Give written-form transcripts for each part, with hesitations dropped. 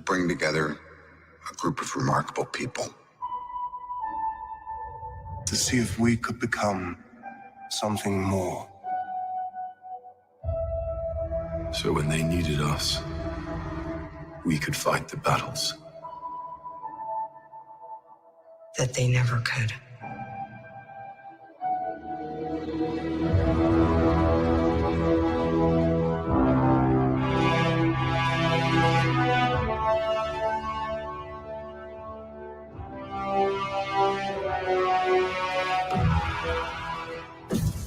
bring together a group of remarkable people. To see if we could become something more. So when they needed us, we could fight the battles that they never could.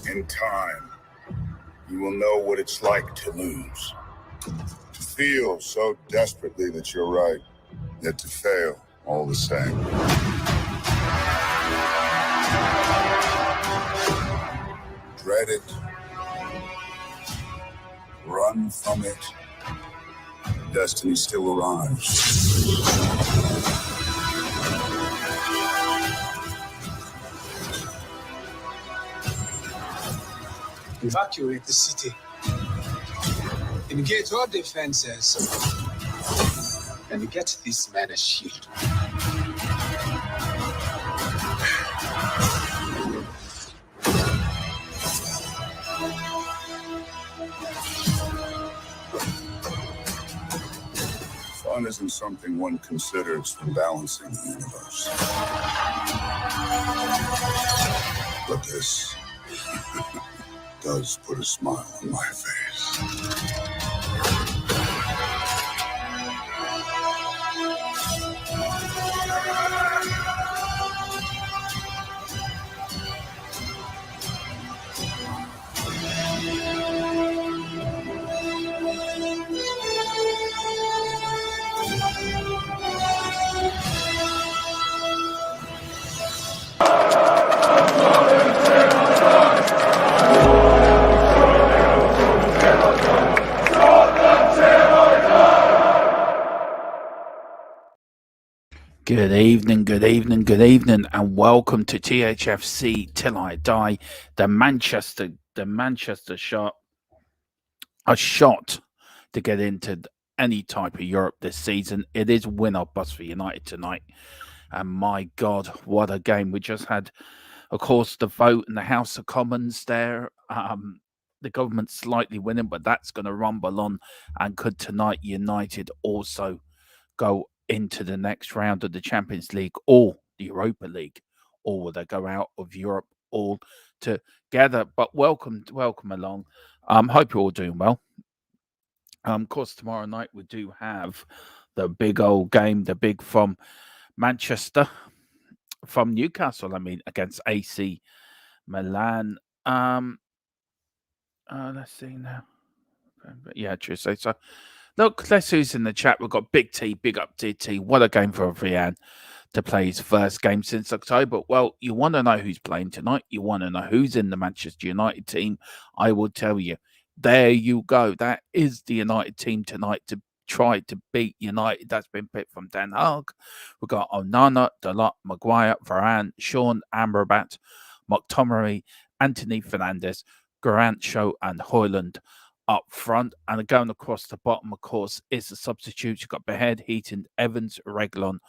In time, you will know what it's like to lose. To feel so desperately that you're right, yet to fail all the same. Dread it. Run from it. Destiny still arrives. Evacuate the city. Engage all defenses. And get this man a shield. Fun isn't something one considers when balancing the universe. But this does put a smile on my face. Good evening, and welcome to Thfc Till I Die. The Manchester shot a shot to get into any type of Europe this season. It is win or bust for United tonight, and my God, what a game! We just had, of course, the vote in the House of Commons there. The government slightly winning, but that's going to rumble on. And could tonight United also go into the next round of the Champions League or the Europa League, or will they go out of Europe all together? But welcome along. Hope you're all doing well. Of course, tomorrow night we do have the big old game, the big from Manchester, from Newcastle, against AC Milan. Let's see now. Yeah, Tuesday. So look, let's see who's in the chat. We've got Big T, big up to T. What a game for Rian to play his first game since October. Well, you want to know who's playing tonight. You want to know who's in the Manchester United team. I will tell you. There you go. That is the United team tonight to try to beat United. That's been picked from Den Haag. We've got Onana, Dalot, Maguire, Varane, Sean, Amrabat, Montgomery, Anthony Fernandes, Garancho, and Højlund up front. And going across the bottom, of course, is the substitutes. You've got Behead, Heaton, Evans, Reguilon,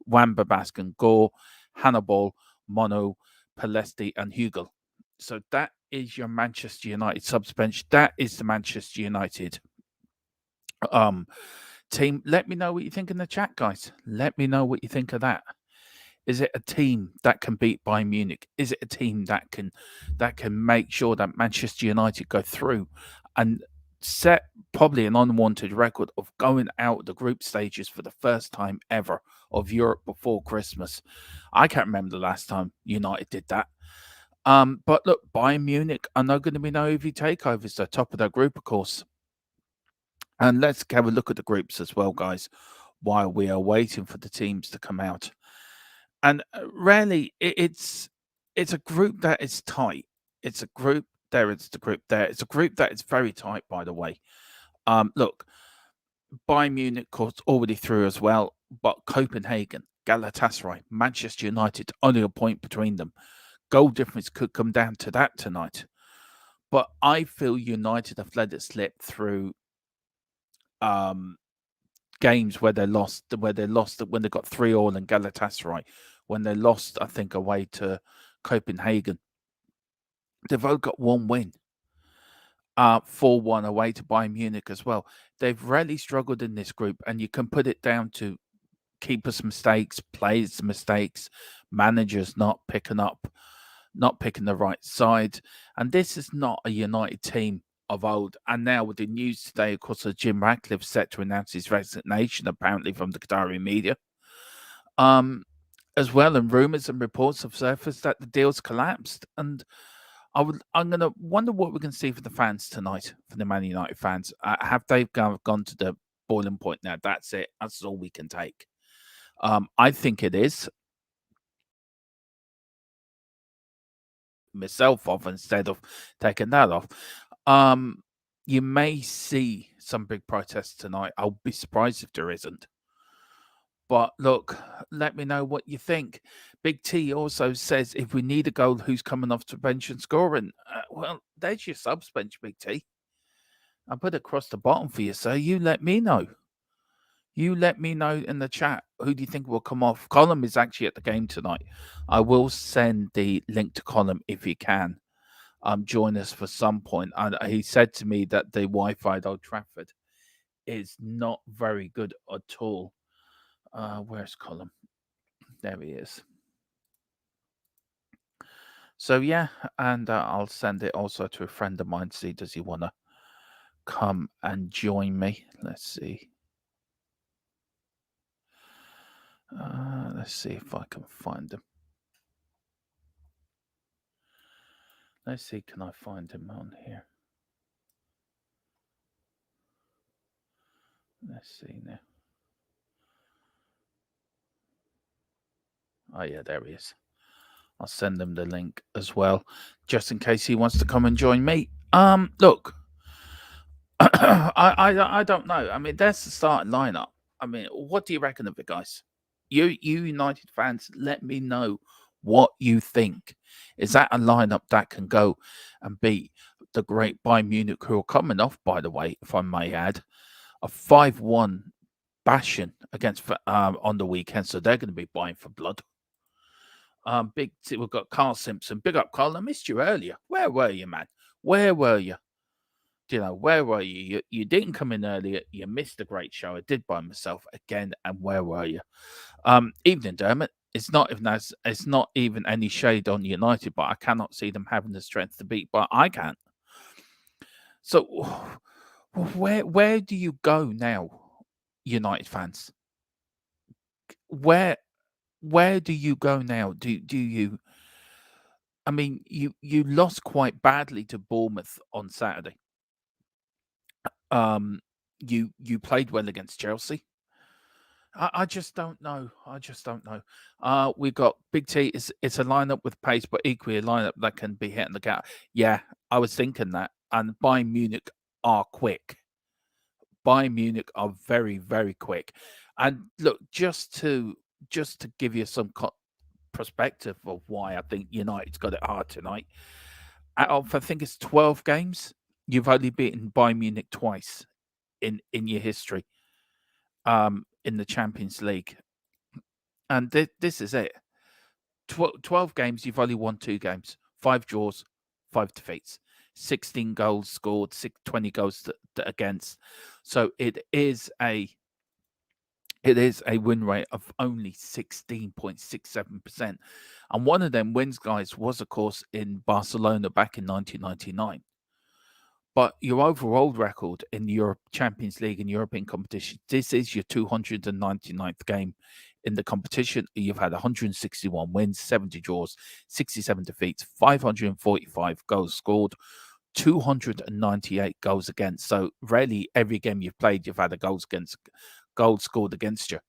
Wan-Bissaka, Gore, Hannibal, Mono, Palesti, and Hugel. So that is your Manchester United subs bench. That is the Manchester United team. Let me know what you think in the chat, guys. Let me know what you think of that. Is it a team that can beat Bayern Munich? Is it a team that can make sure that Manchester United go through and set probably an unwanted record of going out the group stages for the first time ever of Europe before Christmas? I can't remember the last time United did that. But look, Bayern Munich are not going to be no easy takeovers. They're top of their group, of course. And let's have a look at the groups as well, guys, while we are waiting for the teams to come out. And really, it's a group that is tight. It's a group there. It's the group there. It's a group that is very tight, by the way. Look, Bayern Munich, of course, already through as well. But Copenhagen, Galatasaray, Manchester United, only a point between them. Goal difference could come down to that tonight. But I feel United have let it slip through games where they lost, when they got 3-3 in Galatasaray, when they lost, I think, away to Copenhagen. They've only got one win. 4-1 away to Bayern Munich as well. They've really struggled in this group, and you can put it down to keepers' mistakes, players' mistakes, managers not picking the right side. And this is not a United team of old. And now with the news today, of course, of Jim Ratcliffe set to announce his resignation, apparently from the Qatari media. As well, and rumours and reports have surfaced that the deal's collapsed. And I'm going to wonder what we can see for the fans tonight, for the Man United fans. Have they gone to the boiling point now? That's it. That's all we can take. I think it is. Myself off instead of taking that off. You may see some big protests tonight. I'll be surprised if there isn't. But look, let me know what you think. Big T also says, if we need a goal, who's coming off to bench and scoring? Well, there's your subs bench, Big T. I'll put it across the bottom for you, so you let me know. You let me know in the chat. Who do you think will come off? Colin is actually at the game tonight. I will send the link to Colin if he can join us for some point. And he said to me that the Wi-Fi at Old Trafford is not very good at all. Where's Colin? There he is. So yeah, and I'll send it also to a friend of mine. See, does he want to come and join me? Let's see. Let's see if I can find him. Let's see, can I find him on here? Let's see now. Oh yeah, there he is. I'll send him the link as well, just in case he wants to come and join me. Look, I don't know. I mean, that's the starting lineup. I mean, what do you reckon of it, guys? You United fans, let me know what you think. Is that a lineup that can go and beat the great Bayern Munich, who are coming off, by the way, if I may add, a 5-1 bashing against on the weekend, so they're going to be buying for blood. We've got Carl Simpson. Big up, Carl. I missed you earlier. Where were you, man? Where were you? You know, where were you? You didn't come in earlier. You missed a great show. I did by myself again. And where were you? Evening, Dermot. It's not even any shade on United, but I cannot see them having the strength to beat. But I can. So, where do you go now, United fans? Where do you go now? Do you? I mean, you lost quite badly to Bournemouth on Saturday. You played well against Chelsea. I just don't know. We've got Big T. It's a lineup with pace, but equally a lineup that can be hitting the gap. Yeah, I was thinking that. And Bayern Munich are quick. Bayern Munich are very, very quick. And look, just to give you some perspective of why I think United's got it hard tonight. Out of, I think it's 12 games, you've only beaten Bayern Munich twice in your history in the Champions League. And this is it. 12 games, you've only won 2 games. 5 draws, 5 defeats. 16 goals scored, 20 goals against. So it is a win rate of only 16.67%. And one of them wins, guys, was, of course, in Barcelona back in 1999. But your overall record in the Europe Champions League and European competition, this is your 299th game in the competition. You've had 161 wins, 70 draws, 67 defeats, 545 goals scored, 298 goals against. So really, every game you've played, you've had a goals scored against you.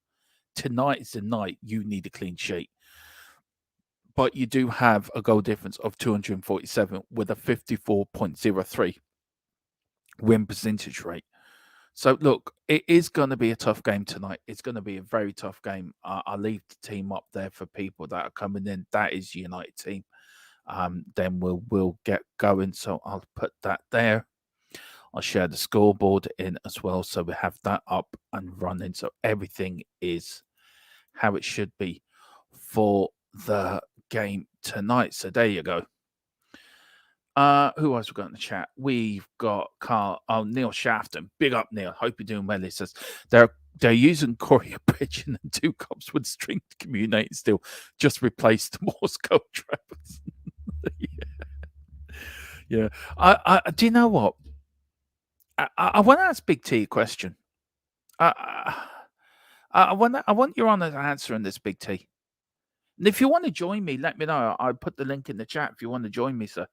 Tonight is the night you need a clean sheet. But you do have a goal difference of 247 with a 54.03 win percentage rate. So look, it is going to be a tough game tonight. It's going to be a very tough game. I'll leave the team up there for people that are coming in. That is United team. Then we'll get going. So I'll put that there I'll share the scoreboard in as well, so we have that up and running. So everything is how it should be for the game tonight. So there you go. Who else we got in the chat? We've got Neil Shafton. Big up, Neil. Hope you're doing well. He says they're using Courier Pigeon and 2 cops with string to communicate still. Just replace the Morse code, Travis. Yeah. I do you know what? I want to ask Big T a question. I want your honest answer on this, Big T. And if you want to join me, let me know. I'll put the link in the chat if you want to join me, sir.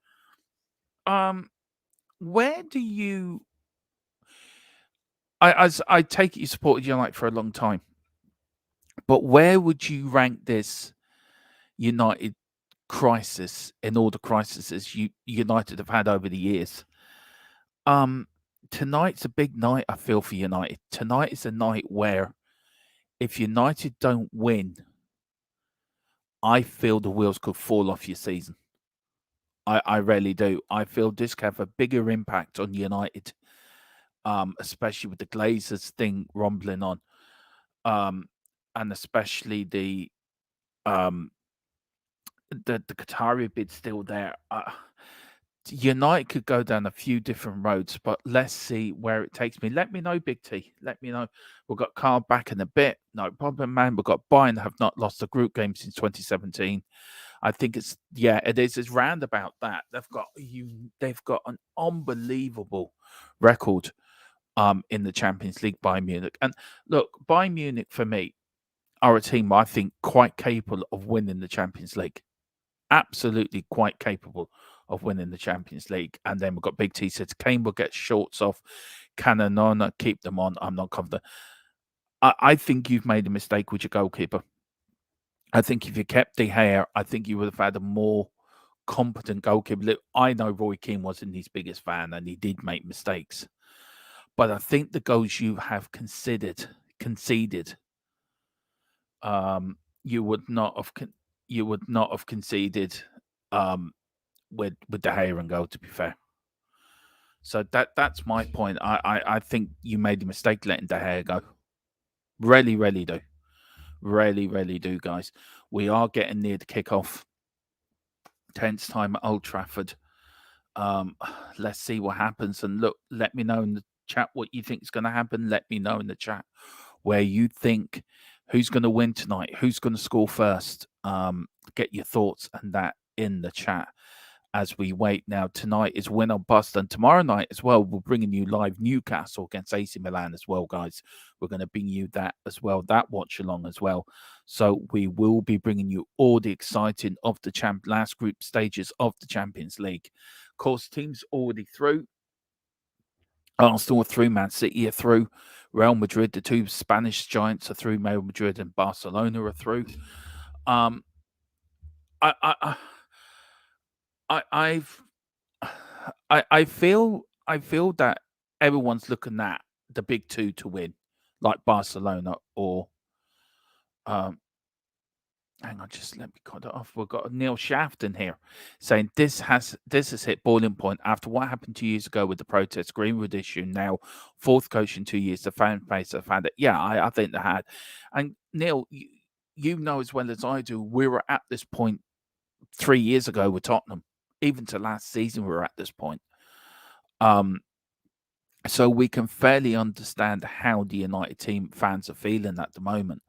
Where do you? I take it you supported United for a long time, but where would you rank this United crisis in all the crises United have had over the years? Tonight's a big night, I feel, for United. Tonight is a night where if United don't win, I feel the wheels could fall off your season. I really do. I feel this could have a bigger impact on United, especially with the Glazers thing rumbling on, and especially the Qatari bid still there. United could go down a few different roads, but let's see where it takes me. Let me know, Big T. Let me know. We've got Carl back in a bit. No problem, man. We've got Bayern have not lost a group game since 2017. I think it is. It's round about that. They've got an unbelievable record in the Champions League, Bayern Munich. And look, Bayern Munich for me are a team I think quite capable of winning the Champions League. Absolutely quite capable of winning the Champions League. And then we've got Big T says KANE will get shorts off. KANE keep them on. I'm not confident. I think you've made a mistake with your goalkeeper. I think if you kept De Gea, I think you would have had a more competent goalkeeper. Look, I know Roy Keane wasn't his biggest fan and he did make mistakes. But I think the goals you have conceded, you would not have conceded with De Gea and goal, to be fair. So that's my point. I think you made a mistake letting De Gea go. Really, really do. Really, really do, guys. We are getting near the kickoff. Tense time at Old Trafford. Let's see what happens. And look, let me know in the chat what you think is going to happen. Let me know in the chat where you think who's going to win tonight, who's going to score first. Get your thoughts and that in the chat as we wait. Now, tonight is win or bust, and tomorrow night as well, we're bringing you live Newcastle against AC Milan as well, guys. We're going to bring you that as well, that watch along as well. So we will be bringing you all the exciting of the last group stages of the Champions League. Of course, teams already through. Arsenal are through, Man City are through, Real Madrid, the 2 Spanish giants are through, Real Madrid and Barcelona are through. I feel that everyone's looking at the big 2 to win, like Barcelona or hang on, just let me cut it off. We've got Neil Shafton here saying this has hit boiling point after what happened 2 years ago with the protest Greenwood issue. Now, 4th coach in 2 years, the fan base have found it. Yeah, I think they had. And Neil, you know as well as I do, we were at this point 3 years ago with Tottenham. Even to last season, we were at this point. So we can fairly understand how the United team fans are feeling at the moment.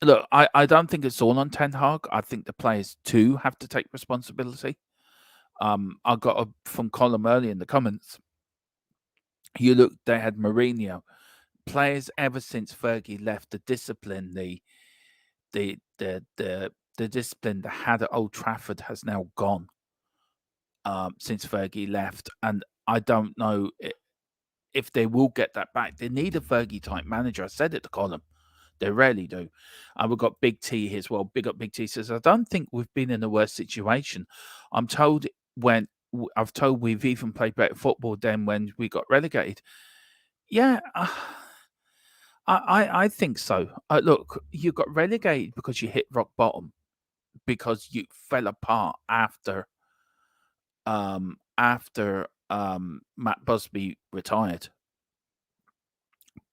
Look, I don't think it's all on Ten Hag. I think the players too have to take responsibility. I got from Colin earlier in the comments. You look, they had Mourinho. Players ever since Fergie left, the discipline, the discipline they had at Old Trafford has now gone since Fergie left, and I don't know if they will get that back. They need a Fergie type manager. I said it to Colin. They rarely do. And we've got Big T here as well. Big up Big T says, I don't think we've been in a worse situation. I'm told we've even played better football than when we got relegated. Yeah, I think so. Look, you got relegated because you hit rock bottom, because you fell apart after Matt Busby retired.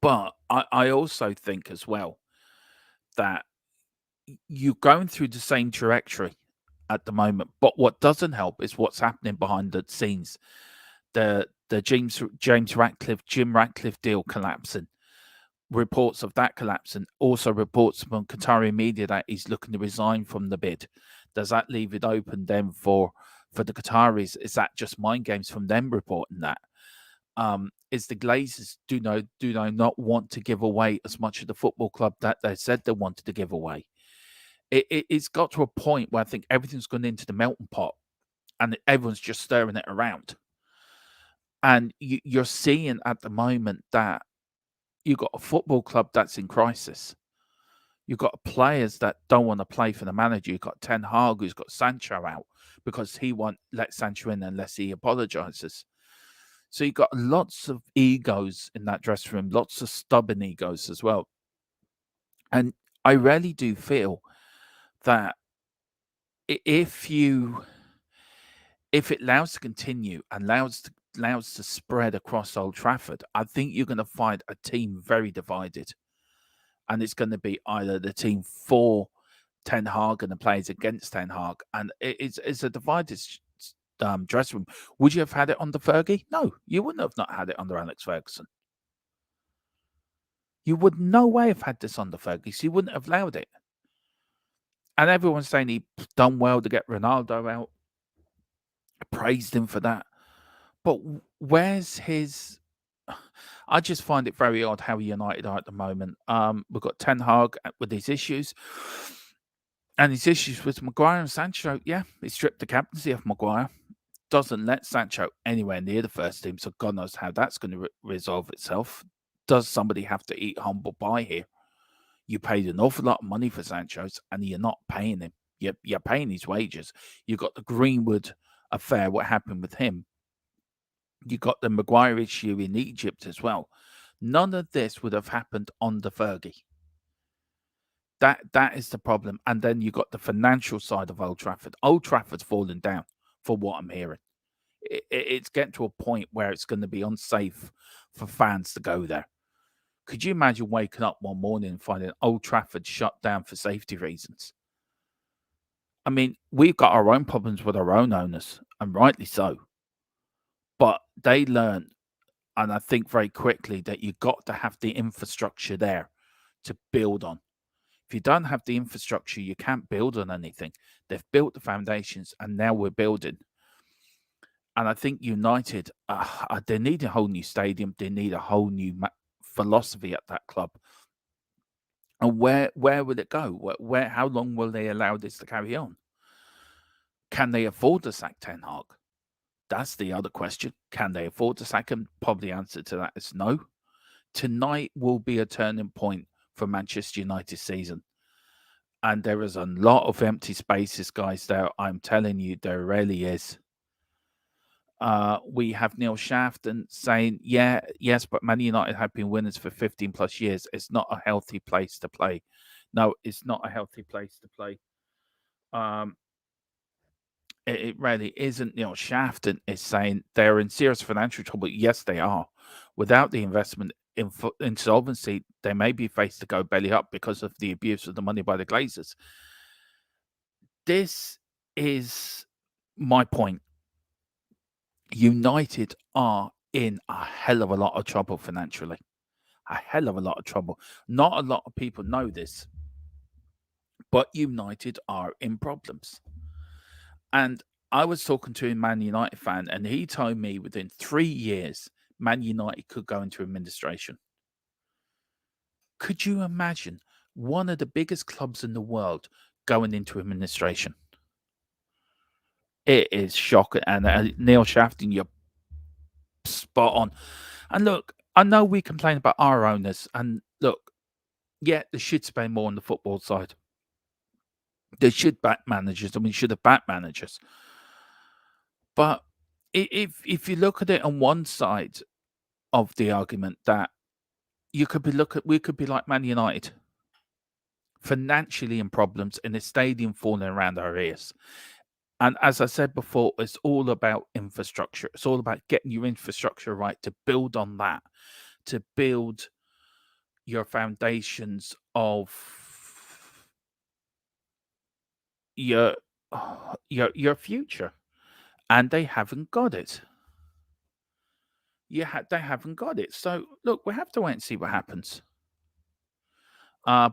But I also think as well that you're going through the same trajectory at the moment. But what doesn't help is what's happening behind the scenes. The Jim Ratcliffe deal collapsing. Reports of that collapsing. Also reports from Qatari media that he's looking to resign from the bid. Does that leave it open then for the Qataris? Is that just mind games from them reporting that? Is the Glazers do they not want to give away as much of the football club that they said they wanted to give away? It's got to a point where I think everything's gone into the melting pot, and everyone's just stirring it around. And you're seeing at the moment that you've got a football club that's in crisis. You've got players that don't want to play for the manager. You've got Ten Hag, who's got Sancho out because he won't let Sancho in unless he apologizes. So you've got lots of egos in that dressing room, lots of stubborn egos as well. And I really do feel that if it allows to continue and allows to spread across Old Trafford, I think you're going to find a team very divided. And it's going to be either the team for Ten Hag and the players against Ten Hag. And it's a divided dressing room. Would you have had it under Fergie? No, you wouldn't have not had it under Alex Ferguson. You would no way have had this under Fergie, so you wouldn't have allowed it. And everyone's saying he done well to get Ronaldo out. I praised him for that. But where's his... I just find it very odd how United are at the moment. We've got Ten Hag with his issues. And his issues with Maguire and Sancho. Yeah, he stripped the captaincy of Maguire. Doesn't let Sancho anywhere near the first team, so God knows how that's going to resolve itself. Does somebody have to eat humble pie here? You paid an awful lot of money for Sancho's, and you're not paying him. You're paying his wages. You got the Greenwood affair, what happened with him. You got the Maguire issue in Egypt as well. None of this would have happened under Fergie. That is the problem. And then you got the financial side of Old Trafford. Old Trafford's fallen down, for what I'm hearing. It's getting to a point where it's going to be unsafe for fans to go there. Could you imagine waking up one morning and finding Old Trafford shut down for safety reasons? I mean, we've got our own problems with our own owners, and rightly so. But they learn, and I think very quickly, that you've got to have the infrastructure there to build on. If you don't have the infrastructure, you can't build on anything. They've built the foundations, and now we're building. And I think United, they need a whole new stadium. They need a whole new philosophy at that club. And where will it go? How long will they allow this to carry on? Can they afford to sack Ten Hag? That's the other question. Can they afford to sack him? Probably the answer to that is no. Tonight will be a turning point for Manchester United season. And there is a lot of empty spaces, guys, there. I'm telling you, there really is. We have Neil Shafton saying, yes, but Man United have been winners for 15 plus years. It's not a healthy place to play. No, it's not a healthy place to play. It really isn't. Neil Shafton is saying they're in serious financial trouble. Yes, they are. Without the investment in insolvency, they may be faced to go belly up because of the abuse of the money by the Glazers. This is my point. United are in a hell of a lot of trouble financially. A hell of a lot of trouble. Not a lot of people know this, but United are in problems. And I was talking to a Man United fan, and he told me within 3 years, Man United could go into administration. Could you imagine one of the biggest clubs in the world going into administration? It is shocking. And Neil Shafton, you're spot on. And look, I know we complain about our owners. And look, yeah, they should spend more on the football side. They should back managers, and we should have backed managers. But if you look at it on one side of the argument, that we could be like Man United, financially in problems, in a stadium falling around our ears. And as I said before, it's all about infrastructure. It's all about getting your infrastructure right to build on that, to build your foundations of your your future. And they haven't got it. They haven't got it. So look, we have to wait and see what happens.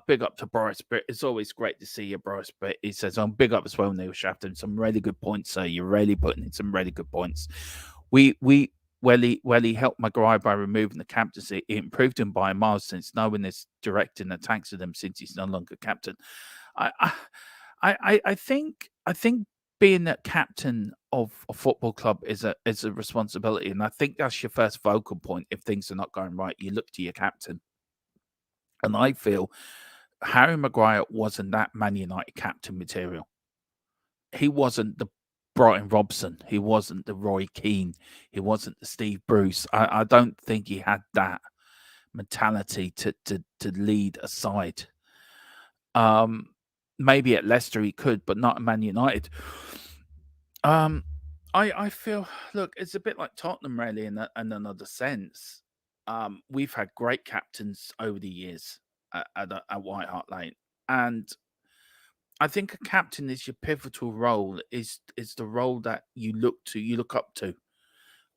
Big up to Boris, but it's always great to see you, Boris. But he says, big up as well, Neil Shafton. Some really good points, sir. You're really putting in some really good points. He helped Maguire by removing the captaincy. It improved him by a mile since no one is directing attacks at him since he's no longer captain. I think being a captain of a football club is a responsibility, and I think that's your first focal point. If things are not going right, you look to your captain. And I feel Harry Maguire wasn't that Man United captain material. He wasn't the Brighton Robson. He wasn't the Roy Keane. He wasn't the Steve Bruce. I don't think he had that mentality to lead a side. Maybe at Leicester he could, but not at Man United. I feel, look, it's a bit like Tottenham, really, in another sense. We've had great captains over the years at White Hart Lane, and I think a captain is your pivotal role. Is the role that you look up to,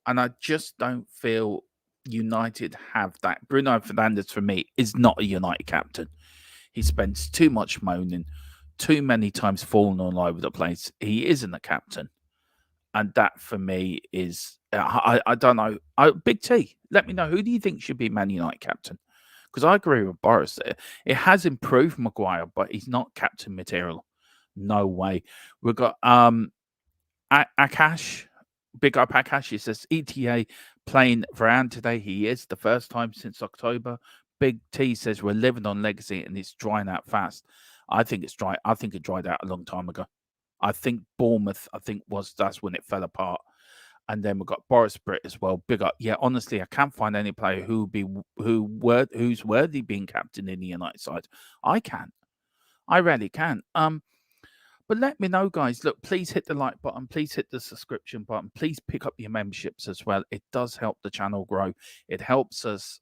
and I just don't feel United have that. Bruno Fernandes, for me, is not a United captain. He spends too much moaning, too many times falling all over the place. He isn't a captain. And that, for me, is, I don't know. Big T, let me know. Who do you think should be Man United captain? Because I agree with Boris. It has improved Maguire, but he's not captain material. No way. We've got Akash. Big up Akash. He says, ETA playing Varane today. He is the first time since October. Big T says, we're living on legacy and it's drying out fast. I think it's dry. I think it dried out a long time ago. I think Bournemouth, that's when it fell apart. And then we've got Boris Britt as well. Big up. Yeah, honestly, I can't find any player who's worthy being captain in the United side. I can't. I really can. But let me know, guys. Look, please hit the like button. Please hit the subscription button. Please pick up your memberships as well. It does help the channel grow. It helps us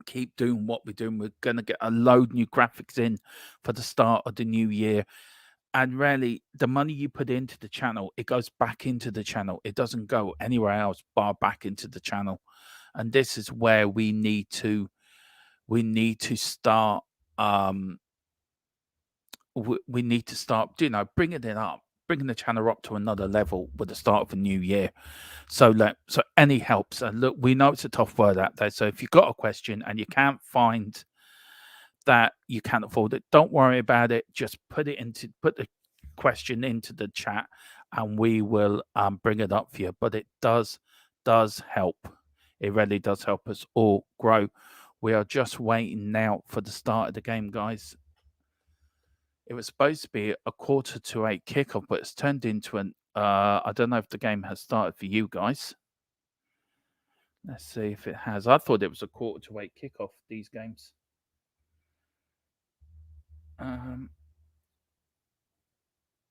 keep doing what we're doing. We're going to get a load new graphics in for the start of the new year. And really, the money you put into the channel, it goes back into the channel. It doesn't go anywhere else but back into the channel. And this is where we need to start. We need to start, bringing the channel up to another level with the start of a new year. So any helps. And look, we know it's a tough word out there. So if you've got a question and you can't find that you can't afford it, don't worry about it. Just put the question into the chat and we will bring it up for you. But it does help. It really does help us all grow. We are just waiting now for the start of the game, guys. It was supposed to be a 7:45 kickoff, but it's turned into an I don't know if the game has started for you guys. Let's see if it has. I thought it was a 7:45 kickoff, these games.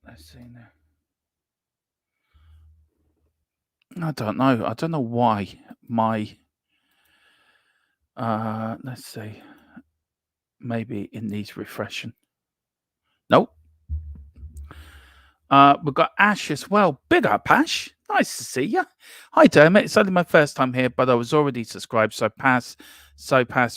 Let's see now. I don't know. I don't know why my let's see. Maybe it needs refreshing. Nope. We've got Ash as well. Big up, Ash. Nice to see you. Hi, Dermot. It's only my first time here, but I was already subscribed, so past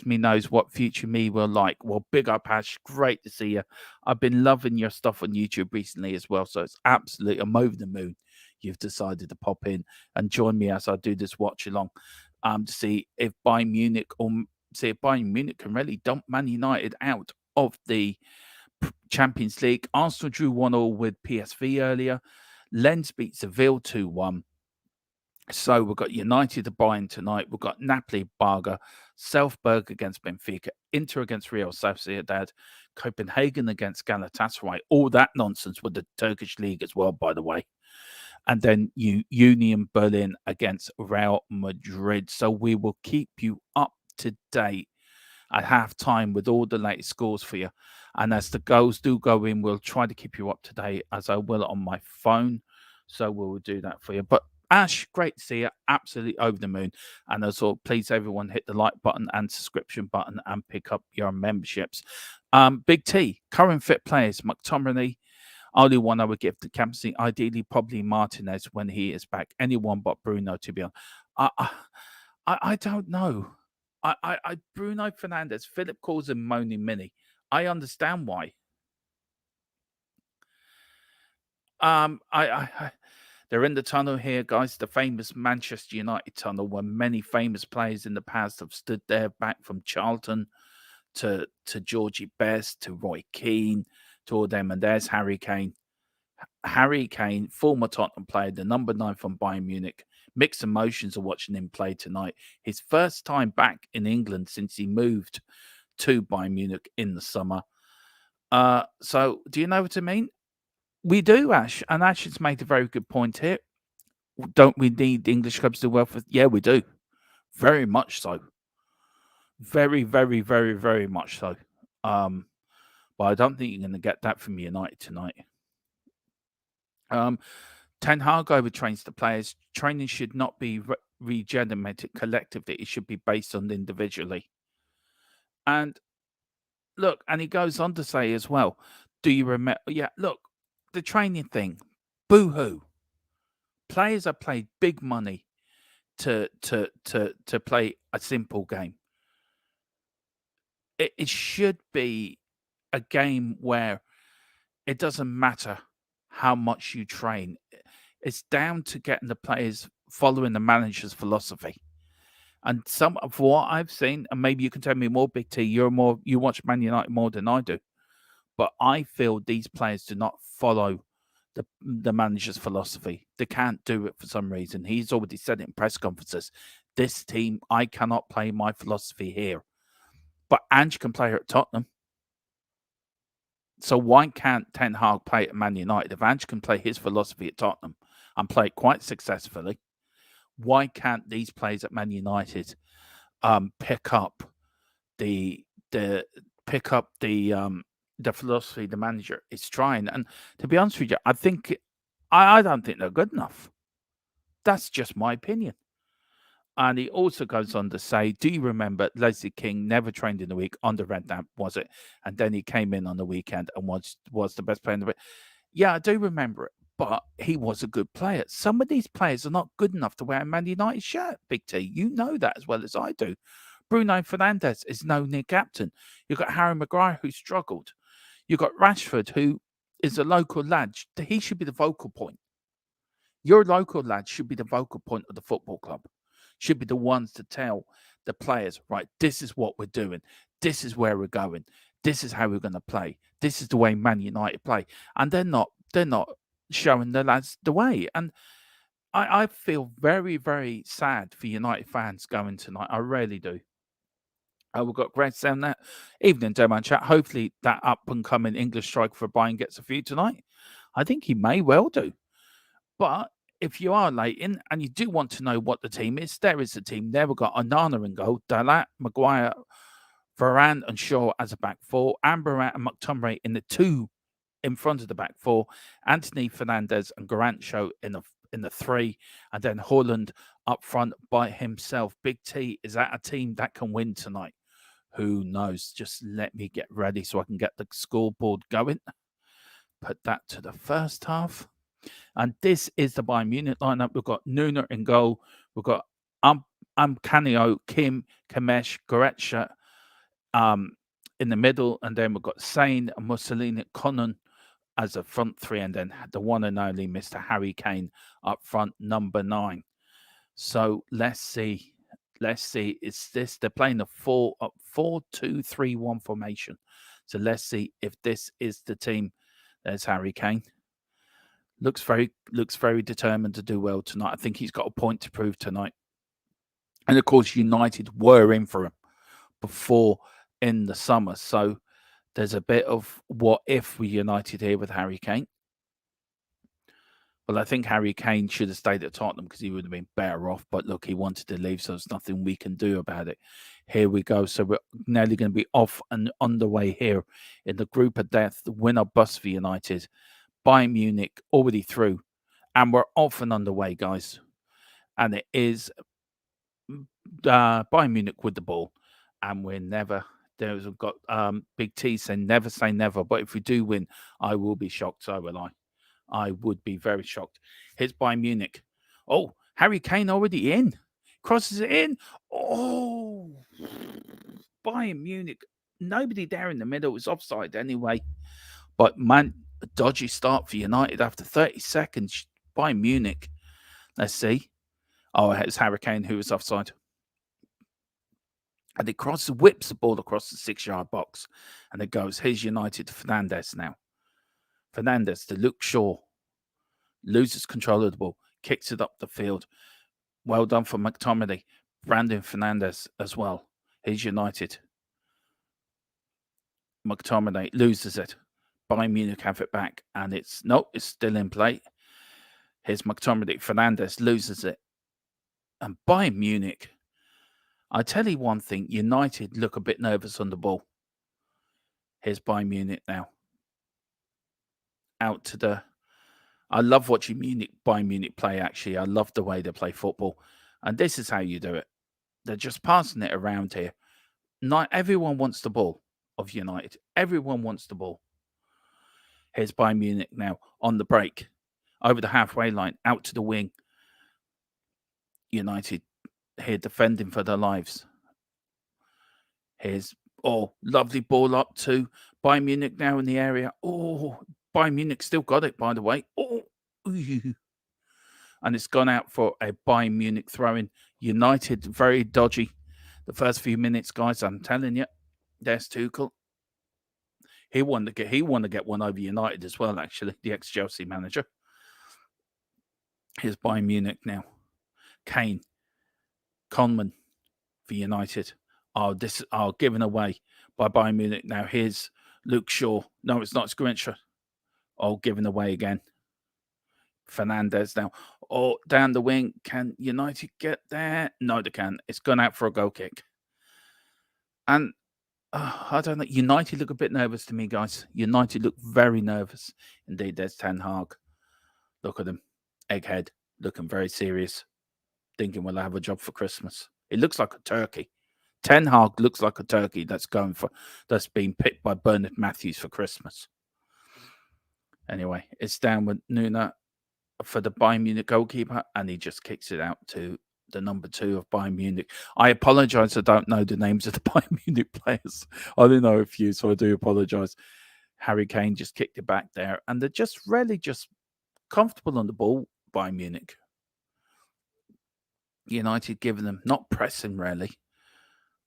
me knows what future me will like. Well, big up, Ash. Great to see you. I've been loving your stuff on YouTube recently as well, so it's absolutely, I'm over the moon. You've decided to pop in and join me as I do this watch along to see if Bayern Munich can really dump Man United out of the Champions League. Arsenal drew 1-1 with PSV earlier. Lens beat Seville 2-1. So we've got United to Bayern tonight. We've got Napoli, Braga, Salzburg against Benfica, Inter against Real Sociedad, Copenhagen against Galatasaray. All that nonsense with the Turkish league as well, by the way. And then Union Berlin against Real Madrid. So we will keep you up to date. at half time with all the latest scores for you. And as the goals do go in, we'll try to keep you up to date, as I will on my phone. So we'll do that for you. But Ash, great to see you. Absolutely over the moon. And as well, please everyone hit the like button and subscription button and pick up your memberships. Big T, current fit players, McTominay. Only one I would give the captaincy. Ideally, probably Martinez when he is back. Anyone but Bruno, to be honest. I don't know. Bruno Fernandes. Philip calls him Moaning Mini. I understand why. They're in the tunnel here, guys. The famous Manchester United tunnel, where many famous players in the past have stood there, back from Charlton to Georgie Best to Roy Keane to all them. And there's Harry Kane. Harry Kane, former Tottenham player, the number 9 from Bayern Munich. Mixed emotions of watching him play tonight. His first time back in England since he moved to Bayern Munich in the summer. So do you know what I mean? We do, Ash. And Ash has made a very good point here. Don't we need English clubs to do well for? Yeah, we do. Very much so. Very, very, very, very much so. But I don't think you're going to get that from United tonight. Ten Hag overtrains the players. Training should not be regenerated collectively. It should be based on individually. And look, and he goes on to say as well, do you remember? Yeah, look, the training thing, boo-hoo. Players are paid big money to play a simple game. It should be a game where it doesn't matter how much you train. It's down to getting the players following the manager's philosophy. And some of what I've seen, and maybe you can tell me more, Big T, you watch Man United more than I do. But I feel these players do not follow the manager's philosophy. They can't do it for some reason. He's already said it in press conferences. This team, I cannot play my philosophy here. But Ange can play her at Tottenham. So why can't Ten Hag play at Man United? If Ange can play his philosophy at Tottenham and play it quite successfully, why can't these players at Man United pick up the philosophy the manager is trying? And to be honest with you, I don't think they're good enough. That's just my opinion. And he also goes on to say, do you remember Leslie King never trained in the week under Redknapp, was it? And then he came in on the weekend and was the best player in the week. Yeah, I do remember it, but he was a good player. Some of these players are not good enough to wear a Man United shirt, Big T. You know that as well as I do. Bruno Fernandes is no near captain. You've got Harry Maguire, who struggled. You've got Rashford, who is a local lad. He should be the vocal point. Your local lad should be the vocal point of the football club. Should be the ones to tell the players, right, this is what we're doing. This is where we're going. This is how we're going to play. This is the way Man United play. And they're not showing the lads the way. And I feel very, very sad for United fans going tonight. I really do. We've got Greg saying that. Evening, Demo Chat. Hopefully that up-and-coming English striker for Bayern gets a few tonight. I think he may well do. But if you are late in and you do want to know what the team is, there is the team. There we've got Onana in goal, Dalat, Maguire, Varane and Shaw as a back four, Amberat and McTominay in the 2 in front of the back four, Anthony Fernandez and Garancho in the 3, and then Haaland up front by himself. Big T, is that a team that can win tonight? Who knows? Just let me get ready so I can get the scoreboard going. Put that to the first half. And this is the Bayern Munich lineup. We've got Nuno in goal. We've got Canio, Kim, Kamesh, Goretzka in the middle. And then we've got Sane and Mussolini, Conan as a front 3. And then the one and only Mr. Harry Kane up front, number 9. So let's see. Is this, they're playing a 4-2-3-1 formation. So let's see if this is the team. There's Harry Kane. Looks very determined to do well tonight. I think he's got a point to prove tonight. And of course, United were in for him before in the summer. So there's a bit of what if we United here with Harry Kane. Well, I think Harry Kane should have stayed at Tottenham because he would have been better off. But look, he wanted to leave, so there's nothing we can do about it. Here we go. So we're nearly going to be off and underway here in the group of death. The winner bust for United. Bayern Munich already through. And we're off and underway, guys. And it is Bayern Munich with the ball. And we're never... There's got Big T saying never say never. But if we do win, I will be shocked. So will I. I would be very shocked. Here's Bayern Munich. Oh, Harry Kane already in. Crosses it in. Oh, Bayern Munich. Nobody there in the middle. It was offside anyway. But man, a dodgy start for United after 30 seconds. Bayern Munich. Let's see. Oh, it's Harry Kane who was offside. And it whips the ball across the 6-yard box. And it goes. Here's United to Fernandes now. Fernandes to Luke Shaw. Loses control of the ball. Kicks it up the field. Well done for McTominay. Brandon Fernandes as well. He's United. McTominay loses it. Bayern Munich have it back. And it's still in play. Here's McTominay. Fernandes loses it. And Bayern Munich. I tell you one thing. United look a bit nervous on the ball. Here's Bayern Munich now. Out to the... I love watching Bayern Munich play, actually. I love the way they play football. And this is how you do it. They're just passing it around here. Not everyone wants the ball of United. Everyone wants the ball. Here's Bayern Munich now on the break. Over the halfway line, out to the wing. United here defending for their lives. Here's, lovely ball up to Bayern Munich now in the area. Oh, Bayern Munich still got it, by the way. Oh, and it's gone out for a Bayern Munich throw-in. United, very dodgy. The first few minutes, guys, I'm telling you. There's Tuchel. He wanted to get one over United as well, actually, the ex-Chelsea manager. Here's Bayern Munich now. Kane. Conman for United. Given away by Bayern Munich now. Here's Luke Shaw. No, it's not. It's Grincha. Given away again. Fernandes now. Down the wing. Can United get there? No, they can. It's gone out for a goal kick. And I don't know. United look a bit nervous to me, guys. United look very nervous. Indeed, there's Ten Hag. Look at him. Egghead. Looking very serious. Thinking, will I have a job for Christmas? It looks like a turkey. Ten Hag looks like a turkey that's being picked by Bernard Matthews for Christmas. Anyway, it's down with Nuna for the Bayern Munich goalkeeper, and he just kicks it out to the number 2 of Bayern Munich. I apologise, I don't know the names of the Bayern Munich players. I don't know a few, so I do apologise. Harry Kane just kicked it back there, and they're just really just comfortable on the ball, Bayern Munich. United giving them, not pressing really.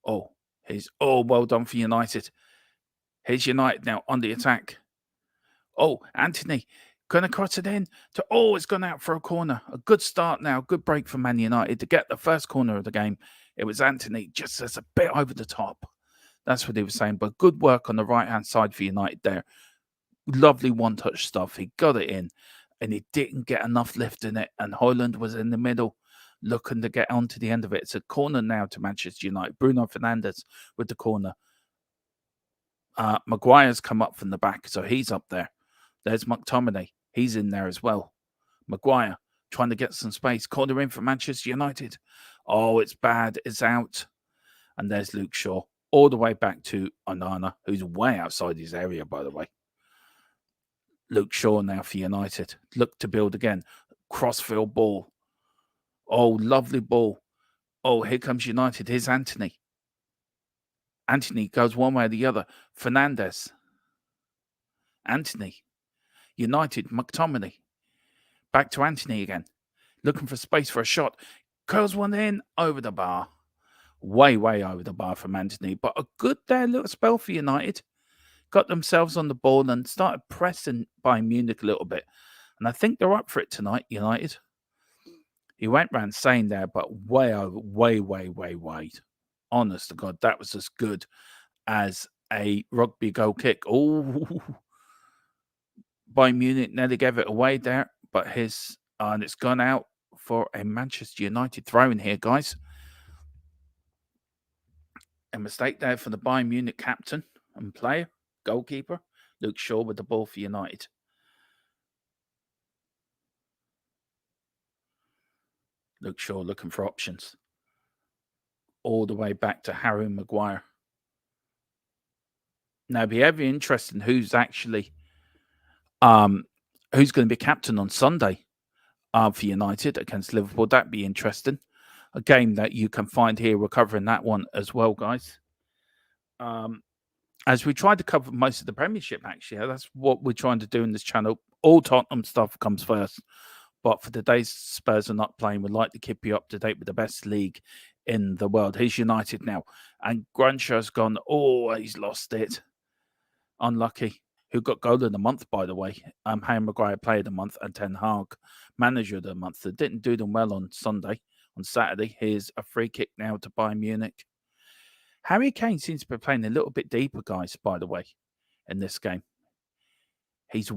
Well done for United. Here's United now on the attack. Anthony gonna cross it in to it's gone out for a corner. A good start now, good break for Man United to get the first corner of the game. It was Anthony just as a bit over the top. That's what he was saying. But good work on the right hand side for United there. Lovely one-touch stuff. He got it in, and he didn't get enough lift in it. And Højlund was in the middle, looking to get onto the end of it. It's a corner now to Manchester United. Bruno Fernandes with the corner. Maguire's come up from the back, so he's up there. There's McTominay. He's in there as well. Maguire trying to get some space. Corner in for Manchester United. It's bad. It's out. And there's Luke Shaw. All the way back to Onana, who's way outside his area, by the way. Luke Shaw now for United. Look to build again. Crossfield ball. Lovely ball. Here comes United. Here's Anthony. Anthony goes one way or the other. Fernandes. Anthony. United. McTominay. Back to Anthony again. Looking for space for a shot. Curls one in. Over the bar. Way over the bar from Anthony. But a good little spell for United. Got themselves on the ball and started pressing Bayern Munich a little bit. And I think they're up for it tonight, United. He went round saying there, but way over, way wide. Honest to God, that was as good as a rugby goal kick. Bayern Munich nearly gave it away there, but and it's gone out for a Manchester United throw-in here, guys. A mistake there for the Bayern Munich captain and player, goalkeeper, Luke Shaw with the ball for United. Luke Shaw looking for options. All the way back to Harry Maguire. Now, it'd be very interesting who's actually who's going to be captain on Sunday for United against Liverpool. That'd be interesting. A game that you can find here. We're covering that one as well, guys. As we tried to cover most of the Premiership, actually, that's what we're trying to do in this channel. All Tottenham stuff comes first. But for the days Spurs are not playing, we'd like to keep you up to date with the best league in the world. He's United now. And Grancho's gone, oh, he's lost it. Unlucky. Who got goal of the month, by the way. Harry Maguire player of the month and Ten Hag manager of the month. They didn't do them well on Sunday. On Saturday, here's a free kick now to Bayern Munich. Harry Kane seems to be playing a little bit deeper, guys, by the way, in this game. He's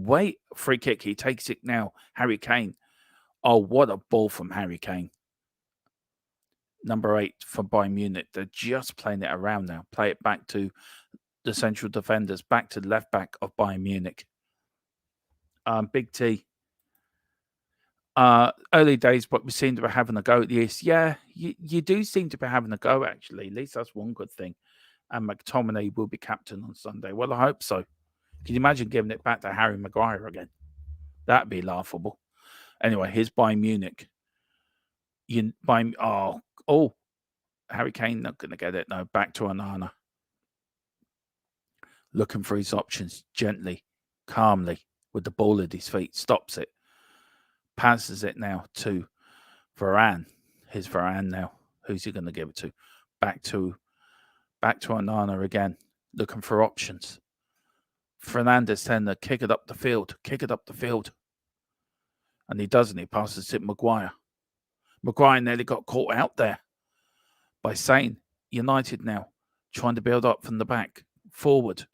free kick. He takes it now. Harry Kane. Oh, what a ball from Harry Kane. Number 8 for Bayern Munich. They're just playing it around now. Play it back to the central defenders, back to the left back of Bayern Munich. Big T. Early days, but we seem to be having a go at this. Yeah, you do seem to be having a go, actually. At least that's one good thing. And McTominay will be captain on Sunday. Well, I hope so. Can you imagine giving it back to Harry Maguire again? That'd be laughable. Anyway, here's Bayern Munich. Harry Kane not going to get it. No, back to Onana. Looking for his options gently, calmly, with the ball at his feet. Stops it. Passes it now to Varane. Here's Varane now. Who's he going to give it to? Back to Onana again. Looking for options. Fernandes then to kick it up the field. Kick it up the field. And he doesn't. He passes it to Maguire. Maguire nearly got caught out there by Sane. United now trying to build up from the back. Forward.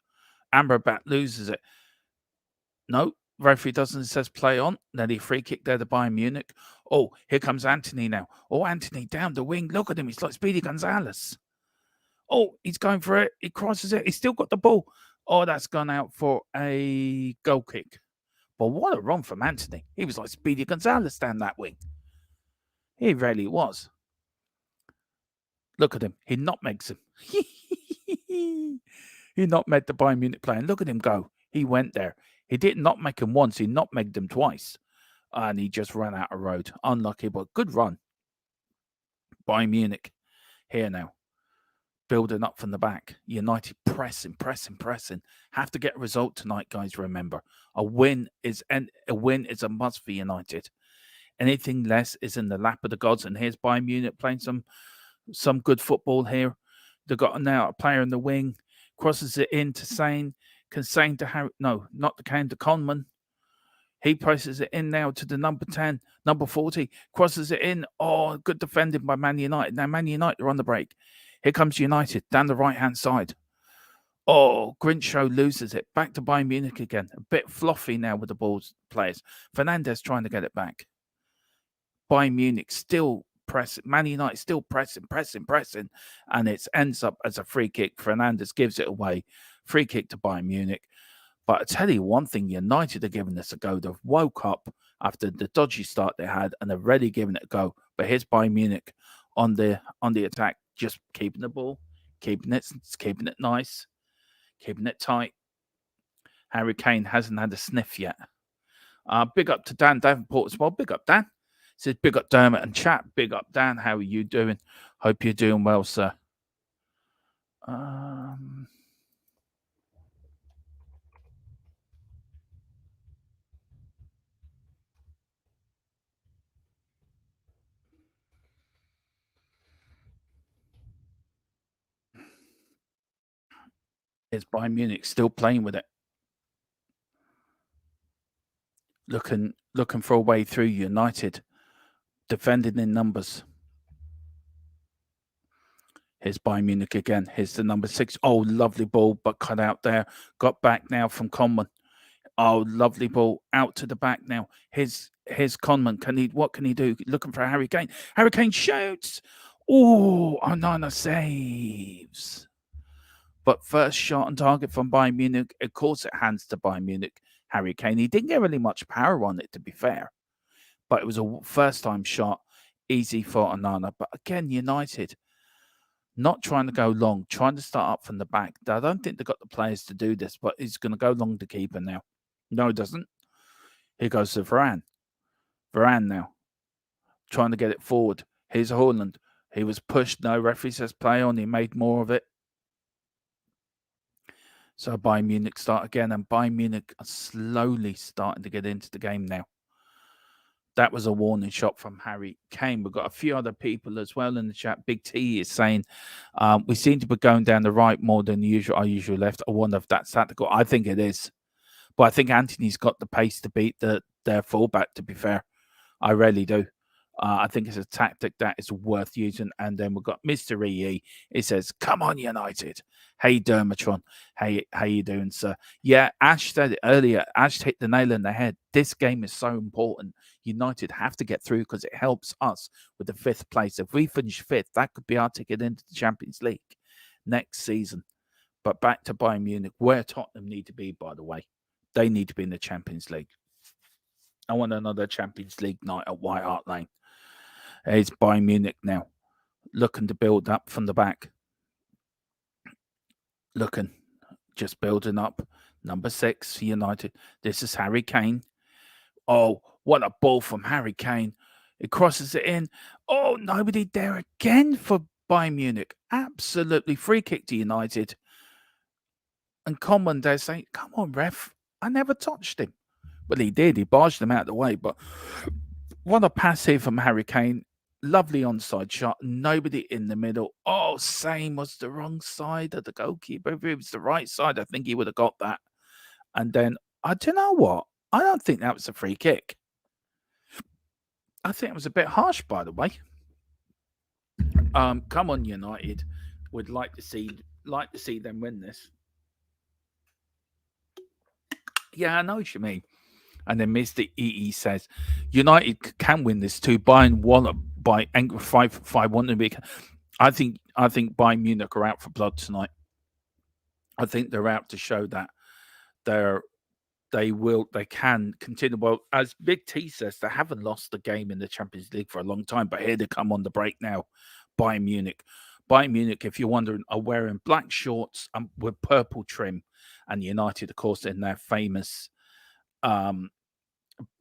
Amrabat loses it. No, referee doesn't. It says play on. Then he free kick there to Bayern Munich. Oh, here comes Anthony now. Oh, Anthony down the wing. Look at him. He's like Speedy Gonzalez. Oh, he's going for it. He crosses it. He's still got the ball. Oh, that's gone out for a goal kick. But what a run from Anthony. He was like Speedy Gonzalez down that wing. He really was. Look at him. He nutmegs him. He nutmegged the Bayern Munich player. And look at him go. He went there. He did not make him once. He nutmegged him twice. And he just ran out of road. Unlucky, but good run. Bayern Munich here now. Building up from the back. United pressing. Have to get a result tonight, guys, remember. A win is a must for United. Anything less is in the lap of the gods. And here's Bayern Munich playing some good football here. They've got now a player in the wing. Crosses it in to Sane. Can Sane to Harry? No, not to Kane, to Conman. He presses it in now to the number 10, number 40. Crosses it in. Oh, good defending by Man United. Now Man United are on the break. Here comes United down the right-hand side. Oh, Grincho loses it. Back to Bayern Munich again. A bit fluffy now with the ball's players. Fernandes trying to get it back. Bayern Munich still pressing. Man United still pressing. And it ends up as a free kick. Fernandes gives it away. Free kick to Bayern Munich. But I tell you one thing, United are giving this a go. They've woke up after the dodgy start they had and they're really giving it a go. But here's Bayern Munich on the attack, just keeping the ball, keeping it nice, keeping it tight. Harry Kane hasn't had a sniff yet. Big up to Dan Davenport as well. Big up, Dan. Says big up Dermot and chat. Big up, Dan. How are you doing? Hope you're doing well, sir. It's Bayern Munich still playing with it. Looking for a way through. United defending in numbers. Here's Bayern Munich again. Here's the number 6. Oh, lovely ball, but cut out there. Got back now from Conman. Oh, lovely ball out to the back now. Here's Conman. What can he do? Looking for Harry Kane. Harry Kane shoots. Oh, Onana saves. But first shot on target from Bayern Munich, of course it hands to Bayern Munich. Harry Kane, he didn't get really much power on it, to be fair. But it was a first-time shot, easy for Onana. But again, United, not trying to go long, trying to start up from the back. I don't think they've got the players to do this, but he's going to go long to keeper now. No, he doesn't. Here goes to Varane. Varane now, trying to get it forward. Here's Haaland. He was pushed. No, referee says play on. He made more of it. So Bayern Munich start again, and Bayern Munich are slowly starting to get into the game now. That was a warning shot from Harry Kane. We've got a few other people as well in the chat. Big T is saying, we seem to be going down the right more than our usual left. I wonder if that's tactical. I think it is. But I think Anthony's got the pace to beat their fullback, to be fair. I really do. I think it's a tactic that is worth using. And then we've got Mr. EE. He says, come on, United. Hey, Dermatron. Hey, how you doing, sir? Yeah, Ash said it earlier. Ash hit the nail on the head. This game is so important. United have to get through because it helps us with the 5th place. If we finish 5th, that could be our ticket into the Champions League next season. But back to Bayern Munich, where Tottenham need to be, by the way. They need to be in the Champions League. I want another Champions League night at White Hart Lane. It's Bayern Munich now, looking to build up from the back. Looking, just building up. Number 6 for United. This is Harry Kane. Oh, what a ball from Harry Kane. It crosses it in. Oh, nobody there again for Bayern Munich. Absolutely free kick to United. And Coleman there saying, come on, ref. I never touched him. Well, he did. He barged him out of the way. But what a pass here from Harry Kane. Lovely onside shot. Nobody in the middle. Oh, same was the wrong side of the goalkeeper. If it was the right side, I think he would have got that. And then, I don't know what. I don't think that was a free kick. I think it was a bit harsh, by the way. Come on, United. Would like to see them win this. Yeah, I know what you mean. And then Mr. EE says, United can win this too. Bayern wallop by 5-1. I think Bayern Munich are out for blood tonight. I think they're out to show that they can continue. Well, as Big T says, they haven't lost the game in the Champions League for a long time, but here they come on the break now. Bayern Munich. Bayern Munich, if you're wondering, are wearing black shorts with purple trim, and United, of course, in their famous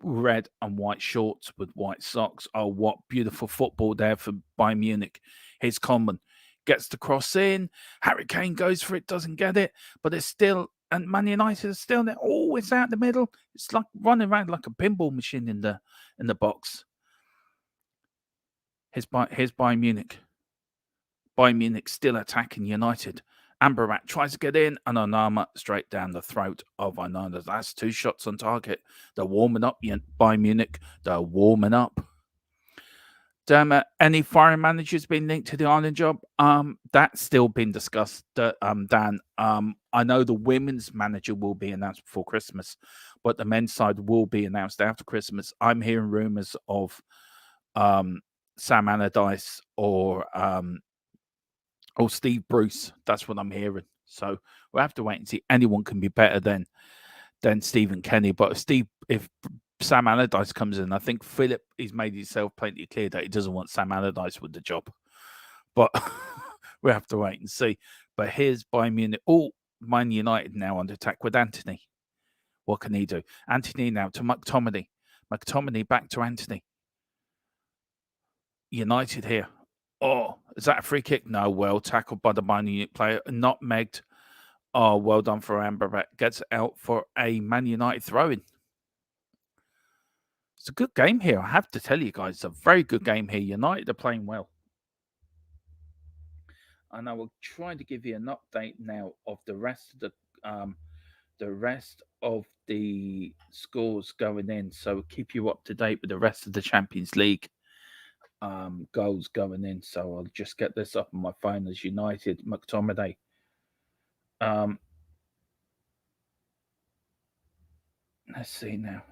red and white shorts with white socks. Oh, what beautiful football there for Bayern Munich. Here's Coleman. Gets the cross in. Harry Kane goes for it, doesn't get it, but it's still, and Man United is still there. Oh, it's out the middle. It's like running around like a pinball machine in the box. Here's Bayern Munich. Bayern Munich still attacking United. Amrabat tries to get in, and Onana straight down the throat of Onana. That's 2 shots on target. They're warming up, Bayern Munich. They're warming up. Any foreign managers been linked to the Ireland job? That's still been discussed, Dan. I know the women's manager will be announced before Christmas, but the men's side will be announced after Christmas. I'm hearing rumours of Sam Allardyce or Steve Bruce. That's what I'm hearing. So we'll have to wait and see. Anyone can be better than Stephen Kenny. But if Sam Allardyce comes in, I think Philip has made himself plenty clear that he doesn't want Sam Allardyce with the job. But we'll have to wait and see. But here's Bayern Munich. Oh, Man United now under attack with Anthony. What can he do? Anthony now to McTominay. McTominay back to Anthony. United here. Oh, is that a free kick? No, well tackled by the Bayern Munich player. Nutmegged. Oh, well done for Amrabat. Gets out for a Man United throw-in. It's a good game here. I have to tell you guys, it's a very good game here. United are playing well. And I will try to give you an update now of the rest of the scores going in. So keep you up to date with the rest of the Champions League goals going in. So I'll just get this up on my phone as United McTominay. Let's see now.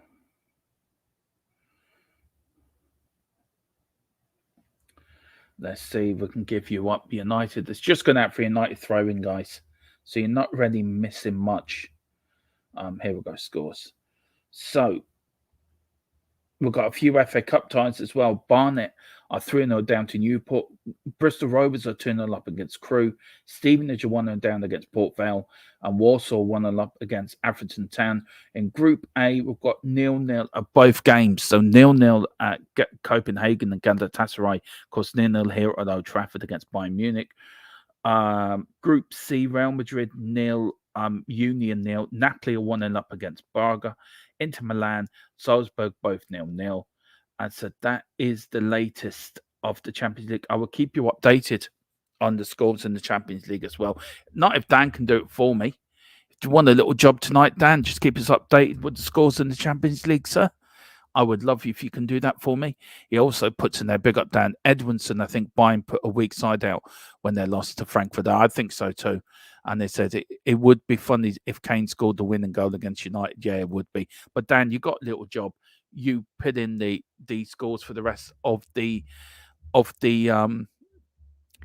Let's see if we can give you up United. It's just gone out for United throw-in, guys. So you're not really missing much. Here we go, scores. So we've got a few FA Cup ties as well. Barnet are 3-0 down to Newport. Bristol Rovers are 2-0 up against Crewe. Stevenage are 1-0 down against Port Vale. And Warsaw 1-0 up against Atherton Town. In Group A, we've got 0-0 at both games. So 0-0 at Copenhagen and Galatasaray. Of course, 0-0 here at Old Trafford against Bayern Munich. Group C, Real Madrid 0, Union 0. Napoli are 1-0 up against Braga. Inter Milan, Salzburg both 0-0. And so that is the latest of the Champions League. I will keep you updated on the scores in the Champions League as well. Not if Dan can do it for me. If you want a little job tonight, Dan, just keep us updated with the scores in the Champions League, sir. I would love you if you can do that for me. He also puts in there, big up Dan Edwinson. I think Bayern put a weak side out when they lost to Frankfurt. I think so too. And they said it would be funny if Kane scored the winning goal against United. Yeah, it would be. But Dan, you got a little job. You put in the scores for the rest of the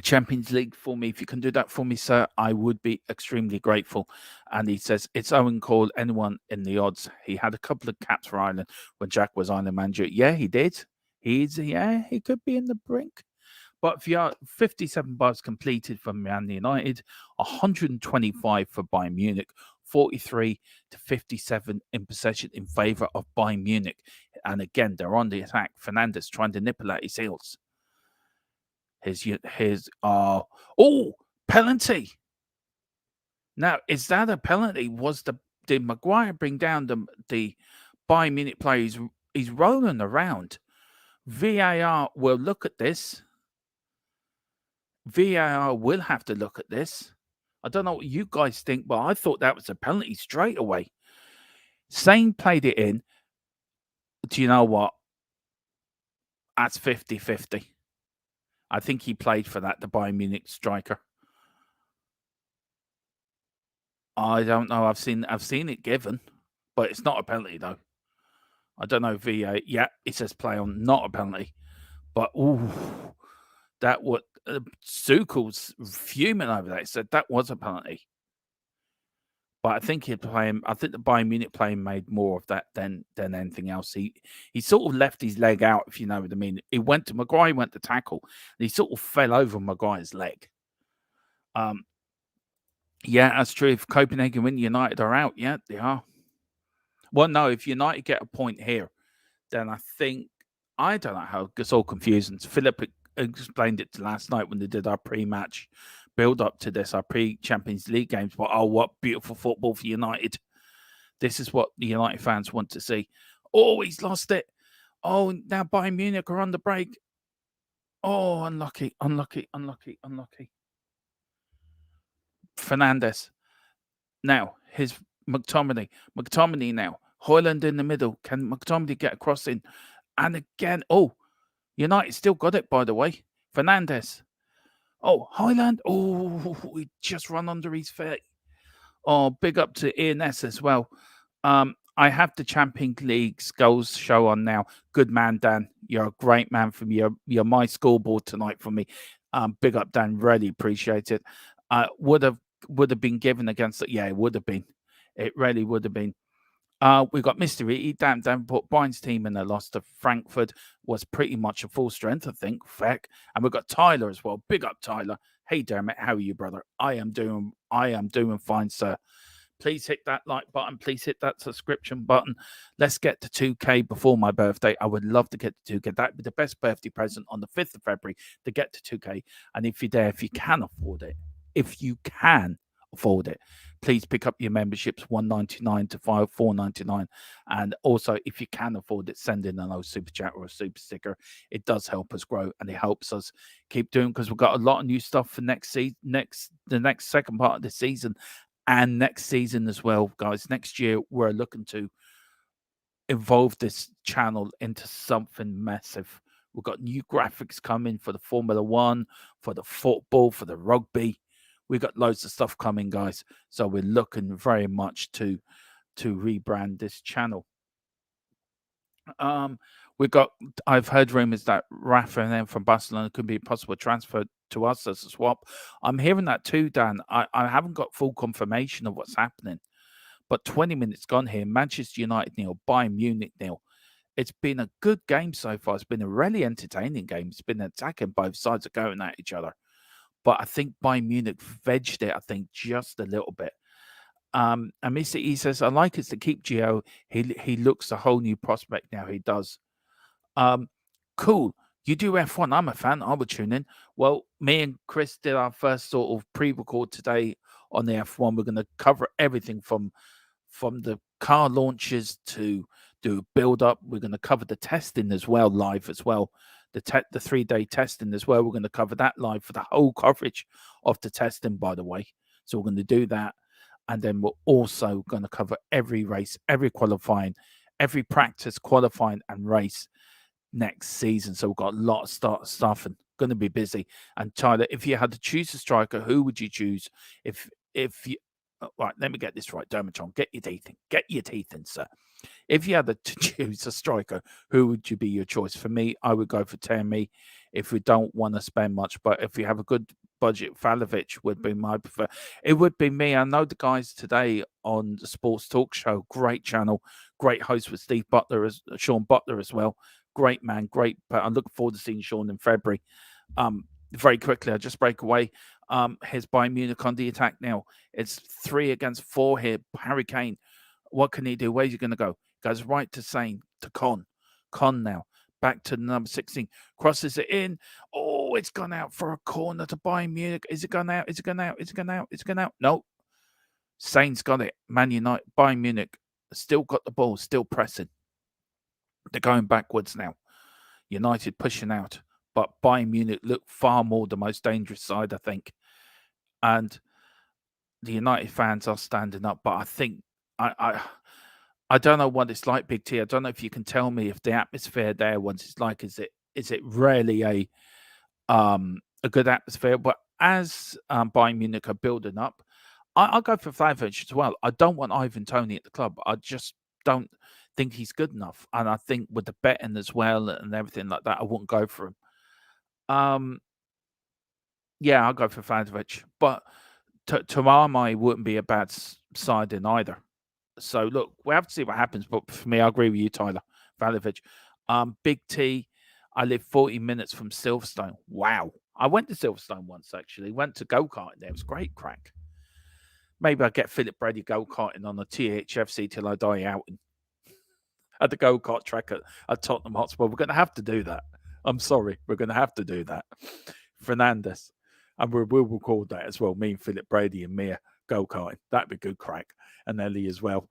Champions League for me. If you can do that for me, sir, I would be extremely grateful. And he says, it's Owen Call, anyone in the odds. He had a couple of caps for Ireland when Jack was Ireland manager. Yeah, he did. He could be in the brink. But if you are 57 bars completed for Man United, 125 for Bayern Munich, 43 to 57 in possession in favour of Bayern Munich. And again, they're on the attack. Fernandes trying to nipple at his heels. Penalty. Now, is that a penalty? Did Maguire bring down the Bayern Munich player? He's rolling around. VAR will look at this. VAR will have to look at this. I don't know what you guys think, but I thought that was a penalty straight away. Sane played it in. Do you know what? That's 50-50. I think he played for that, the Bayern Munich striker. I don't know. I've seen it given, but it's not a penalty though. I don't know. VA. Yeah, it says play on, not a penalty. But that what Zuckel's fuming over that. He said that was a penalty. But I think the Bayern Munich playing made more of that than anything else. He sort of left his leg out, if you know what I mean. Maguire went to tackle, and he sort of fell over Maguire's leg. Yeah, that's true. If Copenhagen win, United are out. Yeah, they are. Well, no, if United get a point here, then I don't know how it's all confusing. Philip explained it last night when they did our pre-match build up to this, our pre-Champions League games. But what beautiful football for United. This is what the United fans want to see. Oh, he's lost it. Oh, now Bayern Munich are on the break. Oh, unlucky. Fernandes. Now, here's McTominay. McTominay now. Højlund in the middle. Can McTominay get across in? And again, United still got it, by the way. Fernandes. Oh, Højlund. Oh, he just run under his feet. Oh, big up to Ian S as well. I have the Champions League goals show on now. Good man, Dan. You're a great man for me. You're my scoreboard tonight for me. Big up, Dan. Really appreciate it. Would have been given against it. Yeah, it would have been. It really would have been. We got Mystery. Dan put Bayern's team in a loss to Frankfurt was pretty much a full strength, I think. Feck. And we've got Tyler as well. Big up, Tyler. Hey, Dermot, how are you, brother? I am doing fine, sir. Please hit that like button. Please hit that subscription button. Let's get to 2K before my birthday. I would love to get to 2K. That'd be the best birthday present on the 5th of February to get to 2K. And if you're there, if you can afford it, please pick up your memberships $1.99 to $4.99. And also, if you can afford it, send in an old super chat or a super sticker. It does help us grow and it helps us keep doing, because we've got a lot of new stuff for the next second part of the season and next season as well, guys. Next year, we're looking to evolve this channel into something massive. We've got new graphics coming for the Formula One, for the football, for the rugby. We've got loads of stuff coming, guys. So we're looking very much to rebrand this channel. We got. I've heard rumors that Rafa and then from Barcelona could be a possible transfer to us as a swap. I'm hearing that too, Dan. I haven't got full confirmation of what's happening, but 20 minutes gone here. Manchester United nil, Bayern Munich nil. It's been a good game so far. It's been a really entertaining game. It's been attacking, both sides are going at each other. But I think Bayern Munich vegged it, I think, just a little bit. And Mr. E says, I like it to keep Gio. He looks a whole new prospect now. He does. Cool. You do F1. I'm a fan. I would tune in. Well, me and Chris did our first sort of pre-record today on the F1. We're going to cover everything from the car launches to do build up. We're going to cover the testing as well, live as well. The 3-day testing as well. We're going to cover that live for the whole coverage of the testing, by the way. So we're going to do that. And then we're also going to cover every race, every qualifying, every practice, qualifying and race next season. So we've got a lot of stuff and going to be busy. And Tyler, if you had to choose a striker, who would you choose? If you right, let me get this right, Dermotron, get your teeth in, sir. If you had to choose a striker, who would you be your choice? For me, I would go for Tammy if we don't want to spend much. But if you have a good budget, Thfc would be my prefer. It would be me. I know the guys today on the Sports Talk Show, great channel, great host with Sean Butler as well. Great man, great. But I look forward to seeing Sean in February. Very quickly, I just break away. Here's Bayern Munich on the attack now. It's 3 against 4 here. Harry Kane, what can he do? Where's he going to go? Goes right to Sane, to Con. Con now. Back to number 16. Crosses it in. Oh, it's gone out for a corner to Bayern Munich. Is it gone out? Is it gone out? Is it gone out? Is it gone out? No. Sane's got it. Man United, Bayern Munich still got the ball, still pressing. They're going backwards now. United pushing out. But Bayern Munich look far more the most dangerous side, I think. And the United fans are standing up. But I think I don't know what it's like, Big T. I don't know if you can tell me if the atmosphere there once it's like, is it really a good atmosphere? But as Bayern Munich are building up, I'll go for Thfc as well. I don't want Ivan Toney at the club. I just don't think he's good enough. And I think with the betting as well and everything like that, I wouldn't go for him. Yeah, I'll go for Thfc. But Tamama wouldn't be a bad side in either. So look, we have to see what happens. But for me, I agree with you, Tyler. Thfc. Big T, I live 40 minutes from Silverstone. Wow. I went to Silverstone once, actually. Went to go-karting there. It was great crack. Maybe I'll get Philip Brady go-karting on the Thfc till I die out at the go-kart track at Tottenham Hotspur. We're going to have to do that. I'm sorry. We're going to have to do that. Fernandez. And we'll record that as well. Me and Philip Brady and Mia go-karting. That'd be good crack. And Ellie as well.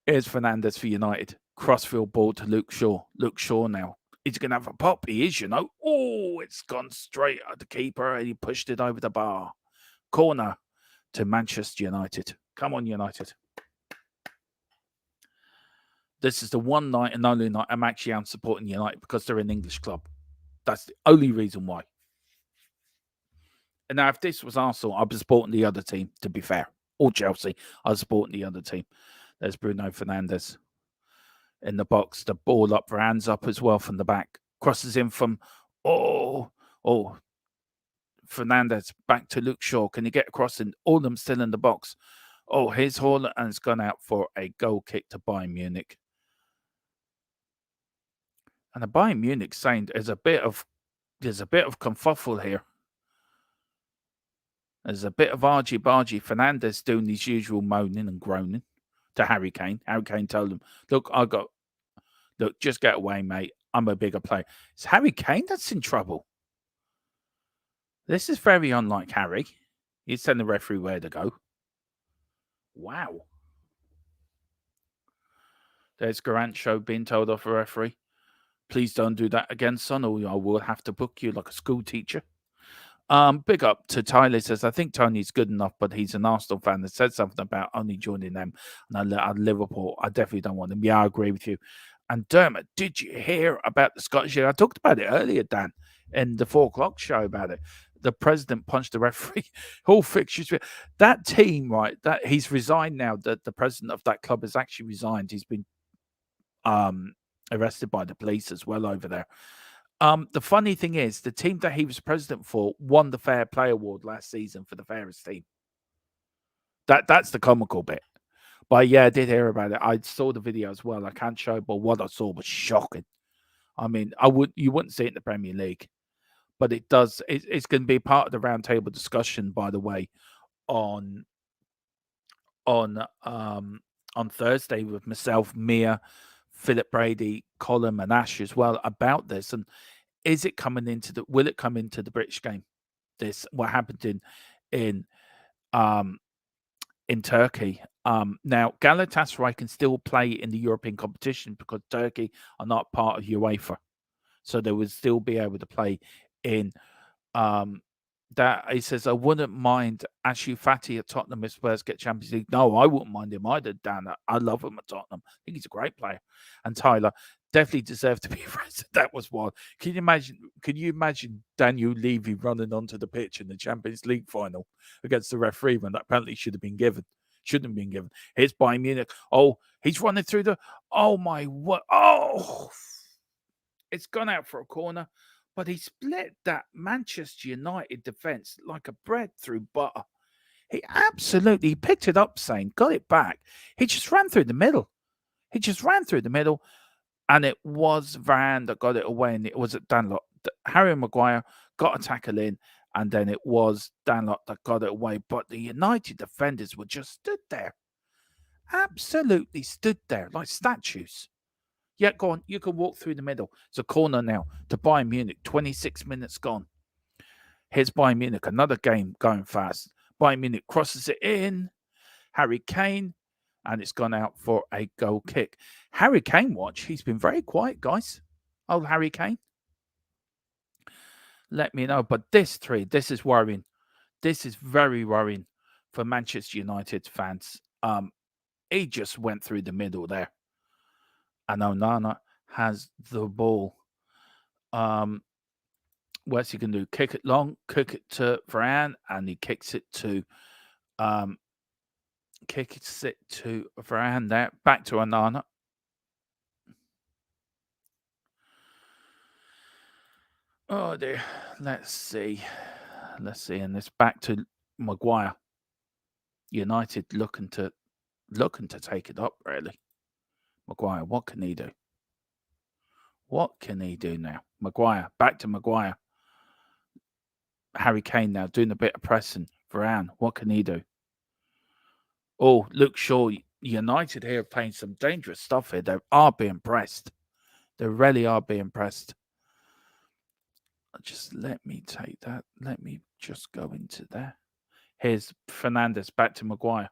Here's Fernandez for United. Crossfield ball to Luke Shaw. Luke Shaw now. He's going to have a pop. He is, you know. Oh, it's gone straight at the keeper. And he pushed it over the bar. Corner to Manchester United. Come on, United. This is the one night and only night I'm actually supporting United because they're an English club. That's the only reason why. And now, if this was Arsenal, I'd be supporting the other team, to be fair. Or Chelsea, I was supporting the other team. There's Bruno Fernandes in the box. The ball up, hands up as well from the back. Crosses in from, Fernandes back to Luke Shaw. Can he get across? And all of them still in the box. Oh, here's Haaland, and it's gone out for a goal kick to Bayern Munich. And the Bayern Munich saying there's a bit of kerfuffle here. There's a bit of argy-bargy. Fernandes doing his usual moaning and groaning to Harry Kane. Harry Kane told him, look, just get away, mate. I'm a bigger player. It's Harry Kane that's in trouble. This is very unlike Harry. He's telling the referee where to go. Wow. There's Garancho being told off a referee. Please don't do that again, son, or I will have to book you like a school teacher. Big up to Tyler. Says, I think Tony's good enough, but he's an Arsenal fan that said something about only joining them. And at Liverpool, I definitely don't want him. Yeah, I agree with you. And Dermot, did you hear about the Scottish League? I talked about it earlier, Dan, in the 4:00 show about it. The president punched the referee. All fixtures. That team, right, that he's resigned now. That the president of that club has actually resigned. He's been arrested by the police as well over there. The funny thing is, the team that he was president for won the Fair Play Award last season for the fairest team. That's the comical bit. But yeah, I did hear about it. I saw the video as well. I can't show, but what I saw was shocking. I mean, you wouldn't see it in the Premier League, but it does. It's going to be part of the roundtable discussion, by the way, on Thursday with myself, Mia, Philip Brady, Colin, and Ash as well about this. And will it come into the British game? This what happened in Turkey. Now Galatasaray can still play in the European competition because Turkey are not part of UEFA, so they would still be able to play in that. He says, I wouldn't mind Ashu Fati at Tottenham if Spurs get Champions League. No, I wouldn't mind him either, Dan. I love him at Tottenham. I think he's a great player. And Tyler definitely deserved to be arrested. That was wild. Can you imagine Daniel Levy running onto the pitch in the Champions League final against the referee when that penalty shouldn't have been given? Here's Bayern Munich. Oh, he's running through what? Oh, it's gone out for a corner. But he split that Manchester United defence like a bread through butter. He absolutely picked it up, got it back. He just ran through the middle. And it was Varane that got it away, and it was at Danlop. Harry Maguire got a tackle in, and then it was Danlop that got it away. But the United defenders were just stood there. Absolutely stood there like statues. Yeah, go on. You can walk through the middle. It's a corner now to Bayern Munich. 26 minutes gone. Here's Bayern Munich. Another game going fast. Bayern Munich crosses it in. Harry Kane. And it's gone out for a goal kick. Harry Kane, watch. He's been very quiet, guys. Oh, Harry Kane. Let me know. But this is worrying. This is very worrying for Manchester United fans. He just went through the middle there. And Onana has the ball. What's he going to do? Kick it long, kick it to Varane, and he kicks it to Varane there. Back to Onana. Oh dear. Let's see. And it's back to Maguire. United looking to take it up, really. Maguire, what can he do? What can he do now? Maguire, back to Maguire. Harry Kane now doing a bit of pressing. Varane, what can he do? Oh, Luke Shaw, United here playing some dangerous stuff here. They are being pressed. They really are being pressed. Just let me take that. Let me just go into there. Here's Fernandes back to Maguire.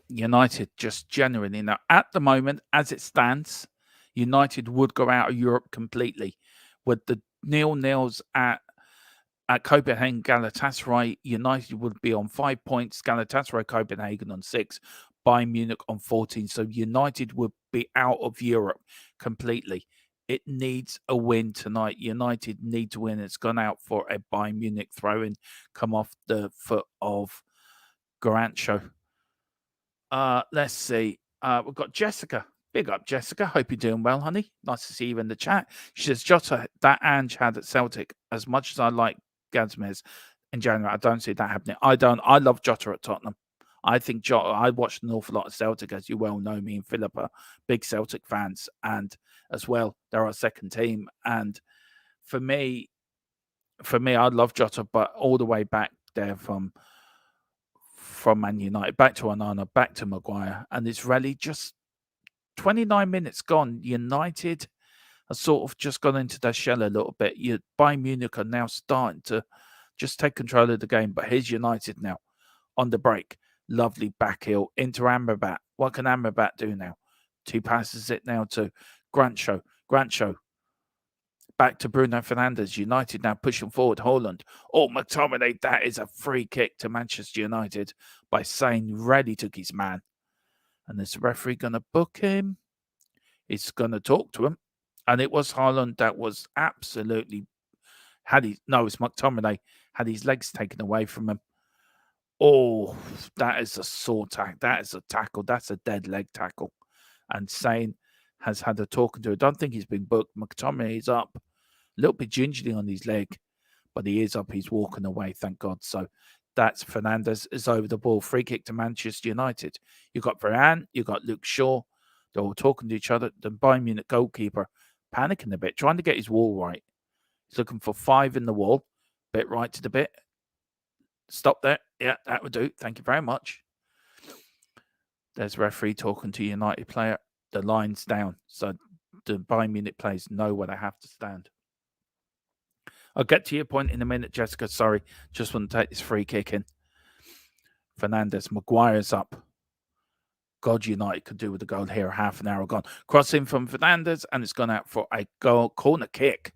United just genuinely now at the moment, as it stands, United would go out of Europe completely with the 0-0s at Copenhagen. Galatasaray, United would be on 5 points. Galatasaray, Copenhagen on 6. Bayern Munich on 14. So United would be out of Europe completely. It needs a win tonight. United need to win. It's gone out for a Bayern Munich throw-in. Come off the foot of Garancho. Let's see. We've got Jessica. Big up, Jessica. Hope you're doing well, honey. Nice to see you in the chat. She says, Jota, that Ange had at Celtic, as much as I like Gadsmez in January, I don't see that happening. I don't. I love Jota at Tottenham. I think Jota, I watched an awful lot of Celtic, as you well know. Me and Philip are big Celtic fans, and as well, they're our second team. And for me, I love Jota, but all the way back there from Man United, back to Onana, back to Maguire, and it's really just 29 minutes gone. United are sort of just gone into their shell a little bit. Bayern Munich are now starting to just take control of the game, but here's United now on the break. Lovely back heel into Amrabat. What can Amrabat do now? 2 passes it now to Grancho. Back to Bruno Fernandes. United now pushing forward. Haaland. Oh, McTominay. That is a free kick to Manchester United by Sane. Really took his man. And is the referee going to book him? He's going to talk to him. And it was Haaland that was absolutely... it's McTominay. Had his legs taken away from him. Oh, that is a sore tackle. That is a tackle. That's a dead leg tackle. And Sane has had a talking to. I don't think he's been booked. McTominay is up. A little bit gingerly on his leg, but he is up. He's walking away, thank God. So that's Fernandez is over the ball. Free kick to Manchester United. You got Varane, you got Luke Shaw. They're all talking to each other. The Bayern Munich goalkeeper panicking a bit, trying to get his wall right. He's looking for 5 in the wall. Bit right to the bit. Stop there. Yeah, that would do. Thank you very much. There's referee talking to United player. The line's down. So the Bayern Munich players know where they have to stand. I'll get to your point in a minute, Jessica. Sorry. Just want to take this free kick in. Fernandez. Maguire's up. God, United could do with a goal here. Half an hour gone. Crossing from Fernandez, and it's gone out for a goal corner kick.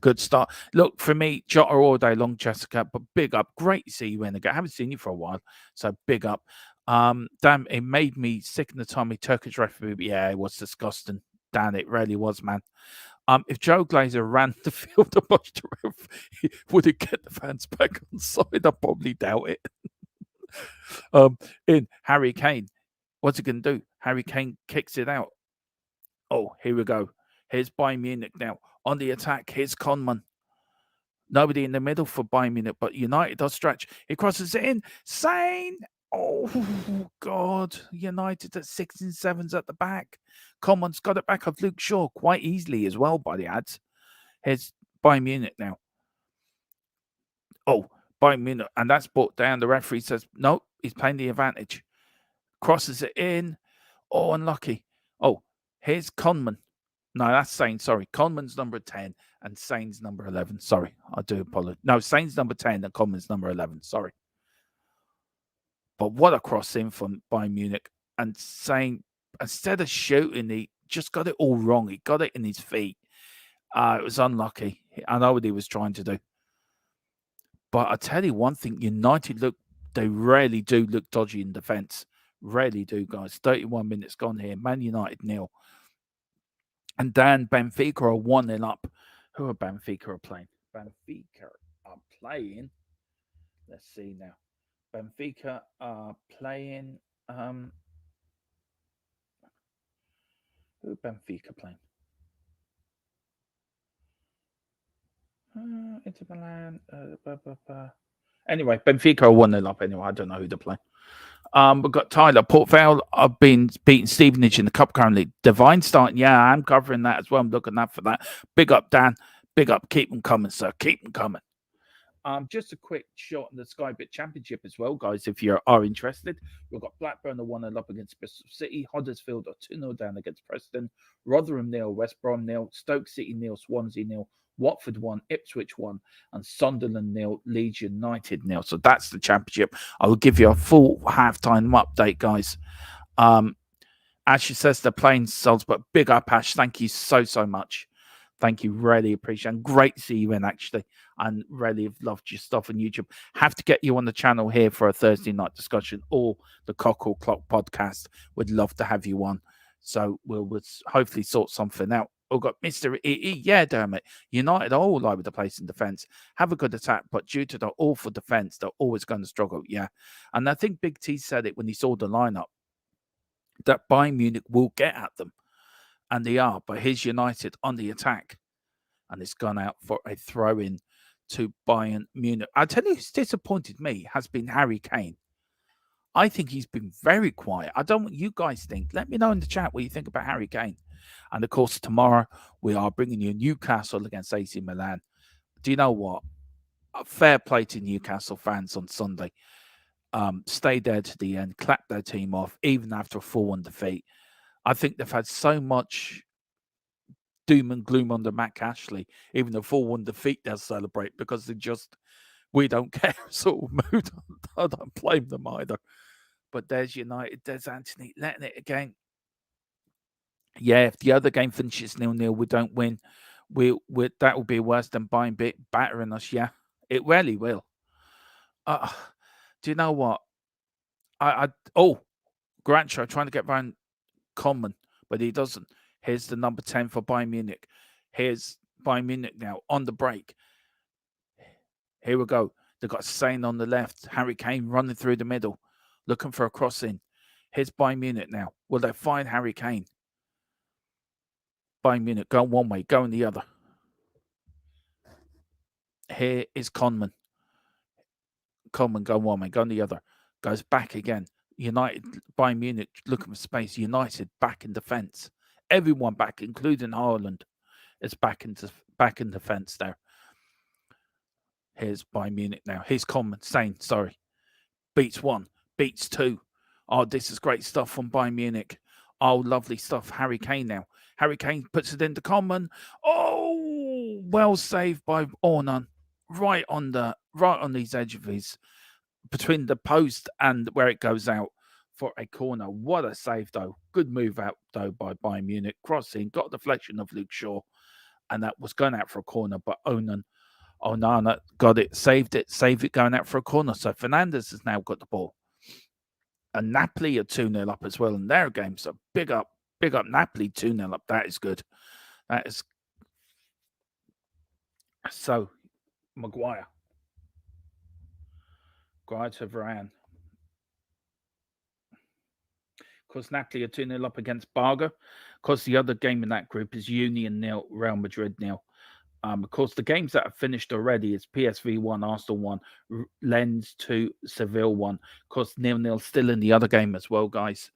Good start. Look, for me, Jota all day long, Jessica, but big up. Great to see you in again. I haven't seen you for a while, so big up. Damn, it made me sick in the tummy. Turkish referee, but yeah, it was disgusting. Dan, it really was, man. If Joe Glazer ran the field a bunch to ref, would it get the fans back on side? I probably doubt it. In Harry Kane, what's he going to do? Harry Kane kicks it out. Oh, here we go. Here's Bayern Munich now. On the attack, here's Konman. Nobody in the middle for Bayern Munich, but United does stretch. He crosses it in. Sane. Oh, God. United at 6 and 7s at the back. Konman's got it back of Luke Shaw quite easily as well by the ads. Here's Bayern Munich now. Oh, Bayern Munich. And that's brought down. The referee says, no, he's playing the advantage. Crosses it in. Oh, unlucky. Oh, here's Konman. No, that's Sane. Sorry. Konman's number 10 and Sane's number 11. Sorry. I do apologize. No, Sane's number 10 and Konman's number 11. Sorry. But what a cross in from Bayern Munich. And Sane, instead of shooting, he just got it all wrong. He got it in his feet. It was unlucky. I know what he was trying to do. But I tell you one thing, United they really do look dodgy in defence. Really do, guys. 31 minutes gone here. Man United 0. And Dan, Benfica are 1-0 up. Who are Benfica playing? Benfica are playing. Let's see now. Benfica are playing. Who are Benfica playing? Inter Milan. Anyway, Benfica are 1-0 up. Anyway, I don't know who they're playing. We've got Tyler. Port Vale have been beating Stevenage in the Cup currently. Divine starting. Yeah, I'm covering that as well. I'm looking out for that. Big up, Dan. Big up. Keep them coming, sir. Keep them coming. Just a quick shot in the Sky Bet Championship as well, guys, if you are interested. We've got Blackburn 1-0 up against Bristol City. Huddersfield are 2-0 down against Preston. Rotherham 0, West Brom 0, Stoke City 0, Swansea 0, Watford 1, Ipswich 1, and Sunderland 0, Leeds United 0. So that's the championship. I will give you a full halftime update, guys. Ash says they're playing Salzburg. Big up, Ash. Thank you so much. Thank you. Really appreciate it. Great to see you in, actually. And really have loved your stuff on YouTube. Have to get you on the channel here for a Thursday night discussion or the Cockle Clock podcast. Would love to have you on. So we'll hopefully sort something out. We've got Mr. E. Yeah, damn it. United are all over the place in defence. Have a good attack, but due to the awful defence, they're always going to struggle. Yeah. And I think Big T said it when he saw the lineup, that Bayern Munich will get at them. And they are. But here's United on the attack. And it's gone out for a throw-in to Bayern Munich. I tell you who's disappointed me has been Harry Kane. I think he's been very quiet. I don't know what you guys think. Let me know in the chat what you think about Harry Kane. And of course, tomorrow we are bringing you Newcastle against AC Milan. Do you know what? Fair play to Newcastle fans on Sunday. Stay there to the end, clap their team off, even after a 4-1 defeat. I think they've had so much doom and gloom under Matt Cashley. Even the 4-1 defeat, they'll celebrate because we don't care sort of mood. I don't blame them either. But there's United. There's Anthony letting it again. Yeah, if the other game finishes 0-0, we don't win. That will be worse than Bayern battering us. Yeah, it really will. Do you know what? Grancho trying to get around Coleman, but he doesn't. Here's the number 10 for Bayern Munich. Here's Bayern Munich now on the break. Here we go. They've got Sane on the left. Harry Kane running through the middle, looking for a crossing. Here's Bayern Munich now. Will they find Harry Kane? Bayern Munich going one way, going the other. Here is Conman. Conman going one way, going the other. Goes back again. United, Bayern Munich looking for space. United back in defence. Everyone back, including Haaland, is back in defence there. Here's Bayern Munich now. Here's Conman. Sane, sorry. Beats one. Beats two. Oh, this is great stuff from Bayern Munich. Oh, lovely stuff. Harry Kane now. Harry Kane puts it into Conman. Oh, well saved by Ornan. Right on his edge of his, between the post and where it goes out for a corner. What a save, though. Good move out, though, by Bayern Munich. Crossing, got the deflection of Luke Shaw, and that was going out for a corner, but Onana got it, saved it going out for a corner. So Fernandes has now got the ball. And Napoli are 2-0 up as well in their game. So big up Napoli, 2-0 up. That is good. That is. So Maguire to Varane. Of course, Napoli are 2-0 up against Braga. Of course, the other game in that group is Union 0, Real Madrid 0. Of course, the games that have finished already is PSV 1, Arsenal 1, Lens 2, Seville 1. Of course, 0-0 still in the other game as well, guys.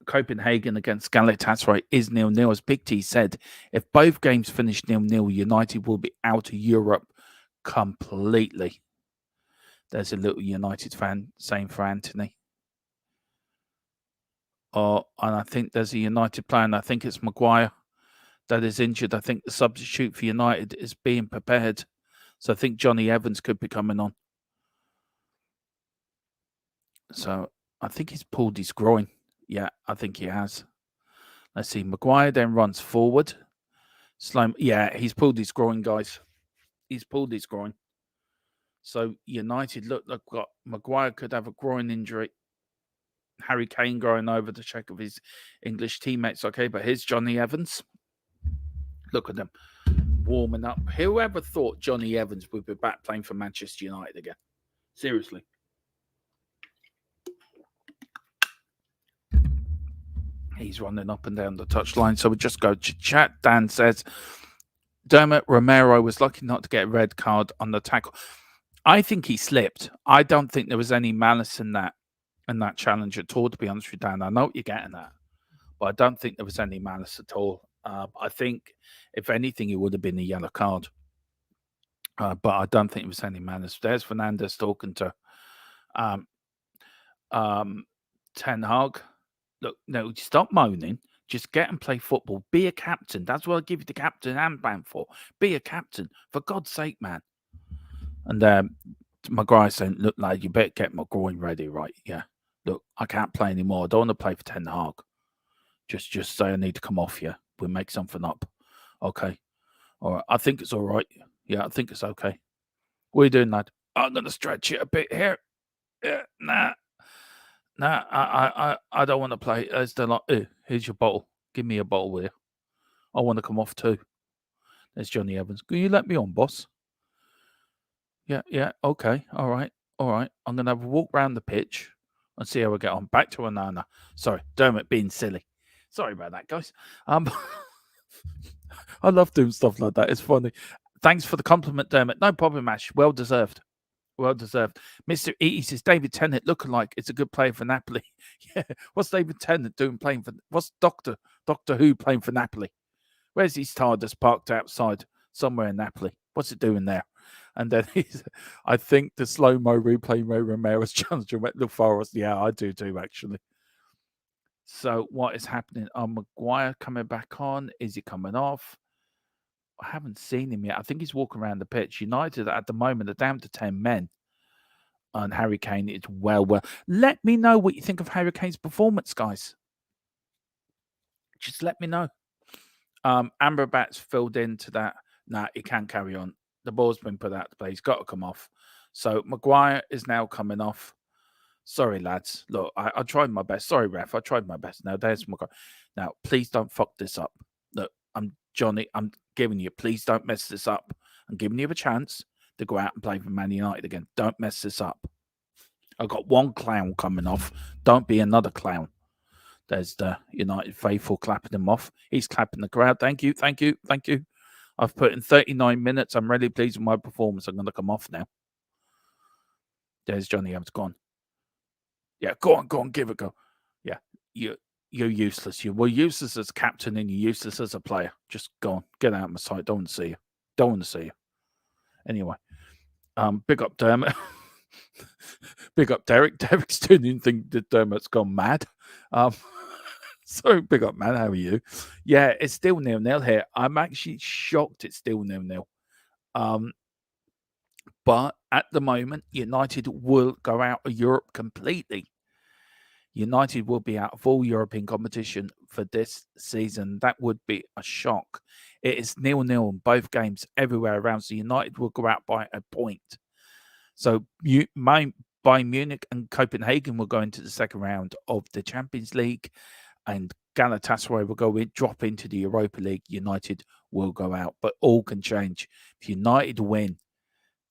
Copenhagen against Galatasaray is 0-0. As Big T said, if both games finish 0-0, United will be out of Europe completely. There's a little United fan saying for Anthony. And I think there's a United player, and I think it's Maguire that is injured. I think the substitute for United is being prepared. So I think Johnny Evans could be coming on. So I think he's pulled his groin. Yeah, I think he has. Let's see. Maguire then runs forward. Yeah, he's pulled his groin, guys. He's pulled his groin. So United, look, they've got Maguire could have a groin injury. Harry Kane going over to check of his English teammates. Okay, but here's Johnny Evans. Look at them warming up. Whoever thought Johnny Evans would be back playing for Manchester United again? Seriously. He's running up and down the touchline. So we just go to chat. Dan says, Dermot Romero was lucky not to get a red card on the tackle. I think he slipped. I don't think there was any malice in that challenge at all, to be honest with you, Dan. I know what you're getting at, but I don't think there was any malice at all. I think, if anything, it would have been a yellow card. But I don't think it was any malice. There's Fernandes talking to Ten Hag. Look, no, stop moaning. Just get and play football. Be a captain. That's what I give you the captain armband for. Be a captain. For God's sake, man. And Maguire saying, look, lad, you better get my groin ready, right? Yeah. Look, I can't play anymore. I don't want to play for Ten Hag. Just say I need to come off here. We'll make something up. Okay. All right. I think it's all right. Yeah, I think it's okay. What are you doing, lad? I'm going to stretch it a bit here. Yeah, nah, I don't want to play. Here's your bottle. Give me a bottle here. I want to come off too. There's Johnny Evans. Can you let me on, boss? Yeah, okay. All right. I'm going to have a walk around the pitch and see how we get on. Back to Onana. Sorry, Dermot being silly. Sorry about that, guys. I love doing stuff like that. It's funny. Thanks for the compliment, Dermot. No problem, Ash. Well deserved. Mr. E says David Tennant looking like it's a good player for Napoli. Yeah. What's David Tennant doing playing for? What's Doctor Who playing for Napoli? Where's his TARDIS parked outside somewhere in Napoli? What's it doing there? And then I think the slow-mo replay Ray Romero's challenge went the forest. Yeah, I do too, actually. So what is happening? Maguire coming back on? Is he coming off? I haven't seen him yet. I think he's walking around the pitch. United at the moment are down to 10 men. And Harry Kane is well. Let me know what you think of Harry Kane's performance, guys. Just let me know. Amrabat's filled into that. Nah, he can't carry on. The ball's been put out to play. He's got to come off. So Maguire is now coming off. Sorry, lads. Look, I tried my best. Sorry, ref. I tried my best. Now, there's Maguire. Now, please don't fuck this up. Look, I'm Johnny. I'm giving you. Please don't mess this up. I'm giving you a chance. to go out and play for Man United again. Don't mess this up. I've got one clown coming off. Don't be another clown. There's the United faithful clapping him off. He's clapping the crowd. Thank you, thank you, thank you. I've put in 39 minutes. I'm really pleased with my performance. I'm going to come off now. There's Johnny Evans gone. Yeah, go on, give it a go. Yeah, you're useless. You were useless as captain and you're useless as a player. Just go on, get out of my sight. Don't want to see you. Don't want to see you. Anyway, big up Dermot. Big up Derek. Derek's didn't think that Dermot's gone mad. So big up, man. How are you? Yeah, it's still 0-0 here. I'm actually shocked it's still 0-0. But at the moment, United will go out of Europe completely. United will be out of all European competition for this season. That would be a shock. It is 0-0 in both games everywhere around. So United will go out by a point. So Bayern Munich and Copenhagen will go into the second round of the Champions League, and Galatasaray will drop into the Europa League. United will go out, but all can change. If United win,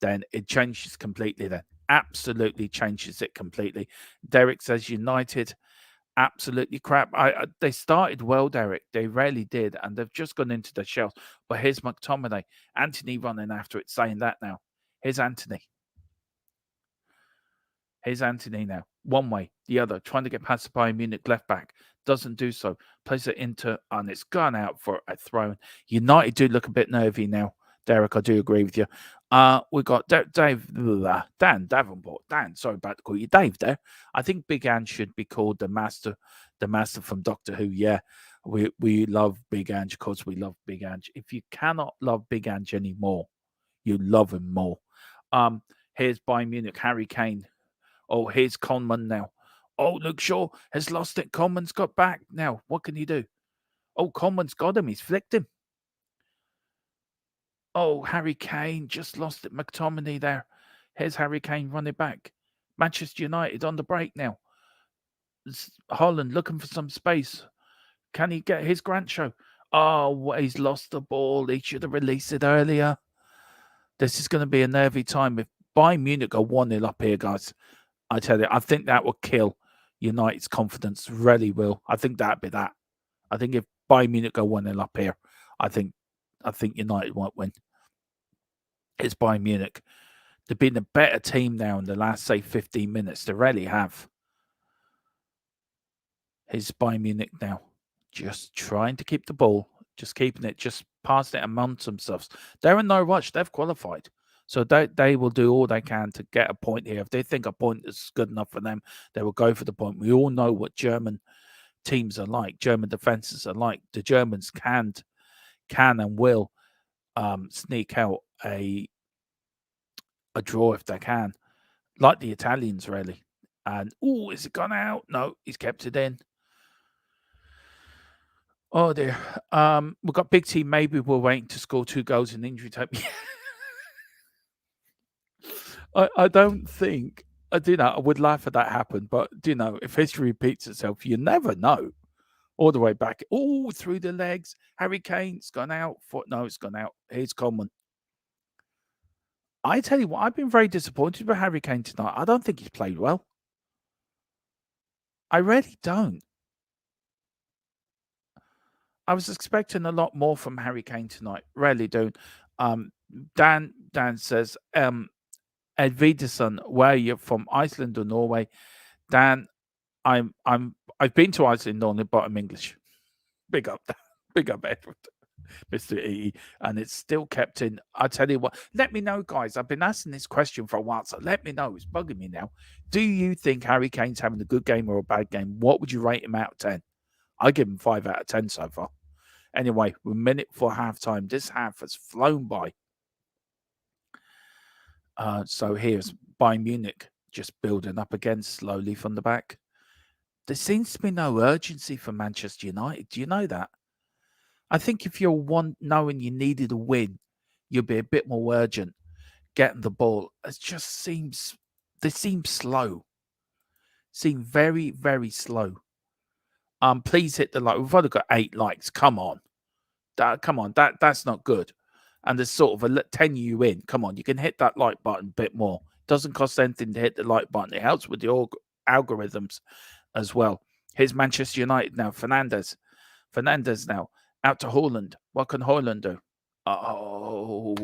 then it changes completely. Then absolutely changes it completely. Derek says United absolutely crap. They started well, Derek. They really did, and they've just gone into the shells. But here's McTominay, Anthony running after it, saying that now. Here's Anthony. Here's Anthony now. One way, the other, trying to get past the Bayern Munich left back. Doesn't do so. Plays it into, and it's gone out for a throw. United do look a bit nervy now. Derek, I do agree with you. We've got Dan Davenport. Dan, sorry about to call you Dave there. I think Big Ange should be called the master from Doctor Who. Yeah, we love Big Ange because we love Big Ange. If you cannot love Big Ange anymore, you love him more. Here's Bayern Munich, Harry Kane. Oh, here's Coleman now. Oh, Luke Shaw has lost it. Coleman's got back now. What can he do? Oh, Coleman's got him. He's flicked him. Oh, Harry Kane just lost it. McTominay there. Here's Harry Kane running back. Manchester United on the break now. Holland looking for some space. Can he get his Grant show? Oh, he's lost the ball. He should have released it earlier. This is going to be a nervy time. If Bayern Munich go 1-0 up here, guys, I tell you, I think that will kill United's confidence. Really will. I think that'd be that. I think if Bayern Munich go 1-0 up here, I think United won't win. It's Bayern Munich. They've been a better team now in the last, say, 15 minutes. They really have. Here's Bayern Munich now. Just trying to keep the ball. Just keeping it. Just passing it amongst themselves. They're in no rush. They've qualified. So they will do all they can to get a point here. If they think a point is good enough for them, they will go for the point. We all know what German teams are like. German defenses are like. The Germans can and will sneak out a draw if they can, like the Italians really. And is it gone out? No, he's kept it in. Oh dear. We've got Big T. Maybe we're waiting to score 2 goals in injury time. I don't think. I would laugh if that happened, but if history repeats itself, you never know. All the way back. Oh, through the legs. Harry Kane's gone out. No, it's gone out. Here's Coleman. I tell you what, I've been very disappointed with Harry Kane tonight. I don't think he's played well. I really don't. I was expecting a lot more from Harry Kane tonight. Really don't. Dan says, Ed Widerson, where are you from, Iceland or Norway? Dan, I've been to Iceland only, but I'm English. Big up, Edward, Mr. E. And it's still kept in. I tell you what, let me know, guys. I've been asking this question for a while, so let me know. It's bugging me now. Do you think Harry Kane's having a good game or a bad game? What would you rate him out of 10? I give him 5 out of 10 so far. Anyway, we're a minute for halftime. This half has flown by. So here's Bayern Munich just building up again slowly from the back. There seems to be no urgency for Manchester United. Do you know that? I think if you're knowing you needed a win, you'll be a bit more urgent getting the ball. It just seems they seem slow. Seem very, very slow. Please hit the like. We've only got 8 likes. Come on. That's not good. and there's sort of a 10 you in, come on, you can hit that like button a bit more. Doesn't cost anything to hit the like button. It helps with the algorithms as well. Here's Manchester United now. Fernandes now out to Haaland. What can Haaland do? Oh,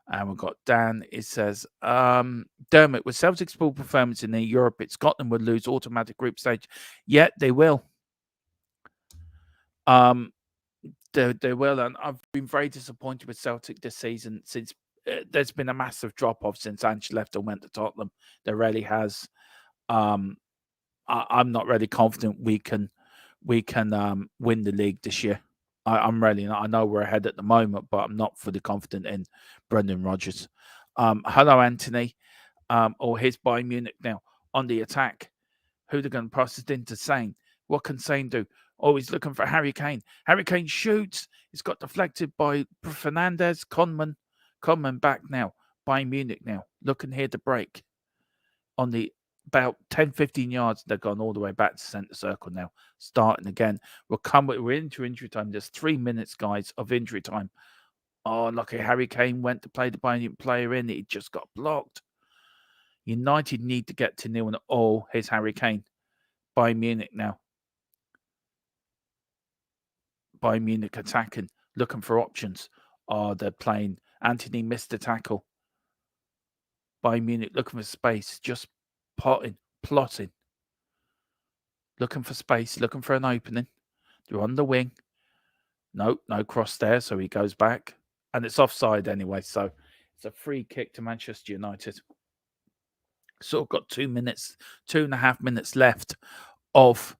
and we've got Dan. It says, Dermot, with Celtic's poor performance in Europe, Scotland would lose automatic group stage. Yet they will. They will, and I've been very disappointed with Celtic this season since there's been a massive drop off since Ange left and went to Tottenham. There really has. I'm not really confident we can win the league this year. I'm really not. I know we're ahead at the moment, but I'm not fully confident in Brendan Rodgers. Hello, Anthony. Here's Bayern Munich now on the attack. Who they're going to pass it into Sane? What can Sane do? Oh, he's looking for Harry Kane. Harry Kane shoots. It's got deflected by Fernandes. Conman back now. Bayern Munich now. Looking here to break. On the about 10, 15 yards, they've gone all the way back to centre circle now. Starting again. We're into injury time. There's 3 minutes, guys, of injury time. Oh, lucky Harry Kane went to play the Bayern player in. He just got blocked. United need to get to 0-0. Oh, here's Harry Kane. Bayern Munich now. Bayern Munich attacking, looking for options. Oh, they're playing. Anthony missed the tackle. Bayern Munich looking for space, just plotting. Looking for space, looking for an opening. They're on the wing. No cross there, so he goes back. And it's offside anyway, so it's a free kick to Manchester United. Sort of got 2.5 minutes left of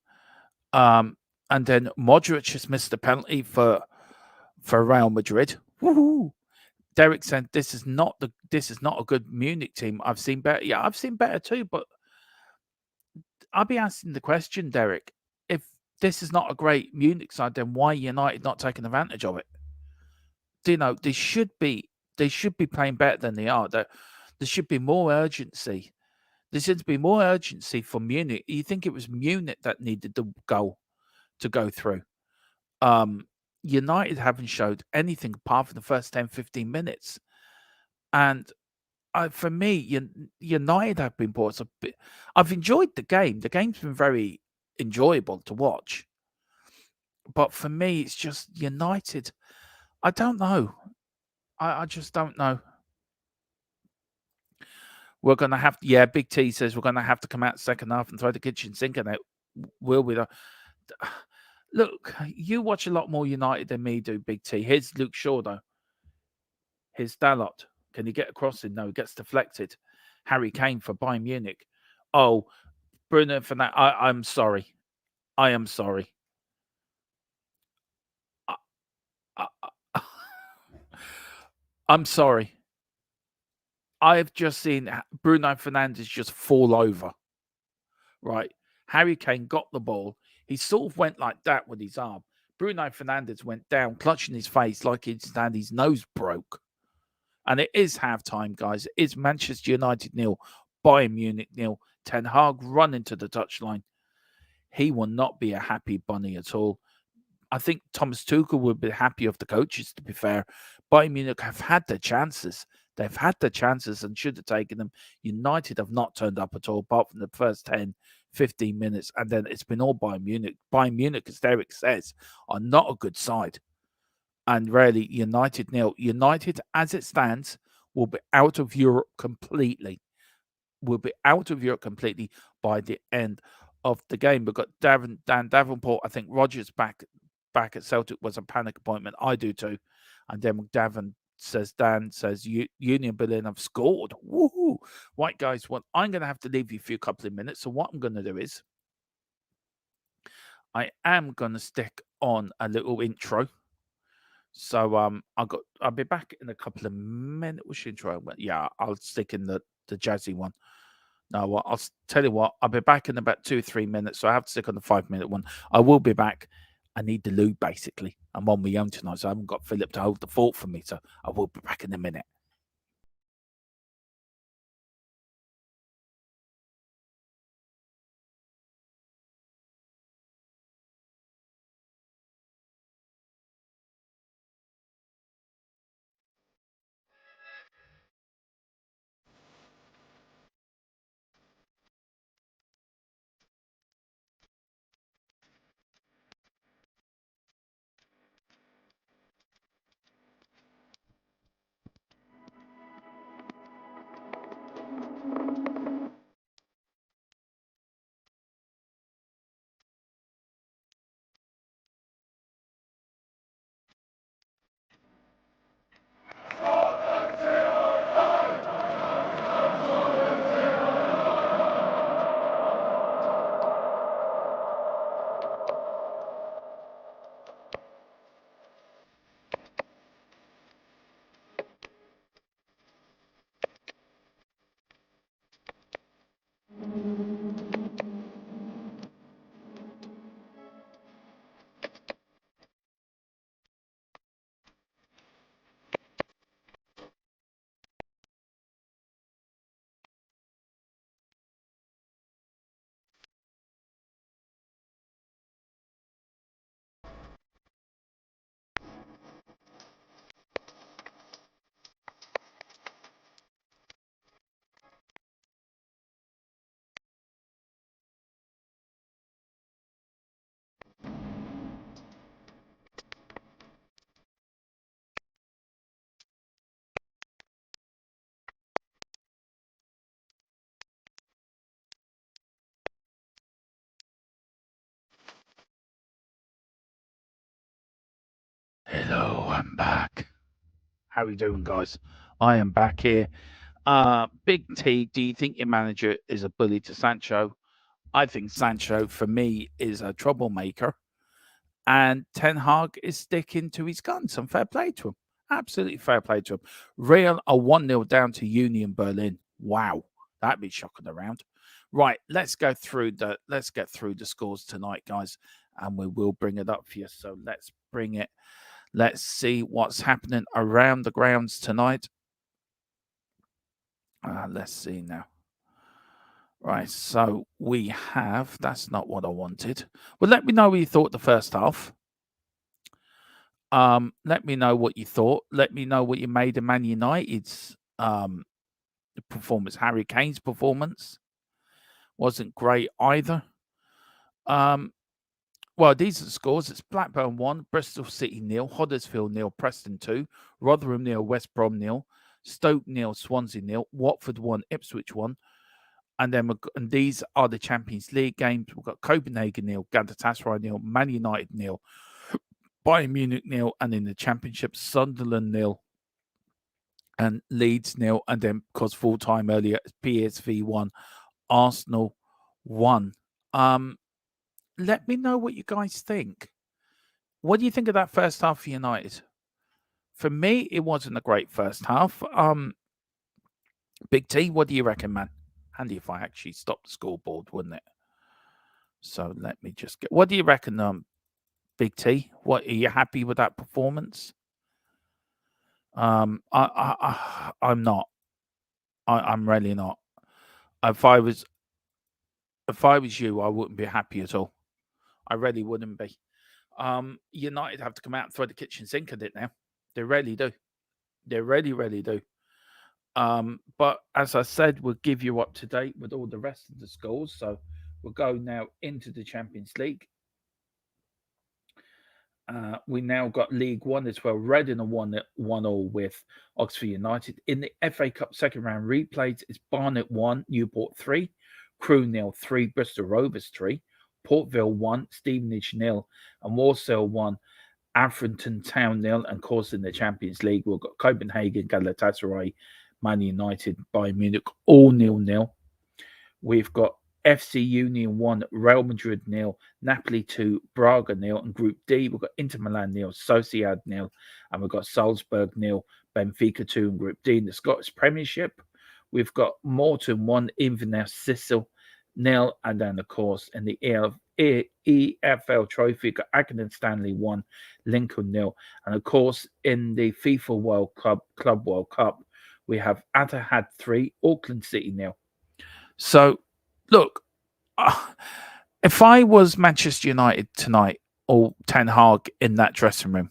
and then Modric has missed the penalty for Real Madrid. Woohoo! Derek said this is not a good Munich team. I've seen better. Yeah, I've seen better too, but I'll be asking the question, Derek, if this is not a great Munich side, then why United not taking advantage of it? They should be playing better than they are. There should be more urgency. There should be more urgency for Munich. You think it was Munich that needed the goal to go through? United haven't showed anything apart from the first 10, 15 minutes. And for me, United have been poor. I've enjoyed the game. The game's been very enjoyable to watch. But for me, it's just United. I don't know. I just don't know. We're going to have to, yeah, Big T says we're going to have to come out second half and throw the kitchen sink in it. Will we? Look, you watch a lot more United than me do, Big T. Here's Luke Shaw, though. Here's Dalot. Can he get across it? No, he gets deflected. Harry Kane for Bayern Munich. Oh, Bruno Fernandes. I'm sorry. I am sorry. I'm sorry. I've just seen Bruno Fernandes just fall over. Right. Harry Kane got the ball. He sort of went like that with his arm. Bruno Fernandes went down, clutching his face like he'd had his nose broke. And it is halftime, guys. It is Manchester United 0, Bayern Munich 0. Ten Hag running to the touchline. He will not be a happy bunny at all. I think Thomas Tuchel would be happy of the coaches, to be fair. Bayern Munich have had their chances. They've had their chances and should have taken them. United have not turned up at all, apart from the first 10, 15 minutes. And then it's been all Bayern Munich. Bayern Munich, as Derek says, are not a good side. And really, United 0. United, as it stands, will be out of Europe completely. Will be out of Europe completely by the end of the game. We've got Dan Davenport. I think Rodgers back at Celtic was a panic appointment. I do too. And then Dan says Union Berlin have scored. Woohoo! Right, guys. Well, I'm going to have to leave you for a couple of minutes. So what I'm going to do is I am going to stick on a little intro. So I'll be back in a couple of minutes. Which intro? Yeah, I'll stick in the jazzy one. No, well, I'll tell you what. I'll be back in about 2-3 minutes. So I have to stick on the 5-minute one. I will be back. I need the loo, basically. I'm on my own tonight, so I haven't got Philip to hold the fort for me. So I will be back in a minute. I'm back. How are you doing, guys? I am back here. Big T, do you think your manager is a bully to Sancho? I think Sancho, for me, is a troublemaker. And Ten Hag is sticking to his guns. And fair play to him. Absolutely fair play to him. Real are 1-0 down to Union Berlin. Wow. That'd be shocking around. Right, let's get through the scores tonight, guys, and we will bring it up for you. So let's bring it. Let's see what's happening around the grounds tonight. Let's see now. Right, so we have, that's not what I wanted. Well, let me know what you thought the first half. Let me know what you thought. Let me know what you made of Man United's performance. Harry Kane's performance wasn't great either. Well, these are the scores. It's Blackburn 1, Bristol City 0, Huddersfield 0, Preston 2, Rotherham 0, West Brom 0, Stoke 0, Swansea 0, Watford 1, Ipswich 1. And then these are the Champions League games. We've got Copenhagen 0, Galatasaray 0, Man United 0, Bayern Munich 0, and in the Championship, Sunderland 0 and Leeds 0. And then, because full time earlier, PSV 1, Arsenal 1. Let me know what you guys think. What do you think of that first half for United? For me, it wasn't a great first half. Big T, what do you reckon, man? Handy if I actually stopped the scoreboard, wouldn't it? So let me just get. What do you reckon, Big T? What, are you happy with that performance? I'm not. I'm really not. If I was you, I wouldn't be happy at all. I really wouldn't be. United have to come out and throw the kitchen sink at it now. They really do. They really, really do. But as I said, we'll give you up to date with all the rest of the scores. So we'll go now into the Champions League. We now got League One as well. Reading are 1-1 with Oxford United. In the FA Cup second round replays, it's Barnet 1, Newport 3, Crewe 0-3, Bristol Rovers 3, Portville 1, Stevenage 0, and Walsall 1, Accrington Town 0. And of course, in the Champions League, we've got Copenhagen, Galatasaray, Man United, Bayern Munich, all 0-0. We've got FC Union 1, Real Madrid 0, Napoli 2, Braga 0, and Group D, we've got Inter Milan 0, Sociedad 0, and we've got Salzburg 0, Benfica 2 in Group D. In the Scottish Premiership, we've got Morton 1, Inverness Sissel 0, and then, of course, in the EFL Trophy, we've got Accrington Stanley 1, Lincoln 0, and of course, in the FIFA World Club World Cup, we have Etihad 3, Auckland City 0. So, look, if I was Manchester United tonight or Ten Hag in that dressing room,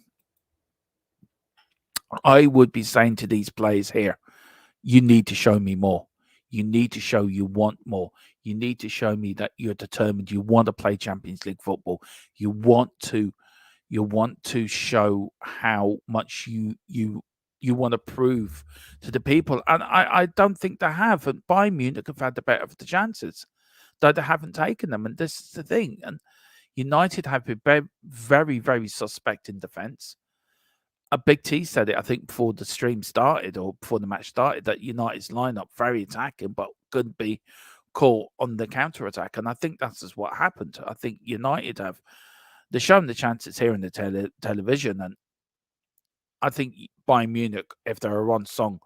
I would be saying to these players here, you need to show me more. You need to show you want more. You need to show me that you're determined. You want to play Champions League football. You want to show how much you want to prove to the people. And I don't think they have. And Bayern Munich have had the better of the chances, though they haven't taken them. And this is the thing. And United have been very, very suspect in defence. A Big T said it, I think, before the stream started or before the match started, that United's lineup very attacking, but could be caught on the counter attack. And I think that's just what happened. I think United they've shown the chances here in the television, and I think Bayern Munich, if they were on song,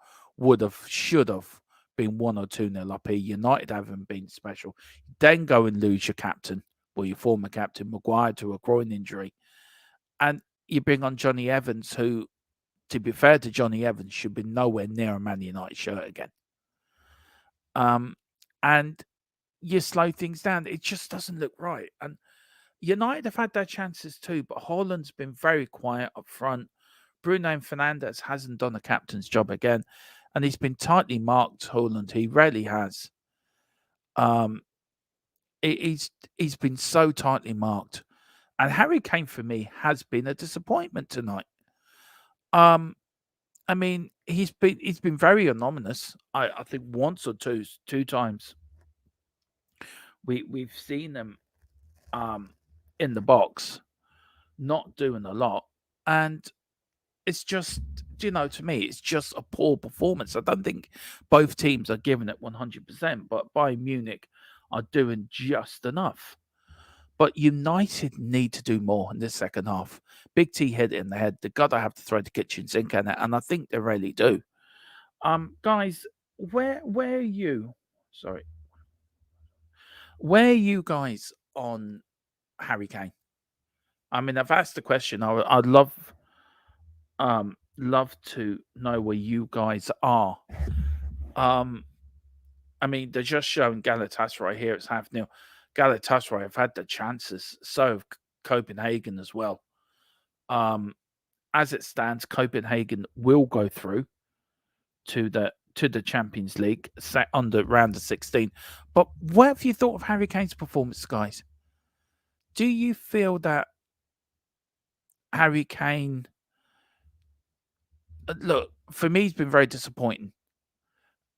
should have been 1 or 2-0 up here. United haven't been special. Then go and lose your captain, or your former captain, Maguire, to a groin injury. And you bring on Johnny Evans, who, to be fair to Johnny Evans, should be nowhere near a Man United shirt again. And you slow things down. It just doesn't look right. And United have had their chances too, but Haaland's been very quiet up front. Bruno Fernandes hasn't done a captain's job again, and he's been tightly marked, Haaland. He rarely has. He's been so tightly marked. And Harry Kane, for me, has been a disappointment tonight. I mean, he's been very anonymous. I think once or two times we've seen him in the box, not doing a lot. And it's just, to me, it's just a poor performance. I don't think both teams are giving it 100%, but Bayern Munich are doing just enough. But United need to do more in the second half. Big T hit it in the head. They've got to have to throw the kitchen sink at it, and I think they really do. Guys, where are you? Sorry. Where are you guys on Harry Kane? I mean, I've asked the question. I'd love to know where you guys are. I mean, they're just showing Galatasaray here. It's 0.5. Galatasaray have had the chances. So have Copenhagen as well. As it stands, Copenhagen will go through to the Champions League set under round of 16. But what have you thought of Harry Kane's performance, guys? Do you feel that Harry Kane, look, for me, he's been very disappointing.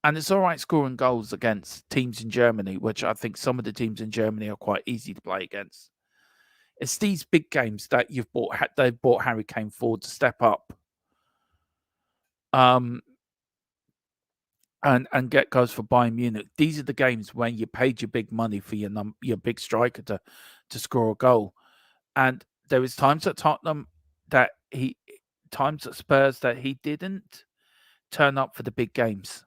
And it's all right scoring goals against teams in Germany, which I think some of the teams in Germany are quite easy to play against. It's these big games that they've brought Harry Kane forward to step up, and get goals for Bayern Munich. These are the games when you paid your big money for your big striker to score a goal. And there was times at Tottenham times at Spurs that he didn't turn up for the big games.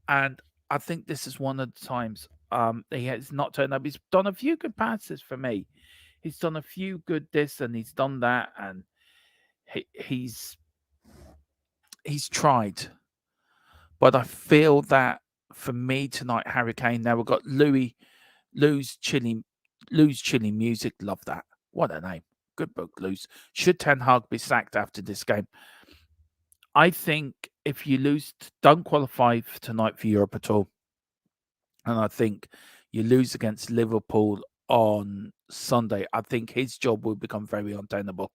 And I think this is one of the times he has not turned up. He's done a few good passes for me. He's done a few good this and he's done that, and he's tried. But I feel that for me tonight, Harry Kane. Now we've got Lou's Chili Music. Love that. What a name. Good book, Lou's. Should Ten Hag be sacked after this game? I think if you lose, don't qualify for tonight for Europe at all. And I think you lose against Liverpool on Sunday, I think his job will become very untenable.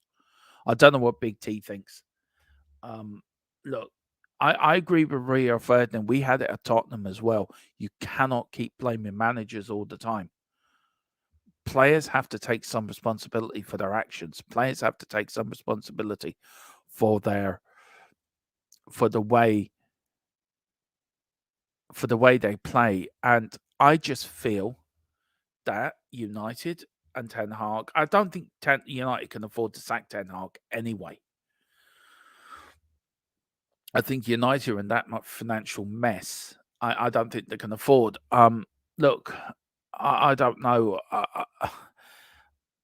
I don't know what Big T thinks. Look, I agree with Rio Ferdinand. We had it at Tottenham as well. You cannot keep blaming managers all the time. Players have to take some responsibility for their actions. Players have to take some responsibility for the way they play. And I just feel that United and Ten Hag, I don't think United can afford to sack Ten Hag anyway. I think United are in that much financial mess. I don't think they can afford. Look, I don't know.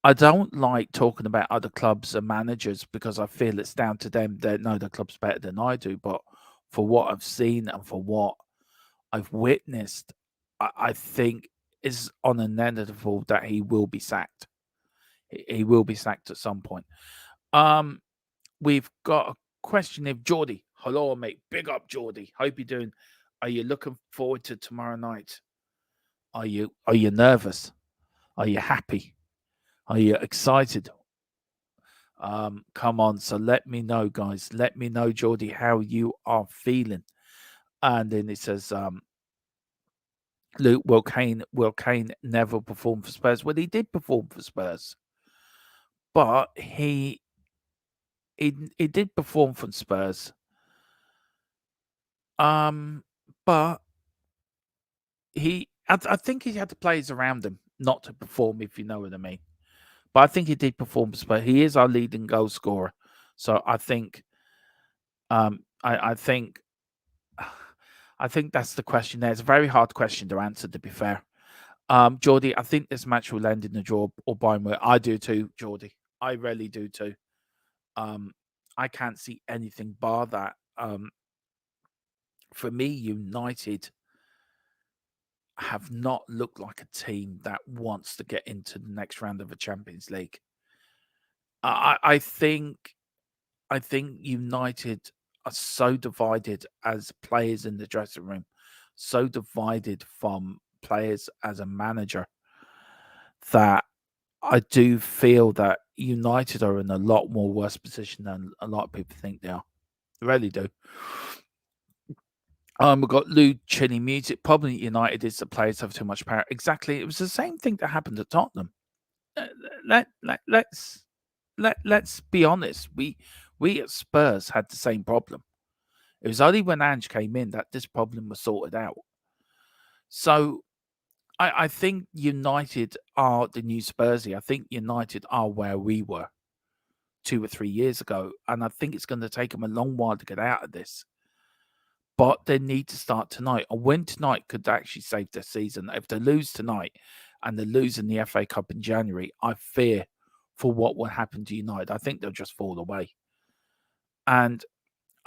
I don't like talking about other clubs and managers because I feel it's down to them. They know the club's better than I do. But for what I've seen and for what I've witnessed, I think is inevitable that he will be sacked. He will be sacked at some point. We've got a question of Geordie. Hello, mate. Big up, Geordie. Hope you're doing. Are you looking forward to tomorrow night? Are you nervous? Are you happy? Are you excited? Come on. So let me know, guys. Let me know, Geordie, how you are feeling. And then it says, Luke, will Kane never perform for Spurs? Well, he did perform for Spurs. But he did perform for Spurs. But I think he had the players around him not to perform, if you know what I mean. But I think he did perform for Spurs. He is our leading goal scorer. So I think I think that's the question there. It's a very hard question to answer, to be fair. Geordie, I think this match will end in a draw or Bayern will. I do too, Geordie. I really do too. I can't see anything bar that. For me, United have not looked like a team that wants to get into the next round of the Champions League. I think United are so divided as players in the dressing room, so divided from players as a manager, that I do feel that United are in a lot more worse position than a lot of people think they are. I really do. We've got Lou Chinny Music. Probably United is the players have too much power. Exactly. It was the same thing that happened at Tottenham. Let's be honest. We We at Spurs had the same problem. It was only when Ange came in that this problem was sorted out. So I think United are the new Spursy. I think United are where we were 2 or 3 years ago. And I think it's going to take them a long while to get out of this. But they need to start tonight. A win tonight could actually save their season. If they lose tonight and they lose in the FA Cup in January, I fear for what will happen to United. I think they'll just fall away. And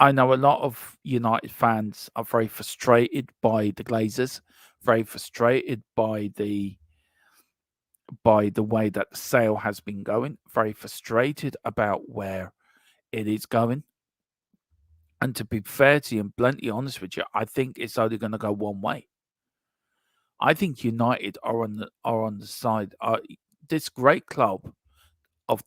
I know a lot of United fans are very frustrated by the Glazers, very frustrated by the way that the sale has been going, very frustrated about where it is going. And to be fair to you and bluntly honest with you, I think it's only going to go one way. I think United are on the side. This great club of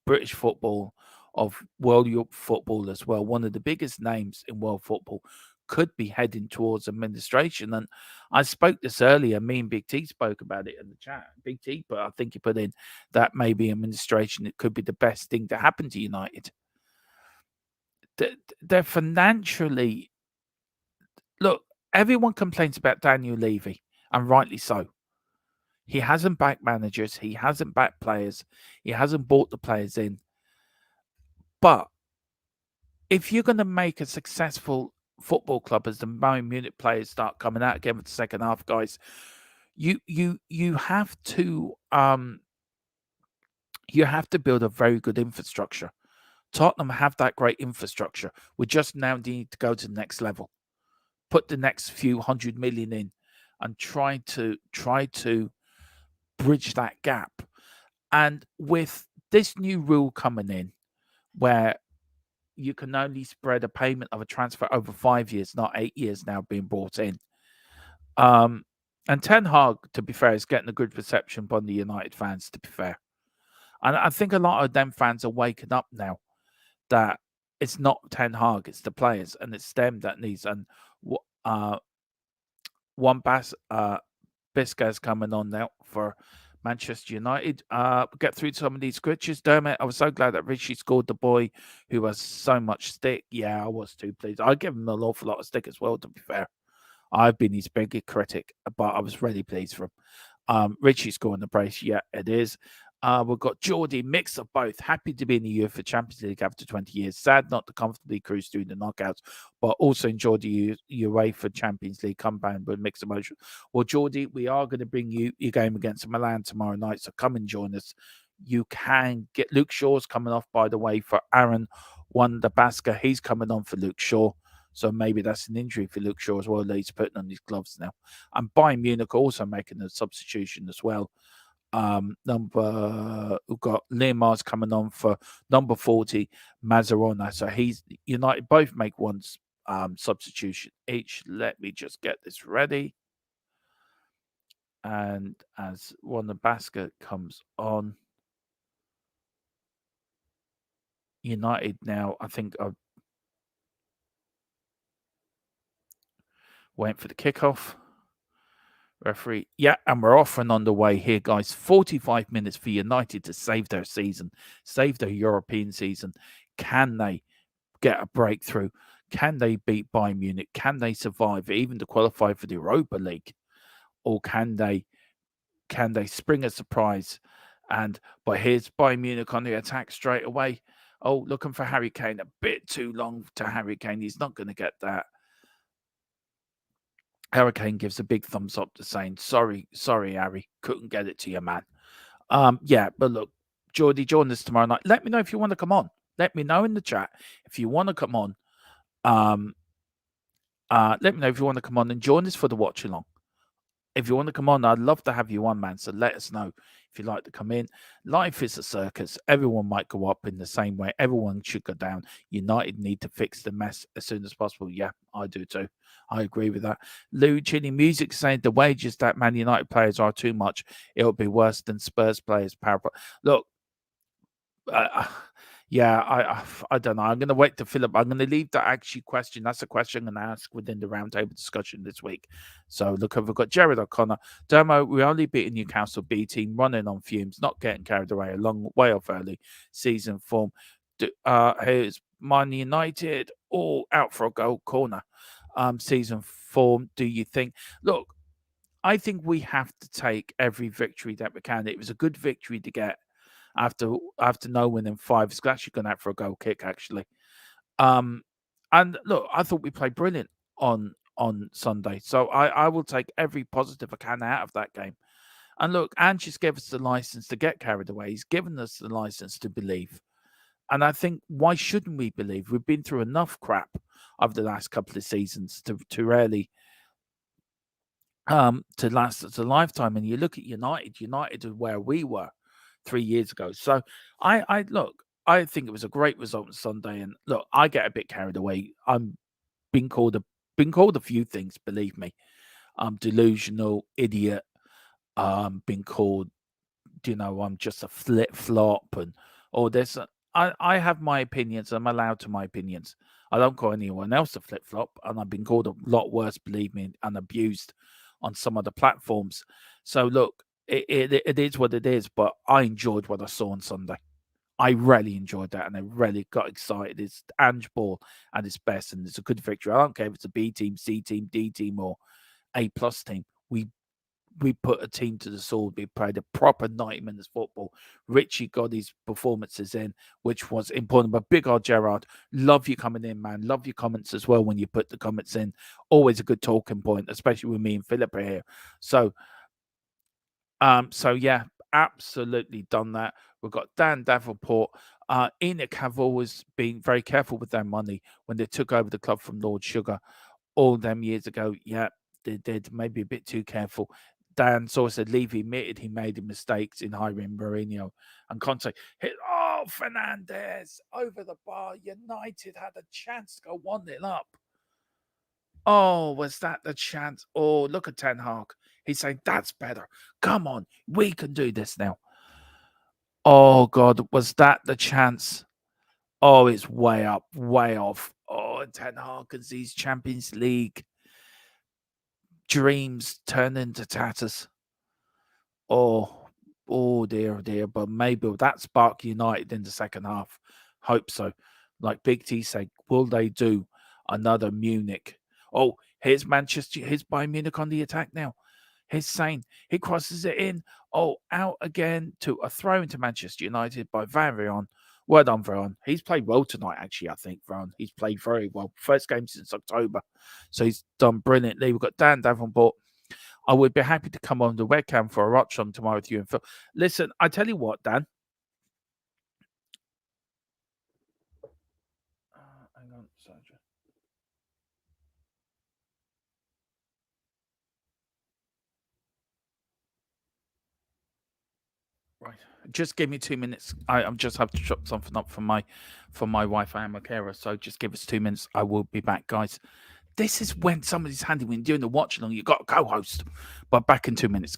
British football, of world football as well, one of the biggest names in world football, could be heading towards administration. And I spoke this earlier. Me and Big T spoke about it in the chat. Big T, but I think he put in that maybe administration, it could be the best thing to happen to United. They're financially, look, everyone complains about Daniel Levy, and rightly so. He hasn't backed managers. He hasn't backed players. He hasn't bought the players in. But if you're going to make a successful football club, as the Bayern Munich players start coming out again for the second half, guys, you have to build a very good infrastructure. Tottenham have that great infrastructure. We just now need to go to the next level. Put the next few 100 million in and try to bridge that gap. And with this new rule coming in, where you can only spread a payment of a transfer over 5 years, not 8 years now being brought in. And Ten Hag, to be fair, is getting a good reception by the United fans, to be fair. And I think a lot of them fans are waking up now that it's not Ten Hag, it's the players, and it's them that needs. And Bisca's coming on now for Manchester United. Get through some of these scriptures. Dermot, I was so glad that Richie scored the boy who has so much stick. Yeah, I was too pleased. I give him an awful lot of stick as well, to be fair. I've been his biggest critic, but I was really pleased for him. Richie scoring the brace. Yeah, it is. We've got Geordie, mix of both. Happy to be in the UEFA Champions League after 20 years. Sad not to comfortably cruise through the knockouts, but also enjoy the UEFA Champions League comeback with mixed emotion. Well, Geordie, we are going to bring you your game against Milan tomorrow night, so come and join us. You can get Luke Shaw's coming off, by the way, for Aaron Wan-Bissaka. He's coming on for Luke Shaw. So maybe that's an injury for Luke Shaw as well. He's putting on his gloves now. And Bayern Munich also making a substitution as well. We've got Lemar's coming on for number 40, Mazzarona. So he's United both make one substitution each. Let me just get this ready. And as Wan-Bissaka comes on, United now, I think, are waiting for the kickoff. Referee, yeah, and we're off and on the way here, guys. 45 minutes for United to save their season, save their European season. Can they get a breakthrough? Can they beat Bayern Munich? Can they survive even to qualify for the Europa League? Or can they spring a surprise? But here's Bayern Munich on the attack straight away. Oh, looking for Harry Kane. A bit too long to Harry Kane. He's not going to get that. Harry Kane gives a big thumbs up to saying, sorry, Harry, couldn't get it to you, man. Yeah, but look, Geordie, join us tomorrow night. Let me know if you want to come on. Let me know in the chat if you want to come on. Let me know if you want to come on and join us for the watch along. If you want to come on, I'd love to have you on, man. So let us know if you'd like to come in. Life is a circus. Everyone might go up in the same way. Everyone should go down. United need to fix the mess as soon as possible. Yeah, I do too. I agree with that. Lou Chini Music saying the wages that Man United players are too much. It'll be worse than Spurs players. Look, yeah, I don't know. I'm going to wait to Philip. I'm going to leave that actually question. That's a question I'm going to ask within the roundtable discussion this week. So look, we've got Jared O'Connor. Dermo, we only beat a Newcastle B team, running on fumes, not getting carried away, a long way off early season form. Here's Man United all out for a goal corner. Season form. Do you think? Look, I think we have to take every victory that we can. It was a good victory to get after no winning five. It's actually gone out for a goal kick, actually. Um, and look, I thought we played brilliant on Sunday. So I will take every positive I can out of that game. And look, Ange's gave us the license to get carried away. He's given us the license to believe. And I think, why shouldn't we believe? We've been through enough crap over the last couple of seasons to really to last us a lifetime. And you look at United are where we were 3 years ago. So I look, I think it was a great result on Sunday. And look, I get a bit carried away. I'm been called a few things, believe me. I'm delusional, idiot, been called, I'm just a flip flop and all this. I have my opinions. I'm allowed to my opinions. I don't call anyone else a flip flop, and I've been called a lot worse, believe me, and abused on some other platforms. So look, it is what it is. But I enjoyed what I saw on Sunday. I really enjoyed that, and I really got excited. It's Ange Ball at its best, and it's a good victory. I don't care if it's a B team, C team, D team, or A+ team. We put a team to the sword. We played a proper 90 minutes football. Richie got his performances in, which was important. But big old Gerard, love you coming in, man. Love your comments as well when you put the comments in. Always a good talking point, especially with me and Philip here. So yeah, absolutely done that. We've got Dan Davenport. Enoch have always been very careful with their money when they took over the club from Lord Sugar all them years ago. Yeah, they did. Maybe a bit too careful. Dan Saw said Levy admitted he made mistakes in hiring Mourinho and Conte. Fernandez over the bar. United had a chance to go 1-0 up. Oh, was that the chance? Oh, look at Ten Hag. He's saying, that's better. Come on, we can do this now. Oh, God, was that the chance? Oh, it's way up, way off. Oh, Ten Hag and these Champions League dreams turn into tatters. Oh dear, dear. But maybe that spark United in the second half. Hope so. Like Big T said, will they do another Munich? Oh, here's Bayern Munich on the attack now. Here's Sane. He crosses it in. Oh, out again to a throw into Manchester United by Varane. Well done, Varane. He's played well tonight, actually, I think, Varane. He's played very well. First game since October. So he's done brilliantly. We've got Dan Davenport. I would be happy to come on the webcam for a Watchalong tomorrow with you and Phil. Listen, I tell you what, Dan. Hang on, Sandra. Right, just give me 2 minutes. I'm just have to chop something up for my wife. I am a carer, so just give us 2 minutes. I will be back, guys. This is when somebody's handy when doing the Watchalong. You got a co-host, but back in 2 minutes.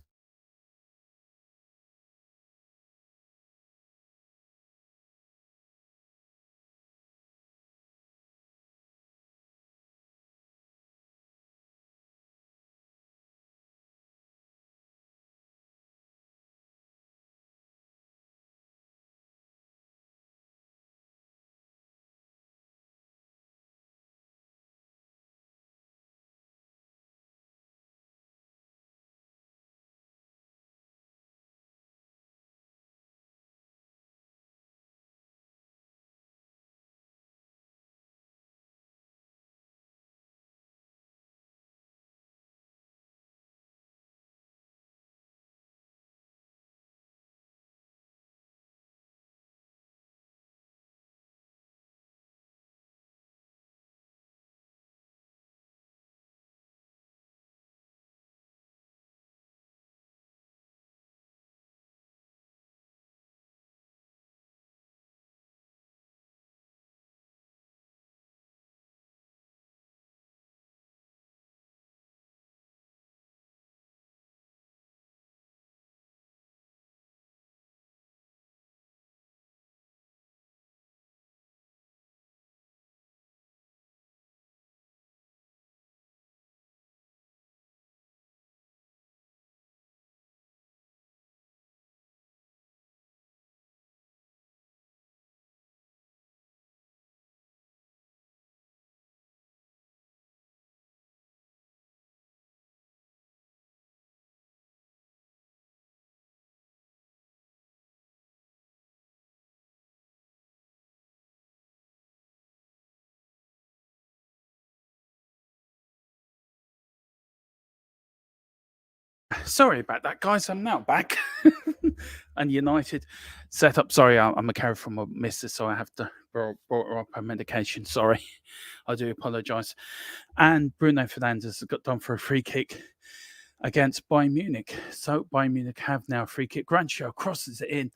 Sorry about that, guys. I'm now back. And United set up. Sorry, I'm a carry from a missus, so I have to brought her up her medication. Sorry, I do apologise. And Bruno Fernandes got done for a free kick against Bayern Munich. So Bayern Munich have now a free kick. Grancho crosses it in.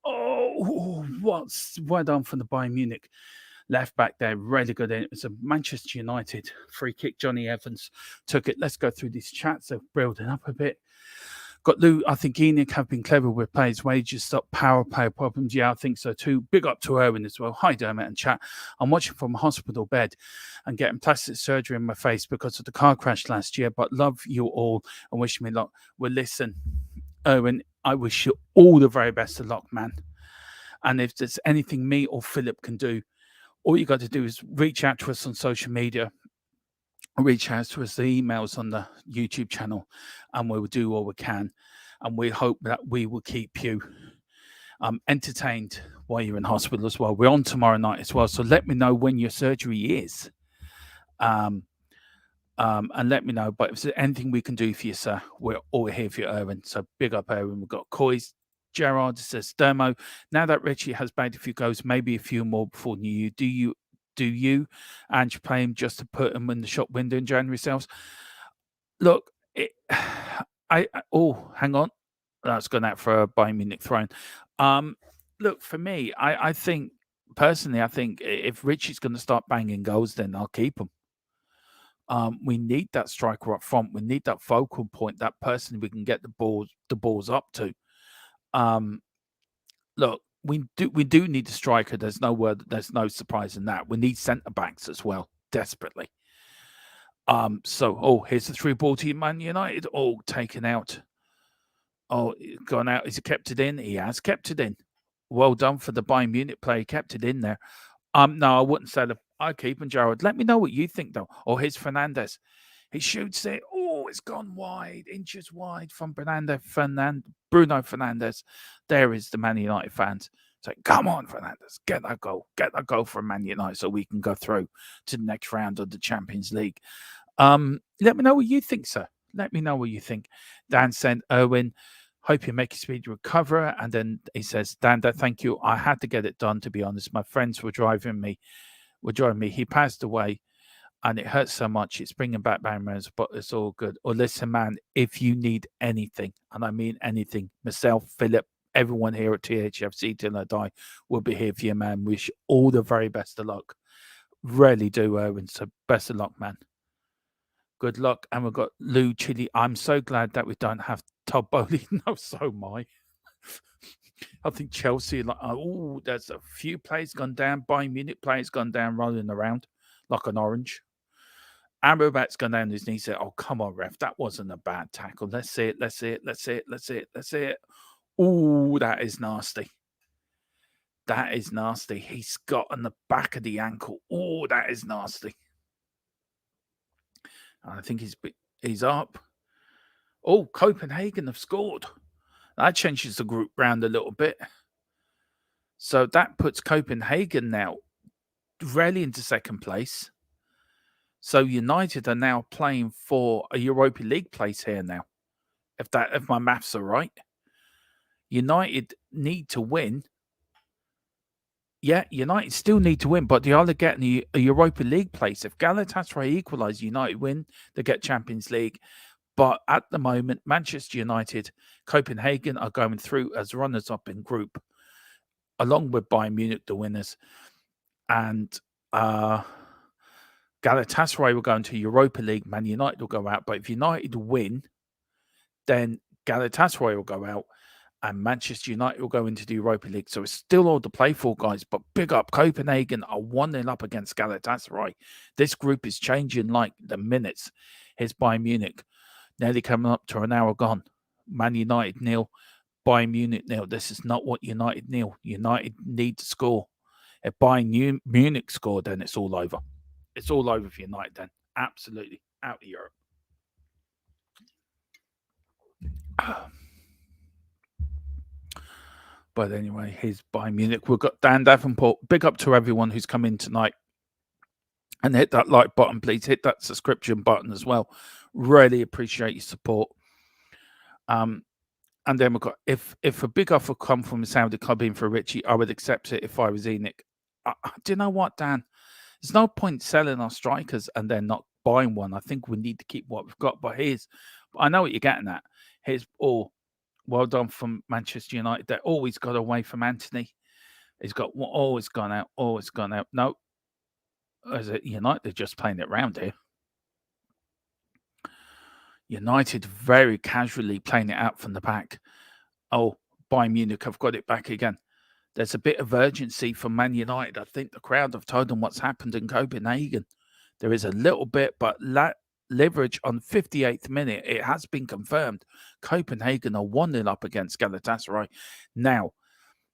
Oh, well done from the Bayern Munich left back there, really good. It's a Manchester United free kick. Johnny Evans took it. Let's go through these chats. They're building up a bit. Got Lou. I think ENIC have been clever with players' wages, stop power play problems. Yeah, I think so too. Big up to Erwin as well. Hi, Dermot and chat. I'm watching from a hospital bed and getting plastic surgery in my face because of the car crash last year, but love you all and wish me luck. Well, listen, Erwin, I wish you all the very best of luck, man. And if there's anything me or Philip can do, all you got to do is reach out to us on social media, reach out to us, the emails on the YouTube channel, and we will do all we can. And we hope that we will keep you entertained while you're in hospital as well. We're on tomorrow night as well. So let me know when your surgery is. And let me know. But if there's anything we can do for you, sir, we're all here for you, Erwin. So big up, Erwin. We've got Coys. Gerard says, Dermo, now that Richie has bagged a few goals, maybe a few more before New Year, do you and you play him just to put him in the shop window in January sales? Look, hang on. That's gone out for a Bayern Munich throne. Look, for me, I think, personally, I think if Richie's going to start banging goals, then I'll keep him. We need that striker up front. We need that focal point, that person we can get the balls up to. Look, we do need a striker. There's no surprise in that. We need centre backs as well, desperately. So here's the through ball to Man United. Taken out. Gone out. Has he kept it in? He has kept it in. Well done for the Bayern Munich player. He kept it in there. No, I wouldn't say that. I keep him, Jared. Let me know what you think, though. Here's Fernandes. He shoots it. It's gone wide, inches wide from Bruno Fernandes. There is the Man United fans. So come on, Fernandes, get that goal from Man United so we can go through to the next round of the Champions League. Let me know what you think, sir. Let me know what you think. Dan sent Erwin, hope you make a speedy recovery. And then he says, Dan, thank you. I had to get it done, to be honest. My friends were driving me. He passed away. And it hurts so much. It's bringing back memories, but it's all good. Or listen, man, if you need anything, and I mean anything, myself, Philip, everyone here at Thfc till I die will be here for you, man. Wish all the very best of luck. Really do, Erwin. So best of luck, man. Good luck. And we've got Lou Chili. I'm so glad that we don't have Todd Bowley. No, so am I. I think Chelsea, there's a few players gone down. Bayern Munich players gone down, rolling around like an orange. Amrabat's gone down his knee, said, come on, ref. That wasn't a bad tackle. Let's see it. That is nasty. That is nasty. He's got on the back of the ankle. That is nasty. I think he's up. Copenhagen have scored. That changes the group round a little bit. So that puts Copenhagen now really into second place. So United are now playing for a Europa League place here now. If my maths are right. United need to win. Yeah, United still need to win, but they are getting a Europa League place. If Galatasaray equalise, United win, they get Champions League. But at the moment, Manchester United, Copenhagen are going through as runners-up in group, along with Bayern Munich, the winners. And Galatasaray will go into Europa League. Man United will go out. But if United win, then Galatasaray will go out. And Manchester United will go into the Europa League. So it's still all to play for, guys. But big up. Copenhagen are 1-0 up against Galatasaray. This group is changing like the minutes. Here's Bayern Munich. Nearly coming up to an hour gone. Man United 0. Bayern Munich 0. This is not what United 0. United need to score. If Bayern Munich score, then it's all over. It's all over for United then. Absolutely. Out of Europe. But anyway, here's Bayern Munich. We've got Dan Davenport. Big up to everyone who's come in tonight. And hit that like button, please. Hit that subscription button as well. Really appreciate your support. And then we've got if a big offer come from a Saudi club in for Richie, I would accept it if I was Enoch. Do you know what, Dan? There's no point selling our strikers and then not buying one. I think we need to keep what we've got. But I know what you're getting at. Well done from Manchester United. They always got away from Anthony. He's got always gone out. No, is it United? They're just playing it round here. United very casually playing it out from the back. Oh, Bayern Munich have got it back again. There's a bit of urgency from Man United. I think the crowd have told them what's happened in Copenhagen. There is a little bit, but leverage on 58th minute. It has been confirmed. Copenhagen are 1-0 up against Galatasaray. Now,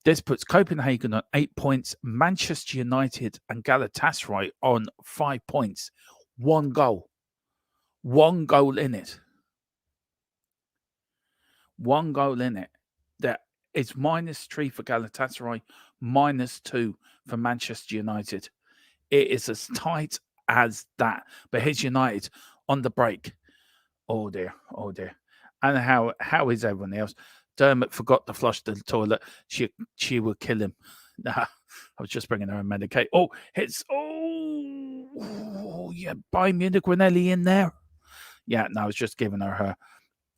this puts Copenhagen on 8 points. Manchester United and Galatasaray on 5 points. 1 goal. 1 goal in it. 1 goal in it. That is -3 for Galatasaray, -2 for Manchester United. It is as tight as that. But here's United on the break. Oh dear. And how is everyone else? Dermot forgot to flush the toilet. She would kill him. Nah, I was just bringing her a medicate. Oh, yeah, Bayern Munich were nearly in there. Yeah, no, I was just giving her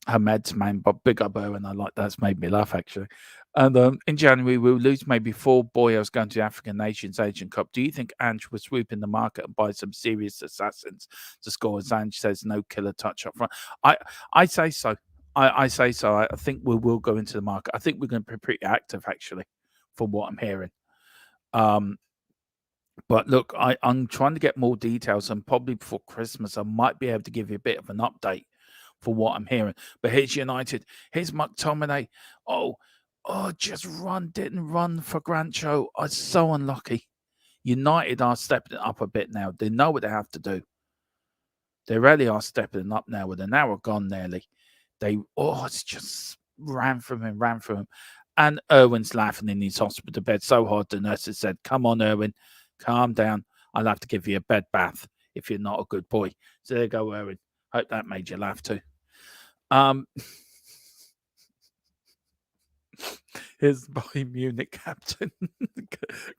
meds, man, but big up her, and I like that's made me laugh, actually. And in January, we'll lose maybe 4 boyos going to the African Nations Asian Cup. Do you think Ange will swoop in the market and buy some serious assassins to score? As Ange says, no killer touch up front. I say so. I say so. I think we will go into the market. I think we're going to be pretty active, actually, from what I'm hearing. But look, I'm trying to get more details, and probably before Christmas, I might be able to give you a bit of an update for what I'm hearing. But here's United. Here's McTominay. Didn't run for Grancho. I'm so unlucky. United are stepping up a bit now. They know what they have to do. They really are stepping up now with an hour gone nearly. It's just ran from him. And Irwin's laughing in his hospital bed so hard the nurses said, "Come on, Irwin, calm down. I'll have to give you a bed bath if you're not a good boy." So there you go, Irwin. Hope that made you laugh too. Here's Bayern Munich captain,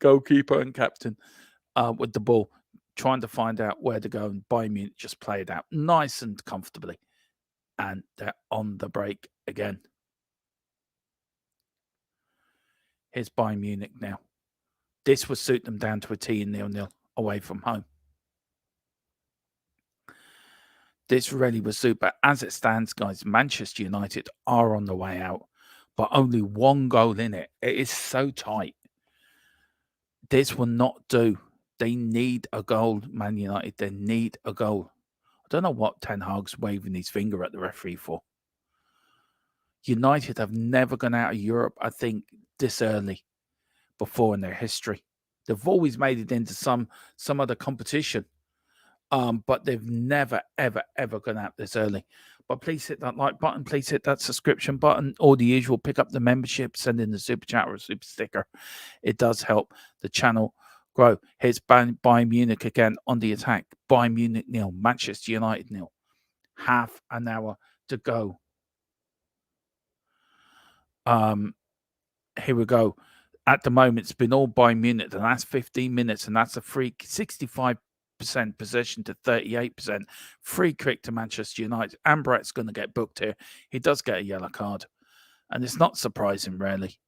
goalkeeper and captain with the ball, trying to find out where to go, and Bayern Munich just play it out nice and comfortably. And they're on the break again. Here's Bayern Munich now. This will suit them down to a T in 0-0 away from home. This really will suit. But as it stands, guys, Manchester United are on the way out, but only 1 goal in it. It is so tight. This will not do. They need a goal, Man United. They need a goal. I don't know what Ten Hag's waving his finger at the referee for. United have never gone out of Europe, I think, this early before in their history. They've always made it into some other competition, but they've never, ever, ever gone out this early. But please hit that like button. Please hit that subscription button. Or the usual, pick up the membership, send in the super chat or a super sticker. It does help the channel grow. Here's Bayern Munich again on the attack. Bayern Munich 0, Manchester United 0. Half an hour to go. Here we go. At the moment, it's been all Bayern Munich the last 15 minutes, and that's a free 65% possession to 38%. Free kick to Manchester United. Ambrett's going to get booked here. He does get a yellow card, and it's not surprising, really.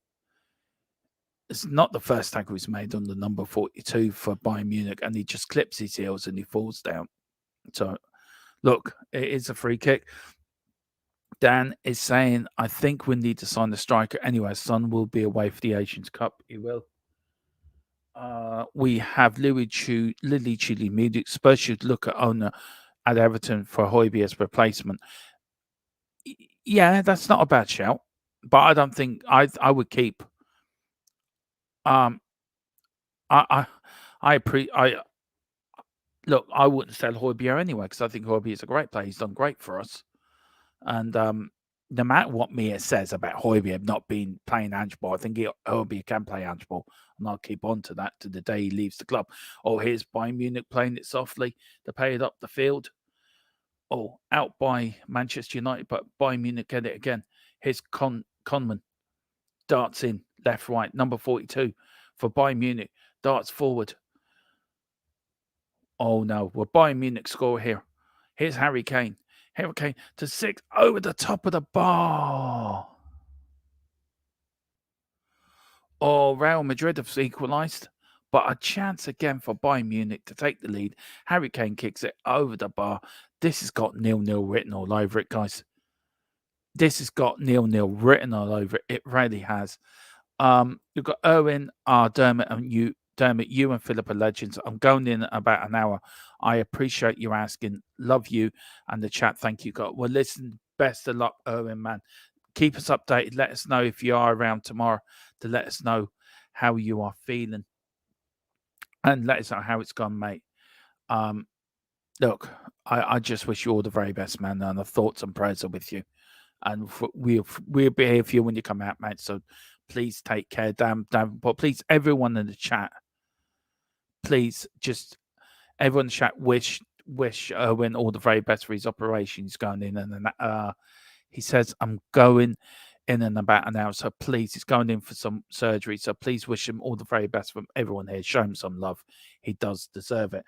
It's not the first tackle he's made on the number 42 for Bayern Munich, and he just clips his heels and he falls down. So, look, it is a free kick. Dan is saying, I think we need to sign the striker. Anyway, Son will be away for the Asians Cup. He will. We have Lily Chili Music. Spurs should look at owner at Everton for Højbjerg as replacement. Yeah, that's not a bad shout. But I don't think I would keep. Look, I wouldn't sell Højbjerg anyway because I think Højbjerg is a great player. He's done great for us. And no matter what Mia says about Højbjerg not being playing handball, I think Højbjerg can play handball, and I'll keep on to that to the day he leaves the club. Oh, here's Bayern Munich playing it softly to pay it up the field. Oh, out by Manchester United, but Bayern Munich get it again. Here's Conman. Darts in, left, right. Number 42 for Bayern Munich. Darts forward. Oh, no. We're Bayern Munich score here. Here's Harry Kane. Harry Kane to 6 over the top of the bar. Oh, Real Madrid have equalised. But a chance again for Bayern Munich to take the lead. Harry Kane kicks it over the bar. This has got 0-0 written all over it, guys. This has got 0-0 written all over it. It really has. You've got Owen, Dermot, and you. Dermot, you and Philip are legends. I'm going in about an hour. I appreciate you asking. Love you. And the chat, thank you, God. Well, listen, best of luck, Owen, man. Keep us updated. Let us know if you are around tomorrow to let us know how you are feeling. And let us know how it's gone, mate. Look, I just wish you all the very best, man. And the thoughts and prayers are with you. And we'll be here for you when you come out, mate. So please take care, but please, everyone in the chat, please just everyone in the chat wish Owen all the very best for his operation. He's going in, and then he says, I'm going in about an hour. So please, he's going in for some surgery. So please wish him all the very best from everyone here. Show him some love. He does deserve it.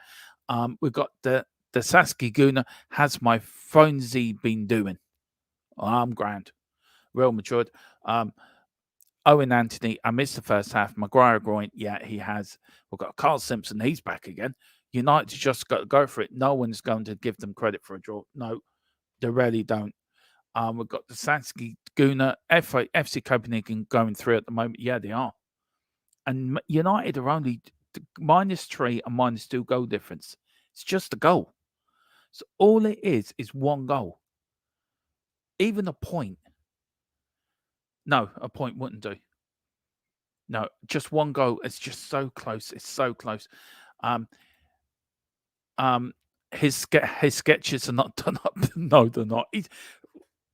We've got the Saskia Guna. Has my phonesy been doing? I'm grand. Real matured. Owen Anthony, I missed the first half. Maguire groin, yeah, he has. We've got Carl Simpson, he's back again. United just got to go for it. No one's going to give them credit for a draw. No, they really don't. We've got the Saskia Guna, FC Copenhagen going through at the moment. Yeah, they are. And United are only -3 and -2 goal difference. It's just a goal. So all it is one goal. Even a point. No, a point wouldn't do. No, just one goal. It's just so close. It's so close. His sketches are not done up. No, they're not.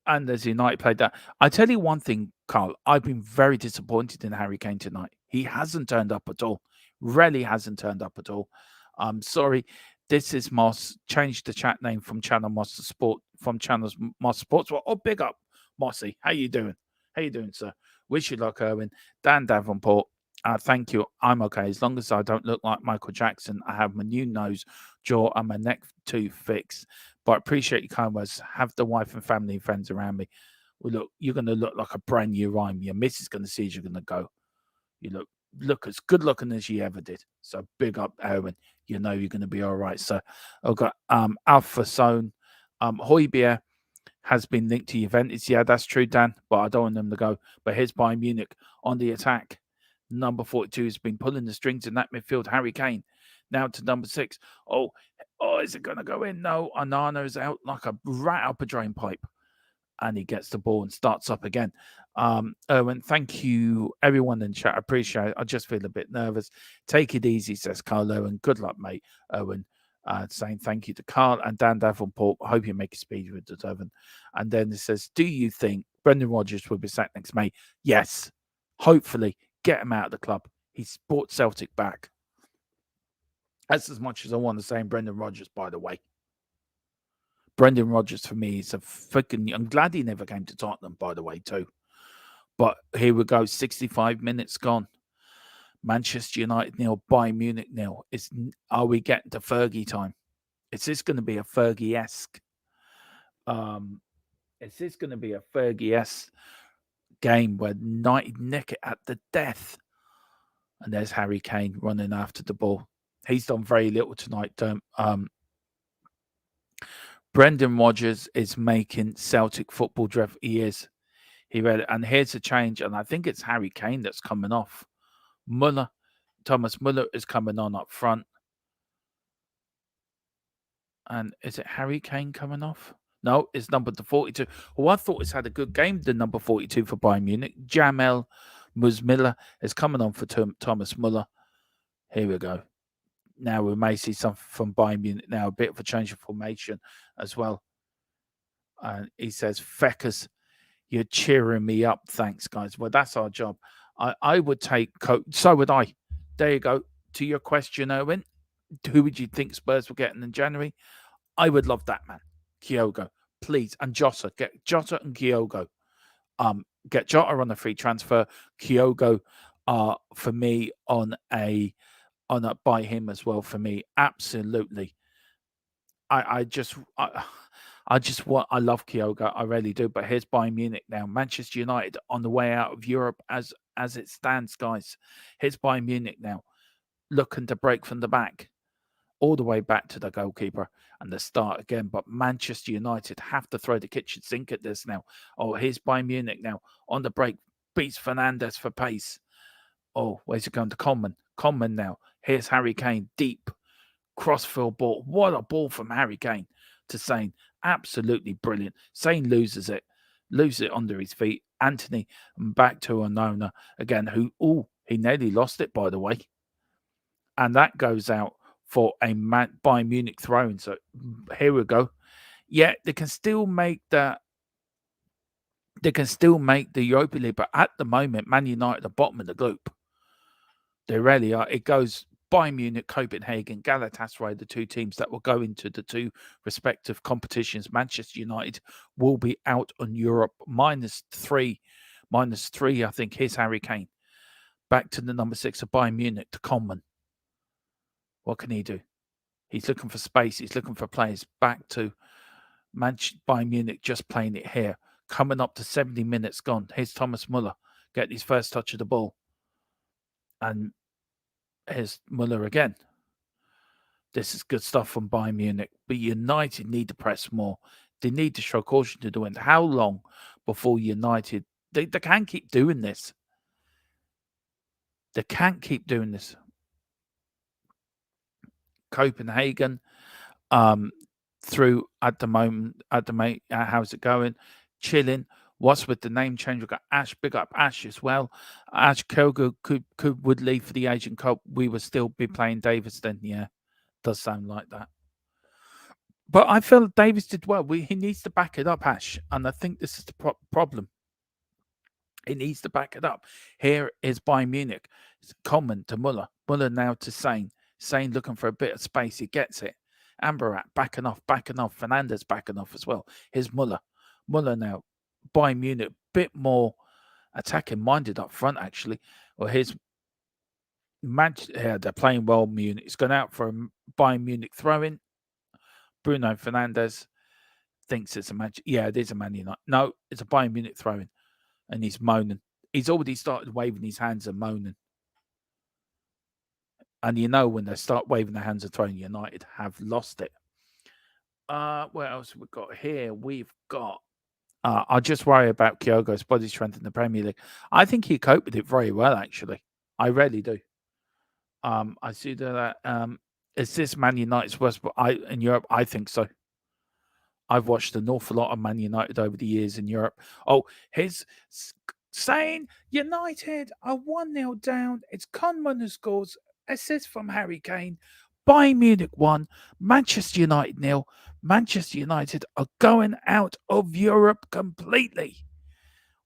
And as United played that, I tell you one thing, Carl. I've been very disappointed in Harry Kane tonight. He hasn't turned up at all. Really hasn't turned up at all. I'm sorry. This is Moss. Changed the chat name from Channel Moss to Sport from Channel Moss Sports. Well, oh, big up, Mossy. How you doing? How you doing, sir? Wish you luck, Owen. Dan Davenport. Thank you. I'm okay. As long as I don't look like Michael Jackson, I have my new nose, jaw, and my neck tooth fixed. But I appreciate you kind words. Have the wife and family and friends around me. Well, look, you're going to look like a brand new rhyme. Your missus going to see as you're going to go. You look as good looking as you ever did. So big up, Owen. You know you're going to be all right. So I've got Alpha Zone. Højbjerg has been linked to Juventus. Yeah, that's true, Dan, but I don't want them to go. But here's Bayern Munich on the attack. Number 42 has been pulling the strings in that midfield. Harry Kane now to number 6. Oh, is it going to go in? No, Onana's out like a rat up a drain pipe. And he gets the ball and starts up again. Owen, thank you, everyone in chat. I appreciate it. I just feel a bit nervous. Take it easy, says Carl Owen. Good luck, mate. Owen saying thank you to Carl and Dan Davenport. I hope you make a speed with it, Owen. And then it says, do you think Brendan Rodgers will be sacked next May? Yes. Hopefully, get him out of the club. He's brought Celtic back. That's as much as I want to say in Brendan Rodgers, by the way. Brendan Rodgers, for me, is a freaking... I'm glad he never came to Tottenham, by the way, too. But here we go. 65 minutes gone. Manchester United nil, Bayern Munich nil. Are we getting to Fergie time? Is this going to be a Fergie-esque? Is this going to be a Fergie-esque game where United nick it at the death? And there's Harry Kane running after the ball. He's done very little tonight. Brendan Rodgers is making Celtic football dreadful. He is. He read it. And here's a change. And I think it's Harry Kane that's coming off. Thomas Muller is coming on up front. And is it Harry Kane coming off? No, it's number 42. Well, I thought it's had a good game, the number 42 for Bayern Munich. Jamel Musiala is coming on for Thomas Muller. Here we go. Now we may see something from Bayern Munich now, a bit of a change of formation as well. And he says, Feckers, you're cheering me up. Thanks, guys. Well, that's our job. I would take... So would I. There you go. To your question, Owen, who would you think Spurs were getting in January? I would love that, man. Kyogo, please. And Jota. Get Jota and Kyogo. Get Jota on a free transfer. Kyogo, for me, on a buy him as well. For me, absolutely. I love Kyogo, I really do. But here's Bayern Munich now. Manchester United on the way out of Europe as it stands, guys. Here's Bayern Munich now, looking to break from the back, all the way back to the goalkeeper and the start again. But Manchester United have to throw the kitchen sink at this now. Oh, here's Bayern Munich now on the break, beats Fernandes for pace. Oh, where's it going to Coleman? Coleman now. Here's Harry Kane, deep crossfield ball. What a ball from Harry Kane to Sane. Absolutely brilliant. Sane loses it under his feet. Anthony back to Onana again, who, he nearly lost it, by the way. And that goes out for a Bayern Munich throw-in. So here we go. Yeah, they can still make the Europa League, but at the moment, Man United at the bottom of the group. They really are. It goes Bayern Munich, Copenhagen, Galatasaray, the two teams that will go into the two respective competitions. Manchester United will be out on Europe -3. I think. Here's Harry Kane. Back to the number 6 of Bayern Munich, to Coleman. What can he do? He's looking for space. He's looking for players. Back to Bayern Munich, just playing it here. Coming up to 70 minutes gone. Here's Thomas Muller getting his first touch of the ball. And here's Muller again. This is good stuff from Bayern Munich. But United need to press more. They need to show caution to the wind. How long before United... They can't keep doing this. They can't keep doing this. Copenhagen, through at the moment, how's it going? Chilling. What's with the name change? We've got Ash, big up Ash as well. Ash Kogo would leave for the Asian Cup. We would still be playing Davis then. Yeah, does sound like that. But I feel Davis did well. He needs to back it up, Ash. And I think this is the problem. He needs to back it up. Here is Bayern Munich. It's Coleman to Muller. Muller now to Sane. Sane looking for a bit of space. He gets it. Ambarat backing off. Fernandes backing off as well. Here's Muller. Muller now. Bayern Munich, bit more attacking minded up front, actually. Well, here's they're playing well, Munich. It's gone out for a Bayern Munich throw-in. Bruno Fernandes thinks it's a match. Yeah, it is a Man United. No, it's a Bayern Munich throw-in. And he's moaning. He's already started waving his hands and moaning. And you know when they start waving their hands and throwing, United have lost it. What else have we got here? We've got... I just worry about Kyogo's body strength in the Premier League. I think he coped with it very well, actually. I really do. I see that. Is this Man United's worst? But in Europe, I think so. I've watched an awful lot of Man United over the years in Europe. Oh, he's saying United are 1-0 down. It's Coleman who scores. Assist from Harry Kane. Bayern Munich 1, Manchester United 0. Manchester United are going out of Europe completely.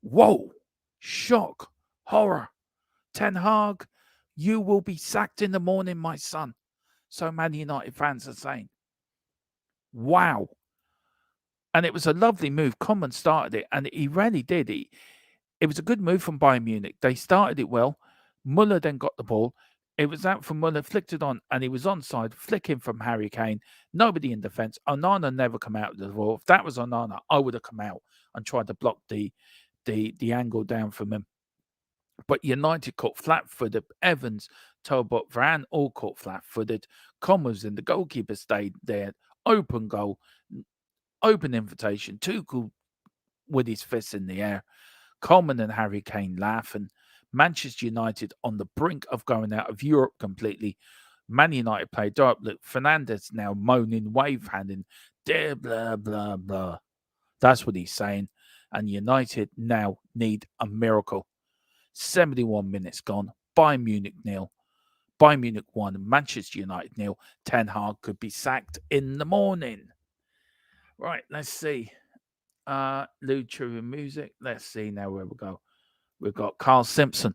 Whoa. Shock. Horror. Ten Hag, you will be sacked in the morning, my son. So Man United fans are saying. Wow. And it was a lovely move. Coleman started it, and he really did. It was a good move from Bayern Munich. They started it well. Muller then got the ball. It was out from Muller, flicked it on, and he was onside, flicking from Harry Kane. Nobody in defence. Onana never come out of the ball. If that was Onana, I would have come out and tried to block the angle down from him. But United caught flat-footed. Evans, Tolbot, Varane all caught flat-footed. Coleman was in. The goalkeeper stayed there. Open goal. Open invitation. Tuchel with his fists in the air. Coleman and Harry Kane laughing. Manchester United on the brink of going out of Europe completely. Man United played up. Look, Fernandes now moaning, wave-handing. Blah, blah, blah. That's what he's saying. And United now need a miracle. 71 minutes gone. Bayern Munich 0. Bayern Munich 1. Manchester United 0. Ten Hag could be sacked in the morning. Right, let's see. Lucha music. Let's see now where we go. We've got Carl Simpson.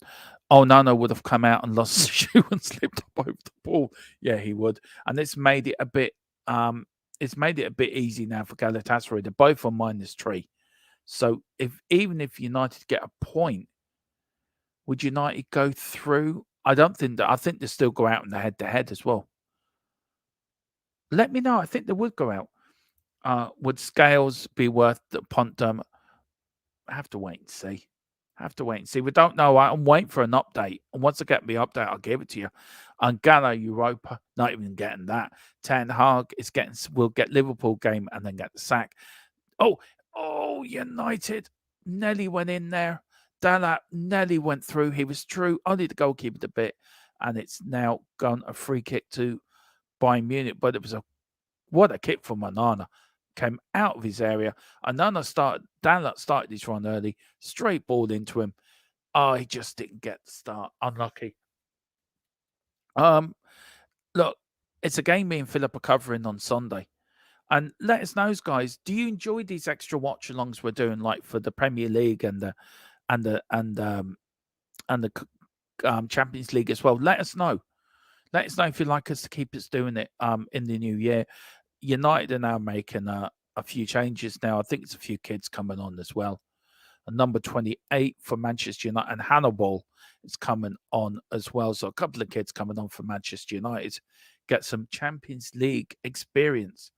Oh, no, would have come out and lost the shoe and slipped up over the ball. Yeah, he would. And it's made it a bit easy now for Galatasaray. They're both on -3. So even if United get a point, would United go through? I don't think that. I think they still go out in the head-to-head as well. Let me know. I think they would go out. Would Scales be worth the punt? Have to wait and see. Have to wait and see. We don't know. I'm waiting for an update. And once I get the update, I'll give it to you. And Gala Europa, not even getting that. Ten Hag will get Liverpool game and then get the sack. Oh, United. Nelly went in there. Dallat Nelly went through. He was true. Only the goalkeeper a bit. And it's now gone a free kick to Bayern Munich. But it was what a kick from Onana. Came out of his area. Dallat started his run early. Straight ball into him. Oh, he just didn't get the start. Unlucky. Look, it's a game me and Philip are covering on Sunday. And let us know, guys, do you enjoy these extra watch-alongs we're doing, like for the Premier League and the Champions League as well? Let us know. Let us know if you'd like us to keep us doing it in the new year. United are now making a few changes now. I think it's a few kids coming on as well. And number 28 for Manchester United and Hannibal is coming on as well. So a couple of kids coming on for Manchester United. Get some Champions League experience.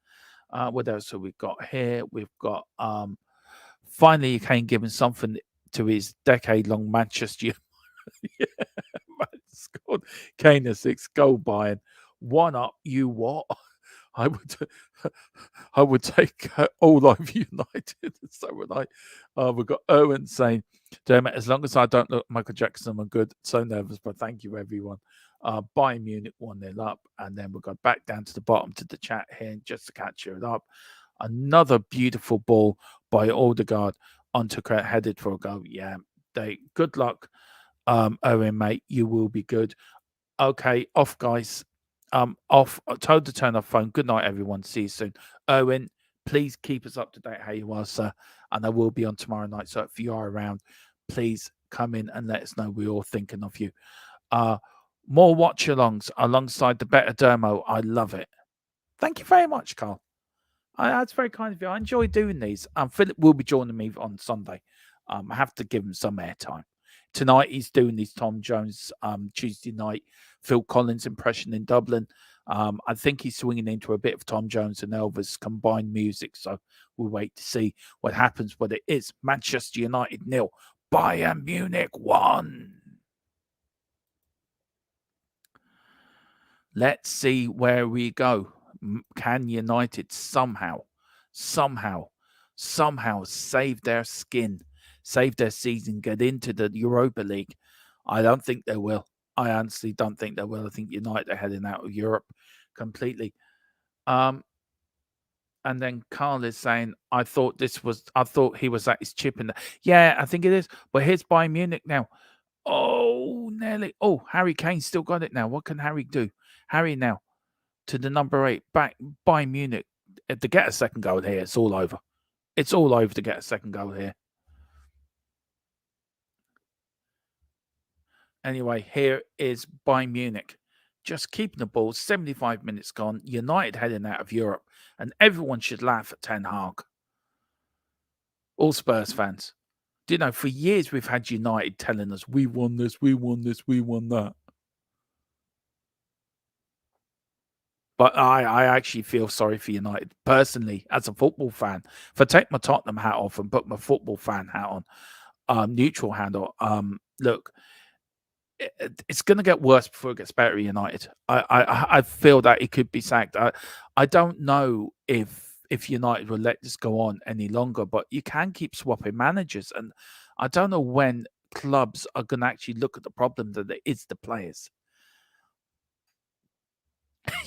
What else have we got here? We've got finally Kane giving something to his decade-long Manchester United. Scored Kane a 6-goal Bayern. 1 up, you what? I would take all over United. So would I. We've got Owen saying, damn it, as long as I don't look Michael Jackson, I'm good. So nervous, but thank you, everyone. Bayern Munich 1-0 up. And then we'll go back down to the bottom to the chat here just to catch it up. Another beautiful ball by Odegaard onto headed for a goal. Yeah, good luck, Owen, mate. You will be good. Okay, off, guys. Off. I told to turn off phone. Good night, everyone. See you soon. Owen, please keep us up to date how you are, sir. And I will be on tomorrow night. So if you are around, please come in and let us know we're all thinking of you. More watch-alongs alongside the Better Dermo. I love it. Thank you very much, Carl. That's very kind of you. I enjoy doing these. Philip will be joining me on Sunday. I have to give him some airtime. Tonight he's doing his Tom Jones Tuesday night Phil Collins impression in Dublin. I think he's swinging into a bit of Tom Jones and Elvis combined music. So we'll wait to see what happens. But it is Manchester United 0, Bayern Munich 1. Let's see where we go. Can United somehow save their skin, save their season, get into the Europa League? I don't think they will. I honestly don't think they will. I think United are heading out of Europe completely. And then Carl is saying, I thought he was at his chip in the. Yeah, I think it is. But here's Bayern Munich now. Oh, nearly. Oh, Harry Kane still got it now. What can Harry do? Harry now to the number 8 back by Munich. To get a second goal here, it's all over. It's all over to get a second goal here. Anyway, here is Bayern Munich. Just keeping the ball, 75 minutes gone. United heading out of Europe. And everyone should laugh at Ten Hag. All Spurs fans. Do you know, for years we've had United telling us, we won this, we won this, we won that. But I actually feel sorry for United, personally, as a football fan. If I take my Tottenham hat off and put my football fan hat on, neutral handle, look, it's going to get worse before it gets better at United. I feel that it could be sacked. I don't know if United will let this go on any longer, but you can keep swapping managers. And I don't know when clubs are going to actually look at the problem that it is the players.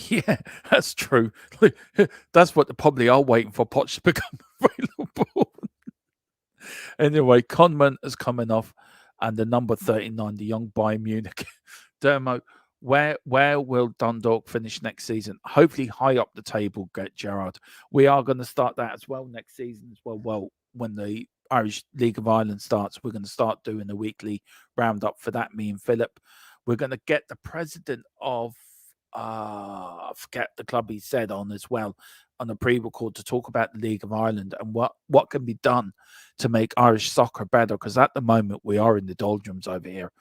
Yeah, that's true. That's what they probably are waiting for Poch to become available. Anyway, Conman is coming off, and the number 39, the young Bayern Munich. Dermo, where will Dundalk finish next season? Hopefully high up the table, Gerard. We are going to start that as well next season as well. Well, when the Irish League of Ireland starts, we're going to start doing a weekly roundup for that, me and Philip. We're going to get the president of I forget the club he said on as well. on a pre-record to talk about the League of Ireland and what can be done to make Irish soccer better, because at the moment we are in the doldrums over here.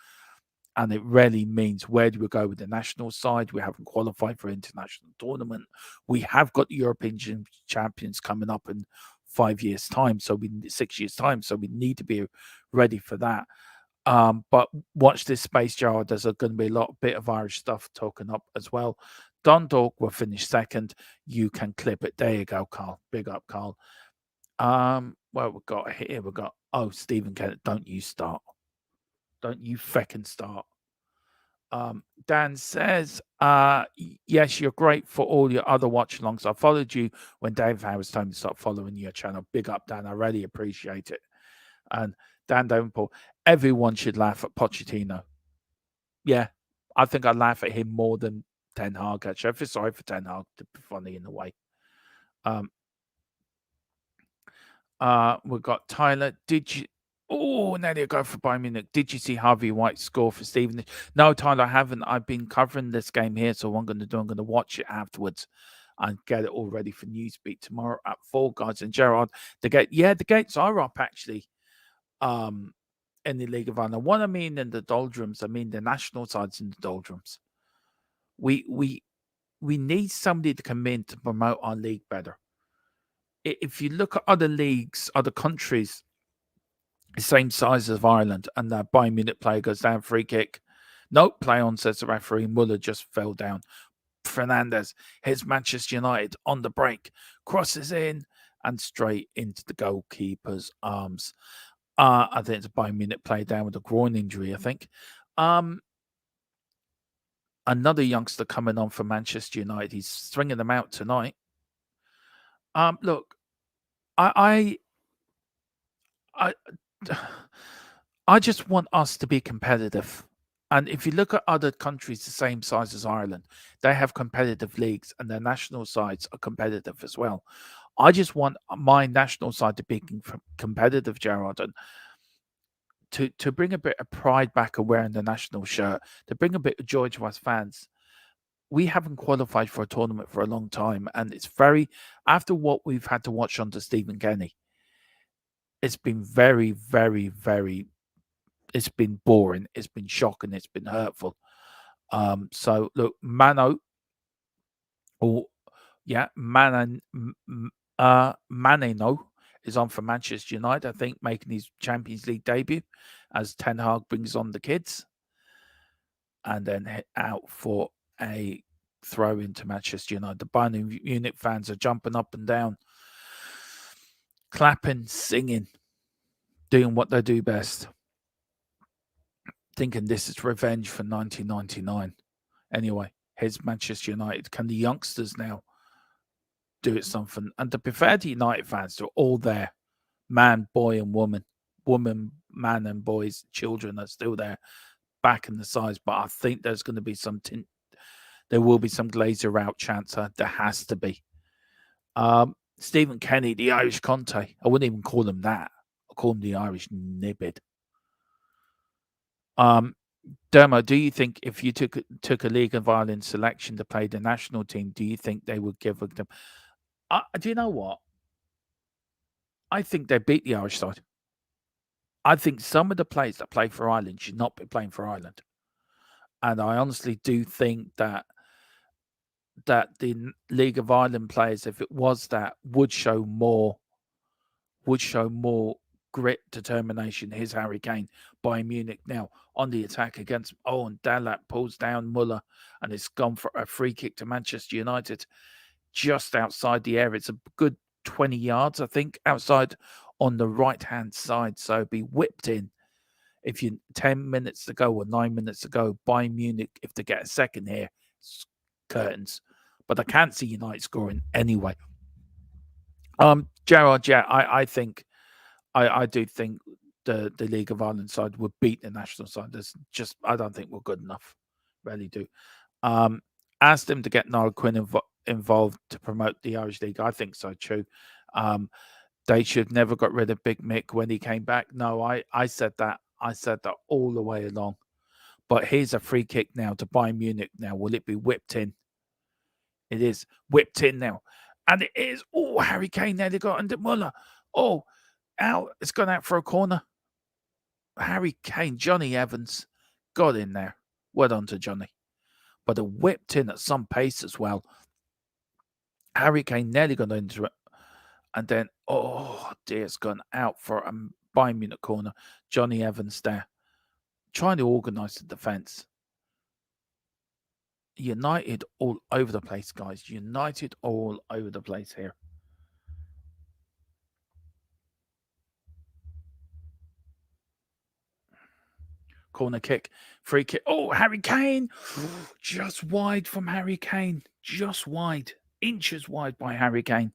And it really means, where do we go with the national side? We haven't qualified for international tournament. We have got the European champions coming up in 5 years' time, 6 years' time. So we need to be ready for that. But watch this space, Gerard. There's going to be a bit of Irish stuff talking up as well. Dundalk will finish second. You can clip it. There you go, Carl. Big up, Carl. Well, we've got here, Stephen Kennett, don't you start. Don't you feckin' start. Dan says, yes, you're great for all your other watch-alongs. I followed you when Dave Howard's told me to start following your channel. Big up, Dan. I really appreciate it. And Dan Davenport, everyone should laugh at Pochettino. Yeah, I think I laugh at him more than Ten Hag, actually. I feel sorry for Ten Hag, to be funny in a way. We've got Tyler. Now they go for Bayern Munich. Did you see Harvey White score for Stevenage? No, Tyler, I haven't. I've been covering this game here, so what I'm going to do, I'm going to watch it afterwards and get it all ready for Newsbeat tomorrow at 4, guys. And Gerard, the gates are up, actually, in the League of Ireland. What I mean in the doldrums, I mean the national side's in the doldrums. We need somebody to come in to promote our league better. If you look at other leagues, other countries, the same size as Ireland, and the Bayern Munich player goes down, free kick. Nope, play on, says the referee. Muller just fell down. Fernandez hits Manchester United on the break, crosses in and straight into the goalkeeper's arms. I think it's a Bayern Munich player down with a groin injury, I think. Another youngster coming on for Manchester United. He's stringing them out tonight. Look, I just want us to be competitive. And if you look at other countries the same size as Ireland, they have competitive leagues and their national sides are competitive as well. I just want my national side to be competitive, Gerard, and to bring a bit of pride back of wearing the national shirt, to bring a bit of joy to us fans. We haven't qualified for a tournament for a long time, and it's after what we've had to watch under Stephen Kenny, it's been very, very, very, it's been boring, it's been shocking, it's been hurtful. So look, Maneno is on for Manchester United, I think, making his Champions League debut as Ten Hag brings on the kids, and then out for a throw into Manchester United. The Bayern Munich fans are jumping up and down, clapping, singing, doing what they do best, thinking this is revenge for 1999. Anyway, here's Manchester United. Can the youngsters now do it something? And to be fair to United fans, they're all there. Man, boy, and woman. Woman, man, and boys, children are still there, back in the sides. But I think there's going to be there will be some Glazer out chancer. There has to be. Stephen Kenny, the Irish Conte. I wouldn't even call him that. I'll call him the Irish Nibbid. Dermo, do you think if you took a League of Ireland selection to play the national team, do you think they would give them? Do you know what? I think they beat the Irish side. I think some of the players that play for Ireland should not be playing for Ireland. And I honestly do think that the League of Ireland players, if it was that, would show more grit, determination. Here's Harry Kane, Bayern Munich now on the attack against and Dallat pulls down Muller, and it's gone for a free kick to Manchester United just outside the area. It's a good 20 yards, I think, outside on the right-hand side. So it'd be whipped in. If you 10 minutes to go or 9 minutes to go, Bayern Munich, if they get a second here, curtains. But I can't see United scoring anyway. Gerard, I think I do think the League of Ireland side would beat the national side. I don't think we're good enough. Really do. Asked them to get Niall Quinn involved to promote the Irish League. I think so too. They should never got rid of Big Mick when he came back. No, I said that. I said that all the way along. But here's a free kick now to Bayern Munich now. Will it be whipped in? It is whipped in now. And it is. Oh, Harry Kane nearly got under Muller. Oh, out. It's gone out for a corner. Harry Kane, Johnny Evans got in there. Well done to Johnny. But it whipped in at some pace as well. Harry Kane nearly got into it. And then, oh dear, it's gone out for a Bayern Munich corner. Johnny Evans there, trying to organise the defence. United all over the place, guys. United all over the place here. Corner kick, free kick. Oh, Harry Kane. Just wide from Harry Kane. Just wide. Inches wide by Harry Kane.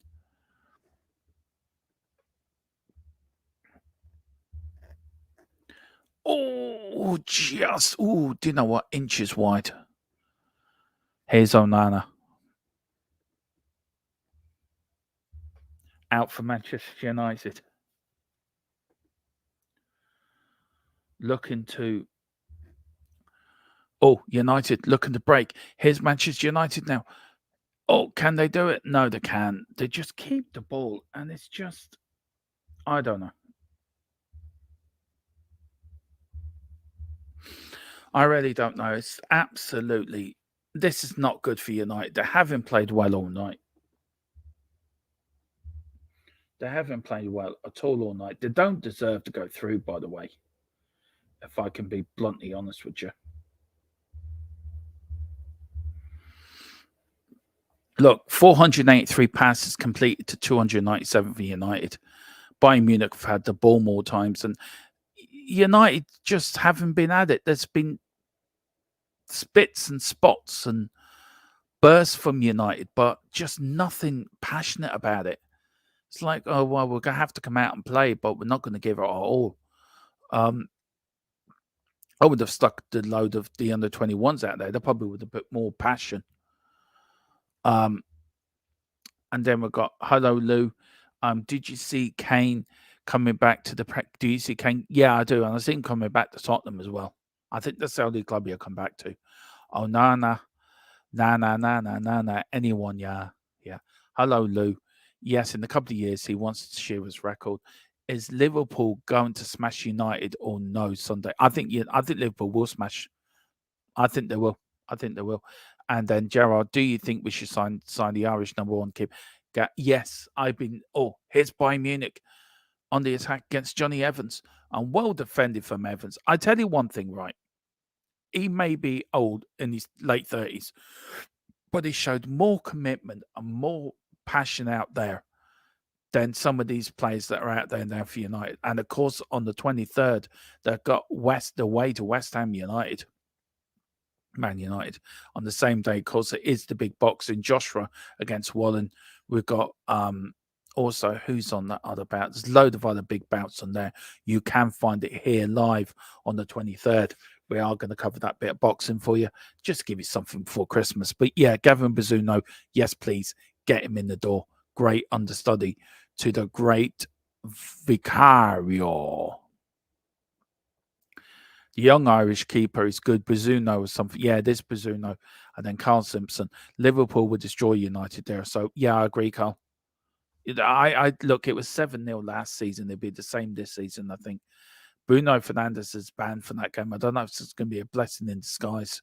Oh, just. Oh, do you know what? Inches wide. Here's Onana. Out for Manchester United. Looking to. Oh, United looking to break. Here's Manchester United now. Oh, can they do it? No, they can't. They just keep the ball, and it's just. I don't know. I really don't know. It's absolutely. This is not good for United. They haven't played well all night. They haven't played well at all night. They don't deserve to go through, by the way, if I can be bluntly honest with you. Look, 483 passes completed to 297 for United. Bayern Munich have had the ball more times, and United just haven't been at it. There's been spits and spots and bursts from United, but just nothing passionate about it. It's like, oh, well, we're going to have to come out and play, but we're not going to give it our all. I would have stuck the load of the under-21s out there. They probably would have put more passion. And then we've got Hello Lou. Did you see Kane coming back to the... Do you see Kane? Yeah, I do. And I see him coming back to Tottenham as well. I think that's the only club he'll come back to. Oh, nah. Anyone, yeah. Hello Lou. Yes, in a couple of years, he wants to share his record. Is Liverpool going to smash United or no Sunday? I think Liverpool will smash. I think they will. And then Gerard, do you think we should sign the Irish #1 kid? Yes, here's Bayern Munich on the attack against Johnny Evans, and well defended from Evans. I tell you one thing, right? He may be old in his late 30s, but he showed more commitment and more passion out there than some of these players that are out there now for United. And of course, on the 23rd, they've got the way to West Ham United. Man United on the same day, because it is the big box in Joshua against Wallen. We've got also who's on that other bout. There's a load of other big bouts on there. You can find it here live on the 23rd. We are going to cover that bit of boxing for you, just to give you something before Christmas. But yeah, Gavin Bazzuno, yes, please get him in the door. Great understudy to the great Vicario. The young Irish keeper is good. Bazzuno or something. Yeah, it is Bazzuno. And then Carl Simpson. Liverpool would destroy United there. So, yeah, I agree, Carl. I look, it was 7-0 last season. It'd be the same this season, I think. Bruno Fernandes is banned for that game. I don't know if it's going to be a blessing in disguise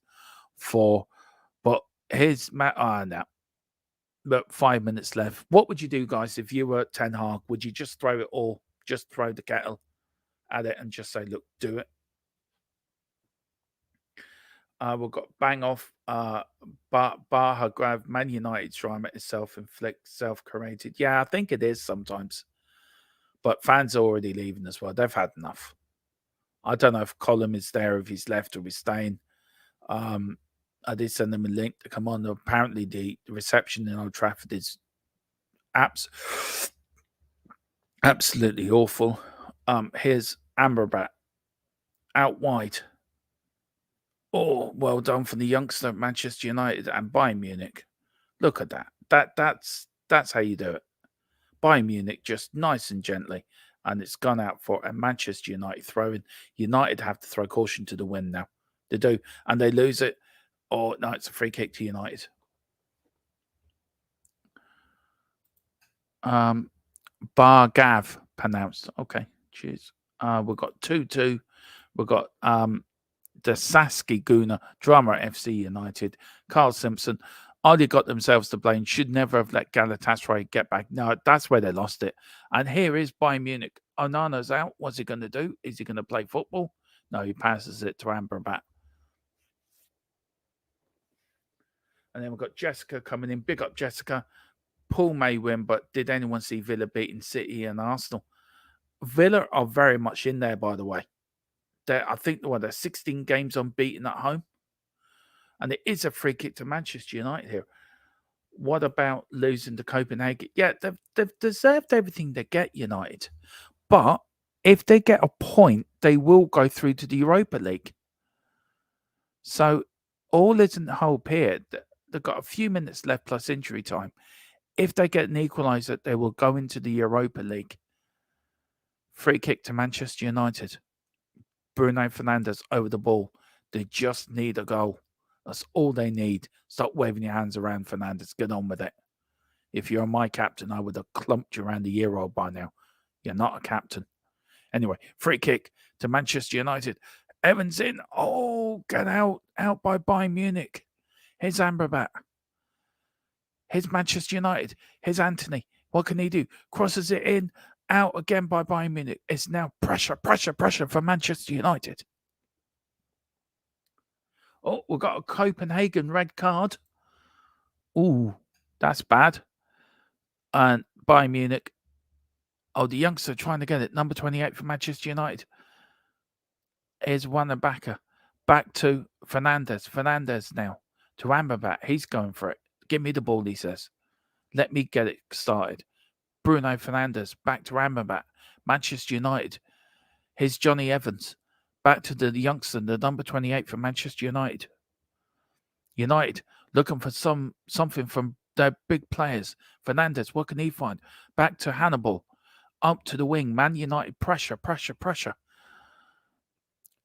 but here's Matt. Now. But 5 minutes left. What would you do, guys, if you were Ten Hag? Would you just throw it all, just throw the kettle at it and just say, look, do it? We've got bang off. Baha Grav, Man United's drama is self-created. Yeah, I think it is sometimes. But fans are already leaving as well. They've had enough. I don't know if Colin is there, if he's left or he's staying. I did send them a link to come on. Apparently, the reception in Old Trafford is absolutely awful. Here's Amrabat out wide. Oh, well done for the youngster of Manchester United and Bayern Munich. Look at that. That's how you do it. Bayern Munich just nice and gently, and it's gone out for a Manchester United throw-in. United have to throw caution to the wind now. They do, and they lose it. Oh, no, it's a free kick to United. Bar Gav pronounced. Okay, cheers. We've got 2-2. We've got the Saski Guna, drummer at FC United, Carl Simpson. Only got themselves to blame. Should never have let Galatasaray get back. No, that's where they lost it. And here is Bayern Munich. Onana's out. What's he going to do? Is he going to play football? No, he passes it to Amrabat. And then we've got Jessica coming in. Big up Jessica. Paul may win, but did anyone see Villa beating City and Arsenal? Villa are very much in there, by the way. I think they're 16 games unbeaten at home. And it is a free kick to Manchester United here. What about losing to Copenhagen? Yeah, they've deserved everything they get, United. But if they get a point, they will go through to the Europa League. So all isn't hope here. They've got a few minutes left plus injury time. If they get an equaliser, they will go into the Europa League. Free kick to Manchester United. Bruno Fernandes over the ball. They just need a goal. That's all they need. Stop waving your hands around, Fernandes. Get on with it. If you're my captain, I would have clumped you around the year old by now. You're not a captain. Anyway, free kick to Manchester United. Evans in. Oh, get out. Out by Bayern Munich. Here's Amrabat. Here's Manchester United. Here's Anthony. What can he do? Crosses it in. Out again by Bayern Munich. It's now pressure for Manchester United. Oh, we've got a Copenhagen red card. Ooh, that's bad. And Bayern Munich. Oh, the youngster trying to get it. Number 28 for Manchester United. Here's Wanabaka. Back to Fernandes. Fernandes now to Amrabat. He's going for it. Give me the ball, he says. Let me get it started. Bruno Fernandes. Back to Amrabat. Manchester United. Here's Johnny Evans. Back to the youngster, the number 28 for Manchester United. United looking for something from their big players. Fernandes, what can he find? Back to Hannibal. Up to the wing. Man United, pressure.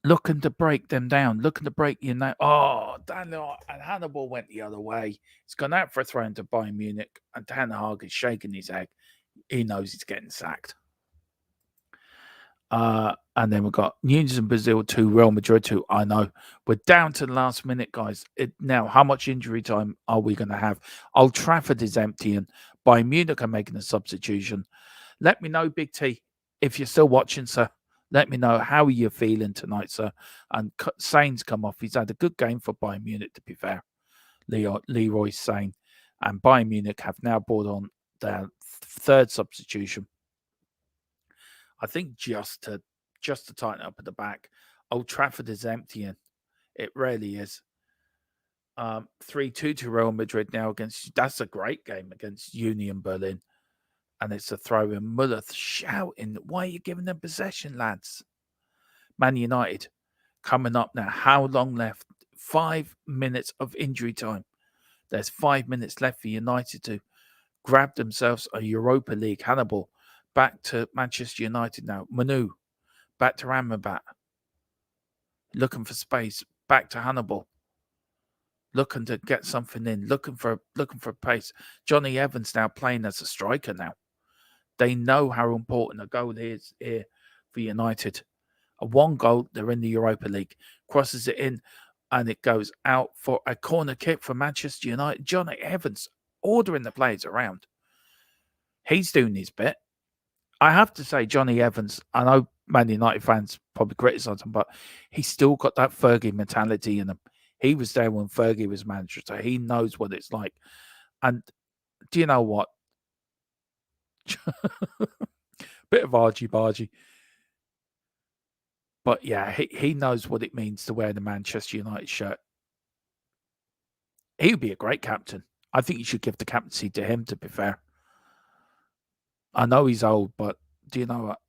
Looking to break them down. Looking to break United. Oh, Daniel and Hannibal went the other way. He's gone out for a throw into Bayern Munich. And Ten Hag is shaking his head. He knows he's getting sacked. And then we've got Nunes and Brazil 2, Real Madrid 2. I know. We're down to the last minute, guys. Now, how much injury time are we going to have? Old Trafford is empty and Bayern Munich are making a substitution. Let me know, Big T, if you're still watching, sir. Let me know how you're feeling tonight, sir. And Sane's come off. He's had a good game for Bayern Munich, to be fair. Leroy Sane. And Bayern Munich have now brought on their third substitution. I think just to tighten up at the back. Old Trafford is emptying. It really is. 3-2 to Real Madrid now against. That's a great game against Union Berlin. And it's a throw in. Muller shouting, why are you giving them possession, lads? Man United coming up now. How long left? 5 minutes of injury time. There's 5 minutes left for United to grab themselves a Europa League. Hannibal back to Manchester United now. Manu back to Amrabat. Looking for space. Back to Hannibal. Looking to get something in. Looking for pace. Johnny Evans now playing as a striker now. They know how important a goal is here for United. A one goal, they're in the Europa League. Crosses it in, and it goes out for a corner kick for Manchester United. Johnny Evans ordering the players around. He's doing his bit. I have to say, Johnny Evans, I know Man United fans probably criticise him, but he's still got that Fergie mentality in him. He was there when Fergie was manager, so he knows what it's like. And do you know what? Bit of argy-bargy. But yeah, he knows what it means to wear the Manchester United shirt. He would be a great captain. I think you should give the captaincy to him, to be fair. I know he's old, but do you know what?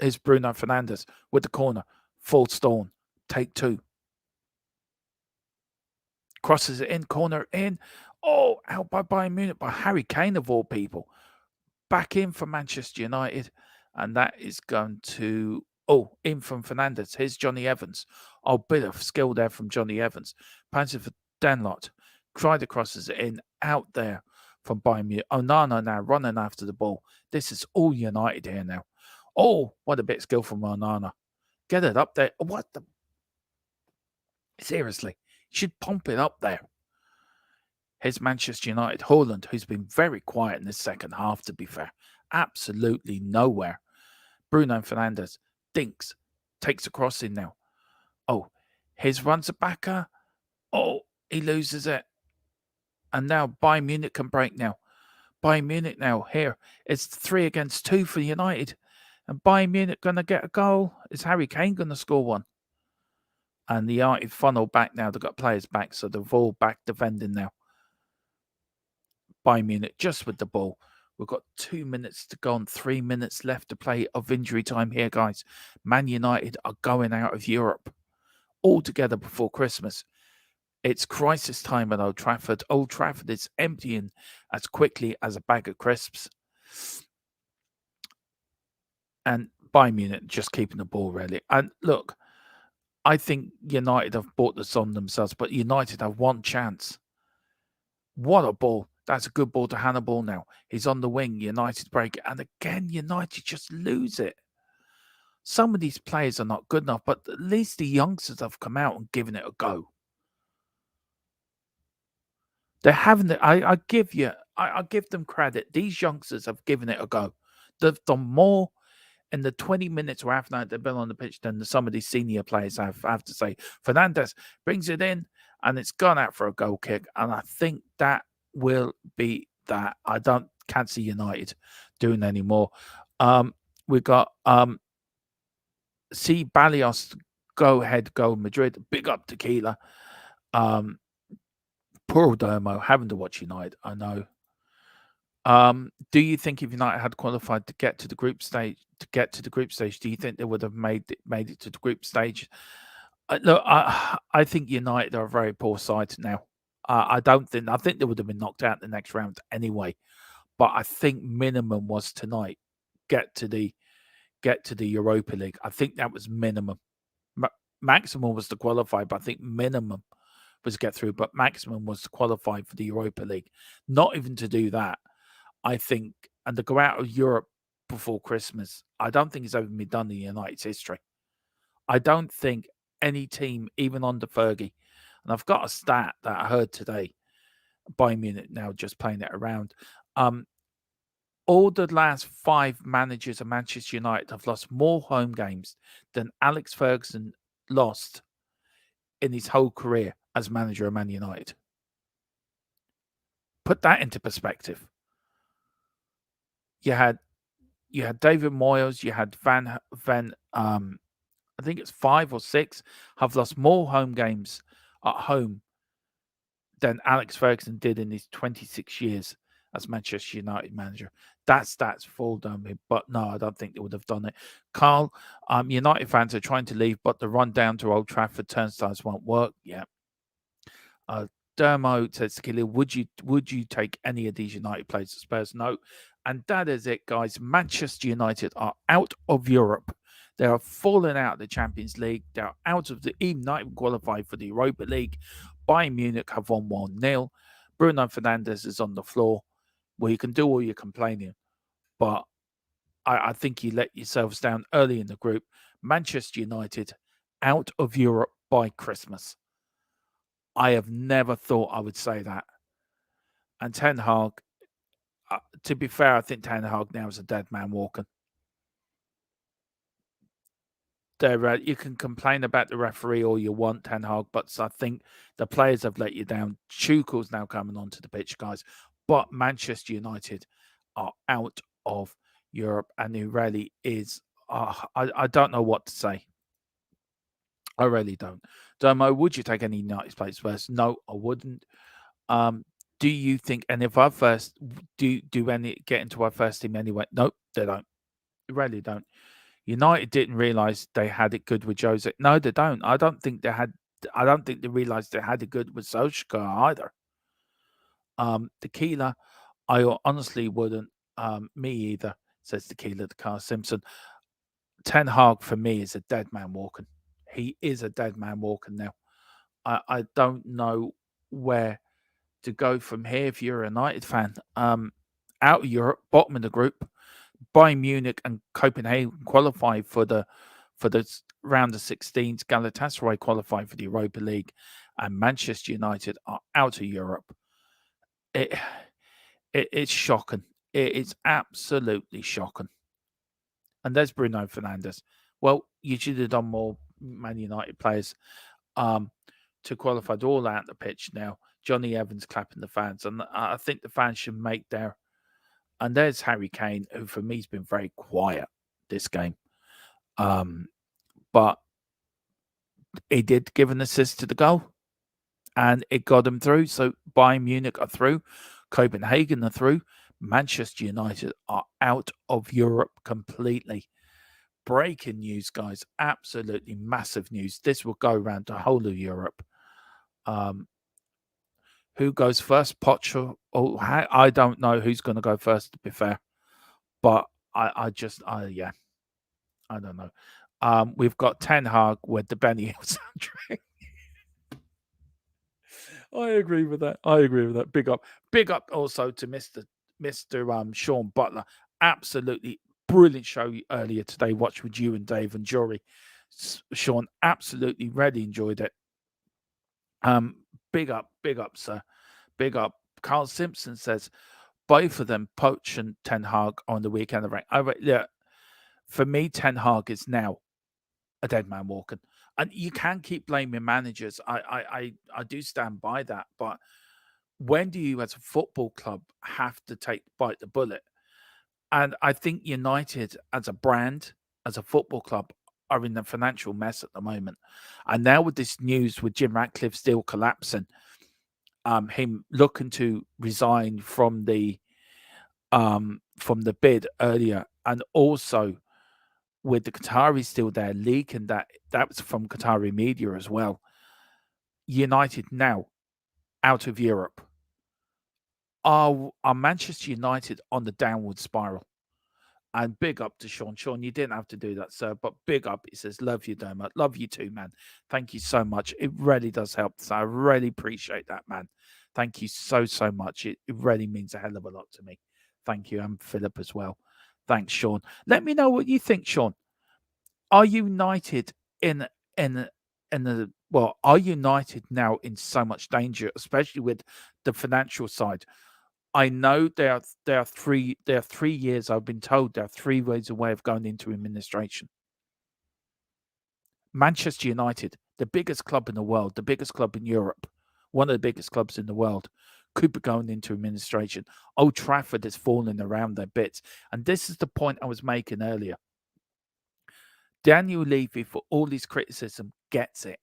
Here's Bruno Fernandes with the corner. Full stone. Take 2. Crosses it in. Corner in. Oh, out by Bayern Munich by Harry Kane of all people. Back in for Manchester United. And that is going to... Oh, in from Fernandes. Here's Johnny Evans. Oh, bit of skill there from Johnny Evans. Passes for Danlot. Crider crosses it in. Out there from Bayern Munich. Onana now running after the ball. This is all United here now. Oh, what a bit of skill from Onana. Get it up there. What the? Seriously, you should pump it up there. Here's Manchester United. Haaland, who's been very quiet in the second half, to be fair. Absolutely nowhere. Bruno Fernandes dinks. Takes a cross in now. Oh, his runs a backer. Oh, he loses it. And now Bayern Munich can break now. Bayern Munich now here. It's 3 against 2 for United. And Bayern Munich going to get a goal. Is Harry Kane going to score one? And the United funnel back now. They've got players back, so they're all back defending now. Bayern Munich just with the ball. We've got 2 minutes to go and 3 minutes left to play of injury time here, guys. Man United are going out of Europe altogether before Christmas. It's crisis time at Old Trafford. Old Trafford is emptying as quickly as a bag of crisps. And Bayern Munich just keeping the ball, really. And look, I think United have bought this on themselves, but United have one chance. What a ball. That's a good ball to Hannibal now. He's on the wing. United break it. And again, United just lose it. Some of these players are not good enough, but at least the youngsters have come out and given it a go. They're having it. I give them credit. These youngsters have given it a go. They've done more in the 20 minutes or half an hour they've been on the pitch than some of these senior players have. I have to say, Fernandes brings it in and it's gone out for a goal kick. And I think that will be that. I can't see United doing any more. We got see Balios go ahead, go Madrid. Big up Tequila. Poor Dermo having to watch United. I know. Do you think if United had qualified to get to the group stage, do you think they would have made it to the group stage? Look, I think United are a very poor side now. I think they would have been knocked out in the next round anyway. But I think minimum was tonight get to the Europa League. I think that was minimum. Maximum was to qualify, but I think minimum was to get through. But maximum was to qualify for the Europa League. Not even to do that. I think, and to go out of Europe before Christmas, I don't think it's ever been done in United's history. I don't think any team, even under Fergie, and I've got a stat that I heard today, Bayern Munich now just playing it around. All the last 5 managers of Manchester United have lost more home games than Alex Ferguson lost in his whole career as manager of Man United. Put that into perspective. You had David Moyes, you had Van I think it's 5 or 6 have lost more home games at home than Alex Ferguson did in his 26 years as Manchester United manager. That's fall down me, but no, I don't think they would have done it. Carl, United fans are trying to leave, but the run down to Old Trafford turnstiles won't work. Yeah. Dermo says to Killy, would you take any of these United players to Spurs? No. And that is it, guys. Manchester United are out of Europe. They are falling out of the Champions League. They're out of even not even qualified for the Europa League. Bayern Munich have won 1-0. Bruno Fernandes is on the floor. Well, you can do all your complaining, but I think you let yourselves down early in the group. Manchester United out of Europe by Christmas. I have never thought I would say that. And Ten Hag, to be fair, I think Ten Hag now is a dead man walking. You can complain about the referee all you want, Ten Hag, but I think the players have let you down. Tuchel's now coming onto the pitch, guys. But Manchester United are out of Europe, and it really is. I don't know what to say. I really don't. Domo, would you take any United players first? No, I wouldn't. Do you think any of our first do any get into our first team anyway? No, they don't. They really don't. United didn't realise they had it good with Jose. No, they don't. I don't think they realised they had it good with Solskjaer either. Tequila, I honestly wouldn't. Me either, says Tequila the Car Simpson. Ten Hag for me is a dead man walking. He is a dead man walking now. I don't know where to go from here if you're a United fan. Out of Europe, bottom of the group, Bayern Munich and Copenhagen qualify for the round of 16s. Galatasaray qualify for the Europa League, and Manchester United are out of Europe. It's shocking. It is absolutely shocking. And there's Bruno Fernandes. Well, you should have done more, Man United players, to qualify. They're all out the pitch now. Johnny Evans clapping the fans, and I think the fans should make their. And there's Harry Kane, who for me has been very quiet this game, but he did give an assist to the goal, and it got him through. So Bayern Munich are through, Copenhagen are through, Manchester United are out of Europe completely. Breaking news, guys! Absolutely massive news. This will go around the whole of Europe. Who goes first? Poch or I don't know who's going to go first, to be fair. But I don't know. We've got Ten Hag with the Benny Hill soundtrack. I agree with that. Big up also to Mr. Sean Butler. Absolutely brilliant show earlier today. Watch with you and Dave and Jory. Sean absolutely really enjoyed it. Big up, sir. Big up. Carl Simpson says both of them, Poch and Ten Hag, on the weekend of rank. Yeah, for me, Ten Hag is now a dead man walking. And you can keep blaming managers. I do stand by that. But when do you, as a football club, have to bite the bullet? And I think United, as a brand, as a football club, are in a financial mess at the moment. And now with this news with Jim Ratcliffe's deal collapsing, him looking to resign from the bid earlier, and also with the Qataris still there leaking that was from Qatari media as well. United now out of Europe. Are Manchester United on the downward spiral? And big up to Sean. Sean, you didn't have to do that, sir, but big up. He says, love you, Dermot. Love you too, man. Thank you so much. It really does help. So I really appreciate that, man. Thank you so much. It really means a hell of a lot to me. Thank you. And Philip as well. Thanks, Sean. Let me know what you think, Sean. Are United are United now in so much danger, especially with the financial side? I know there are 3 years. I've been told there are 3 ways away of going into administration. Manchester United, the biggest club in the world, the biggest club in Europe, one of the biggest clubs in the world, could be going into administration. Old Trafford is falling around their bits. And this is the point I was making earlier. Daniel Levy, for all his criticism, gets it.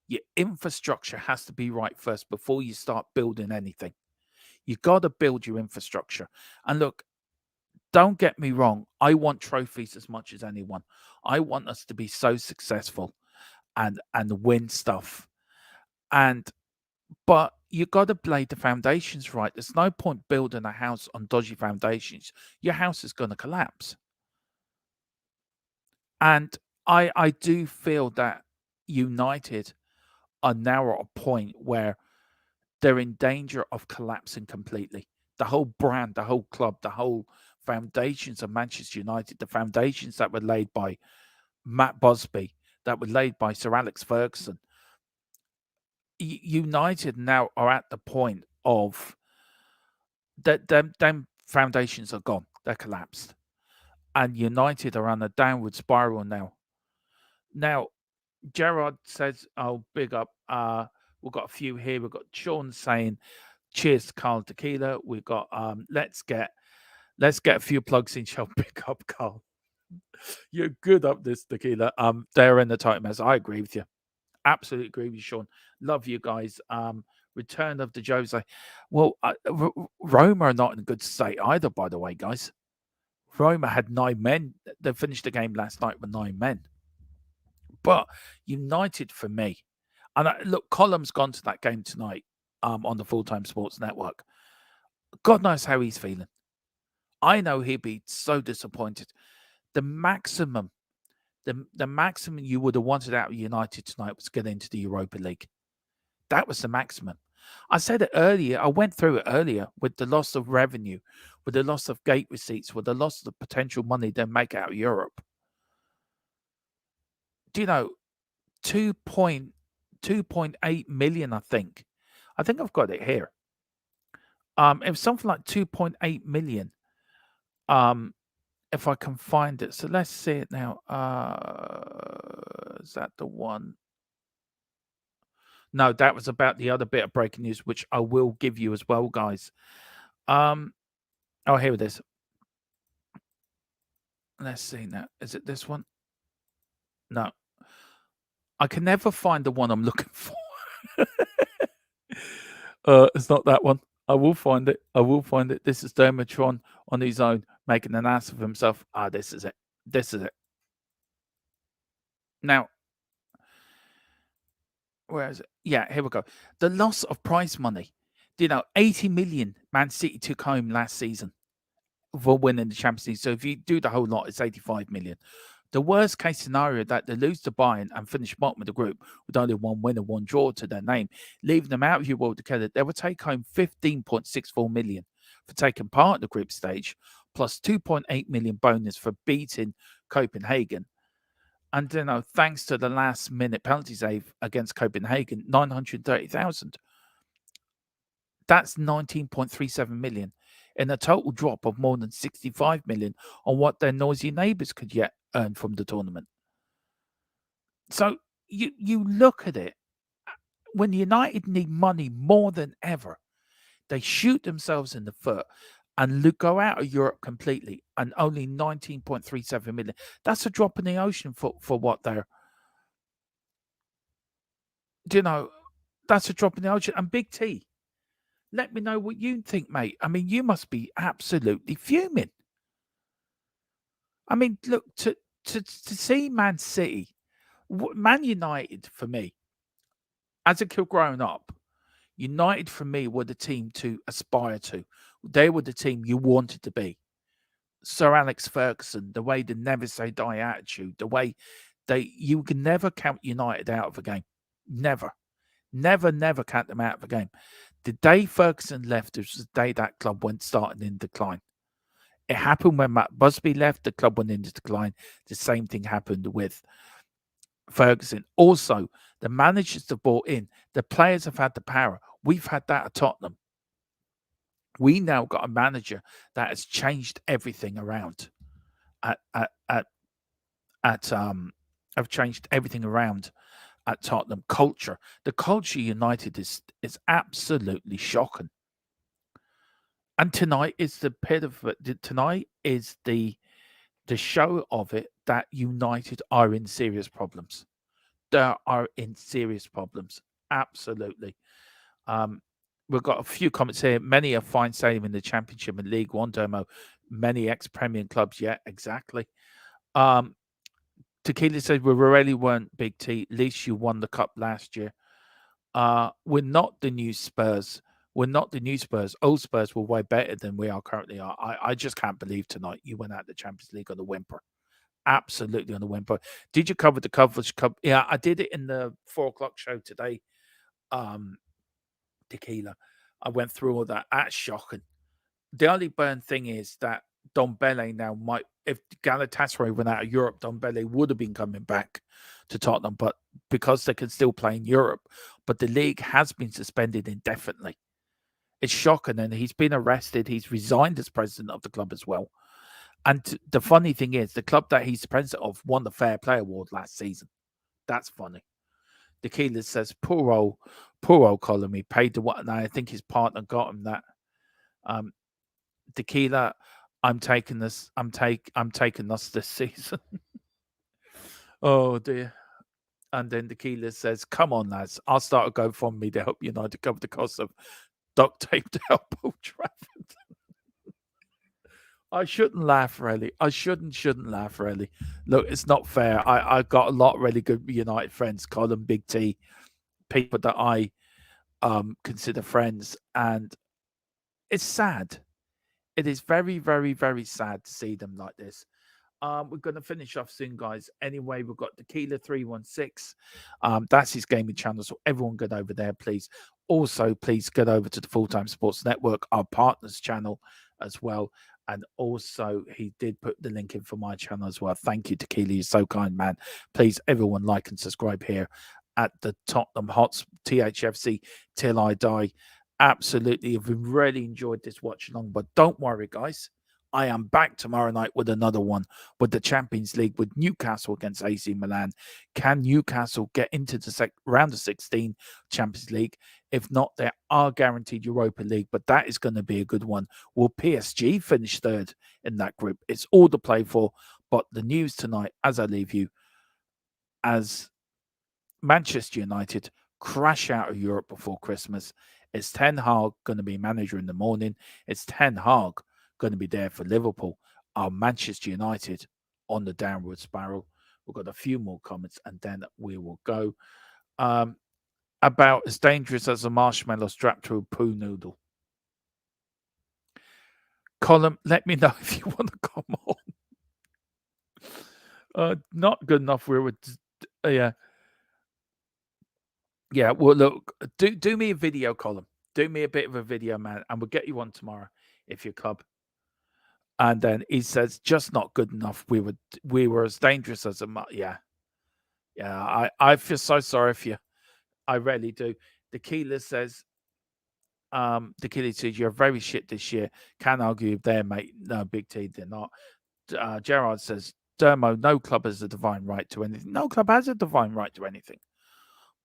Your infrastructure has to be right first before you start building anything. You got to build your infrastructure. And look, don't get me wrong. I want trophies as much as anyone. I want us to be so successful and win stuff. But you got to lay the foundations right. There's no point building a house on dodgy foundations. Your house is going to collapse. And I do feel that United are now at a point where they're in danger of collapsing completely. The whole brand, the whole club, the whole foundations of Manchester United, the foundations that were laid by Matt Busby, that were laid by Sir Alex Ferguson. United now are at the point of that them foundations are gone. They're collapsed. And United are on a downward spiral now. Now, Gerard says, oh, big up. We've got a few here. We've got Sean saying, cheers to Carl Tequila. We've got let's get a few plugs in. Shall pick up Carl. You're good up this Tequila. They're in the tight mess. I agree with you. Absolutely agree with you, Sean. Love you guys. Return of the Jose. Well, Roma are not in a good state either, by the way, guys. Roma had 9 men. They finished the game last night with 9 men. But United, for me, and look, Colum's gone to that game tonight on the Full-Time Sports Network. God knows how he's feeling. I know he'd be so disappointed. The maximum you would have wanted out of United tonight was get into the Europa League. That was the maximum. I said it earlier. I went through it earlier with the loss of revenue, with the loss of gate receipts, with the loss of the potential money they make out of Europe. Do you know 2.8 million? I think I've got it here. It was something like 2.8 million. If I can find it. So let's see it now. Is that the one? No, that was about the other bit of breaking news, which I will give you as well, guys. Oh, here it is. Let's see now. Is it this one? No. I can never find the one I'm looking for. It's not that one. I will find it. I will find it. This is Dermatron on his own, making an ass of himself. This is it. This is it. Now, where is it? Yeah, here we go. The loss of prize money. 80 million Man City took home last season for winning the Champions League. So if you do the whole lot, it's 85 million. The worst case scenario that they lose to Bayern and finish bottom of the group with only one win and one draw to their name, leaving them out of Europa together, they will take home 15.64 million for taking part in the group stage, plus 2.8 million bonus for beating Copenhagen. And thanks to the last minute penalty save against Copenhagen, 930,000. That's 19.37 million in a total drop of more than 65 million on what their noisy neighbours could yet earn from the tournament. So you look at it, when United need money more than ever, they shoot themselves in the foot and go out of Europe completely, and only 19.37 million. That's a drop in the ocean for what they're. That's a drop in the ocean. And Big T, let me know what you think, mate. I mean, you must be absolutely fuming. I mean, look, to see Man City, Man United for me, as a kid growing up, United for me were the team to aspire to. They were the team you wanted to be. Sir Alex Ferguson, the way the never say die attitude, the way you can never count United out of a game. Never count them out of a game. The day Ferguson left was the day that club went starting in decline. It happened when Matt Busby left, the club went into decline. The same thing happened with Ferguson. Also, the managers have brought in, the players have had the power. We've had that at Tottenham. We now got a manager that has changed everything around. Have changed everything around at Tottenham. Culture, the culture United is absolutely shocking. And tonight is the pit of it. Tonight is the show of it that United are in serious problems. They are in serious problems. Absolutely. We've got a few comments here. Many are fine sailing in the Championship and League One, Dermo. Many ex-Premier clubs, yeah, exactly. Tequila says, we really weren't Big T. At least you won the cup last year. We're not the new Spurs. We're not the new Spurs. Old Spurs were way better than we are currently. I just can't believe tonight you went out the Champions League on a whimper. Absolutely on a whimper. Did you cover the coverage cup? Yeah, I did it in the 4:00 show today. Tequila. I went through all that. That's shocking. The only burn thing is that Dombele now might, if Galatasaray went out of Europe, Dombele would have been coming back to Tottenham, but because they can still play in Europe, but the league has been suspended indefinitely. It's shocking, and he's been arrested. He's resigned as president of the club as well. And the funny thing is, the club that he's the president of won the Fair Play Award last season. That's funny. Tequila says, poor old Colin, he paid the what, and I think his partner got him that. Tequila, I'm taking us this season. Oh dear. And then Tequila says, come on, lads, I'll start a GoFundMe to help United to cover the cost of duct tape to help Old Trafford. I shouldn't laugh, really. I shouldn't laugh, really. Look, it's not fair. I got a lot of really good United friends, Colin, Big T, people that I consider friends, and it's sad. It is very, very, very sad to see them like this. We're going to finish off soon, guys. Anyway, we've got Tequila 316. That's his gaming channel. So everyone get over there, please. Also, please get over to the Full-Time Sports Network, our partners channel as well. And also, he did put the link in for my channel as well. Thank you, Tequila. You're so kind, man. Please, everyone, like and subscribe here at the Tottenham Hots THFC Till I Die. Absolutely. I've really enjoyed this watch along, but don't worry, guys. I am back tomorrow night with another one with the Champions League with Newcastle against AC Milan. Can Newcastle get into the round of 16 Champions League? If not, they are guaranteed Europa League, but that is going to be a good one. Will PSG finish third in that group? It's all to play for. But the news tonight, as I leave you, as Manchester United crash out of Europe before Christmas, is Ten Hag going to be manager in the morning? It's Ten Hag going to be there for Liverpool? Are Manchester United on the downward spiral? We've got a few more comments and then we will go. About as dangerous as a marshmallow strapped to a poo noodle. Colin, let me know if you want to come on. Not good enough. Yeah. Yeah, well, look, do me a video, Colin. Do me a bit of a video, man, and we'll get you on tomorrow if you club. And then he says, just not good enough. We were as dangerous as yeah. I feel so sorry for you. I really do. Tequila says, you're very shit this year. Can't argue there, mate. No, Big T, they're not. Gerard says, Dermo, no club has a divine right to anything. No club has a divine right to anything.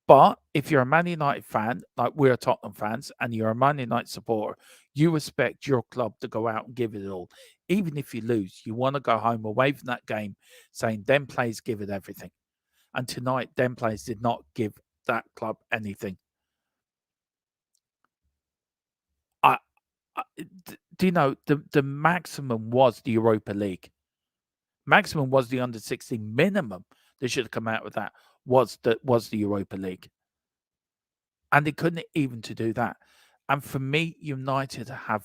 But if you're a Man United fan, like we're Tottenham fans, and you're a Man United supporter, you expect your club to go out and give it all. Even if you lose, you want to go home away from that game saying, them players give it everything. And tonight, them players did not give that club anything. Do you know, the maximum was the Europa League. Maximum was the under-16. Minimum they should have come out with that was the Europa League. And they couldn't even to do that. And for me, United are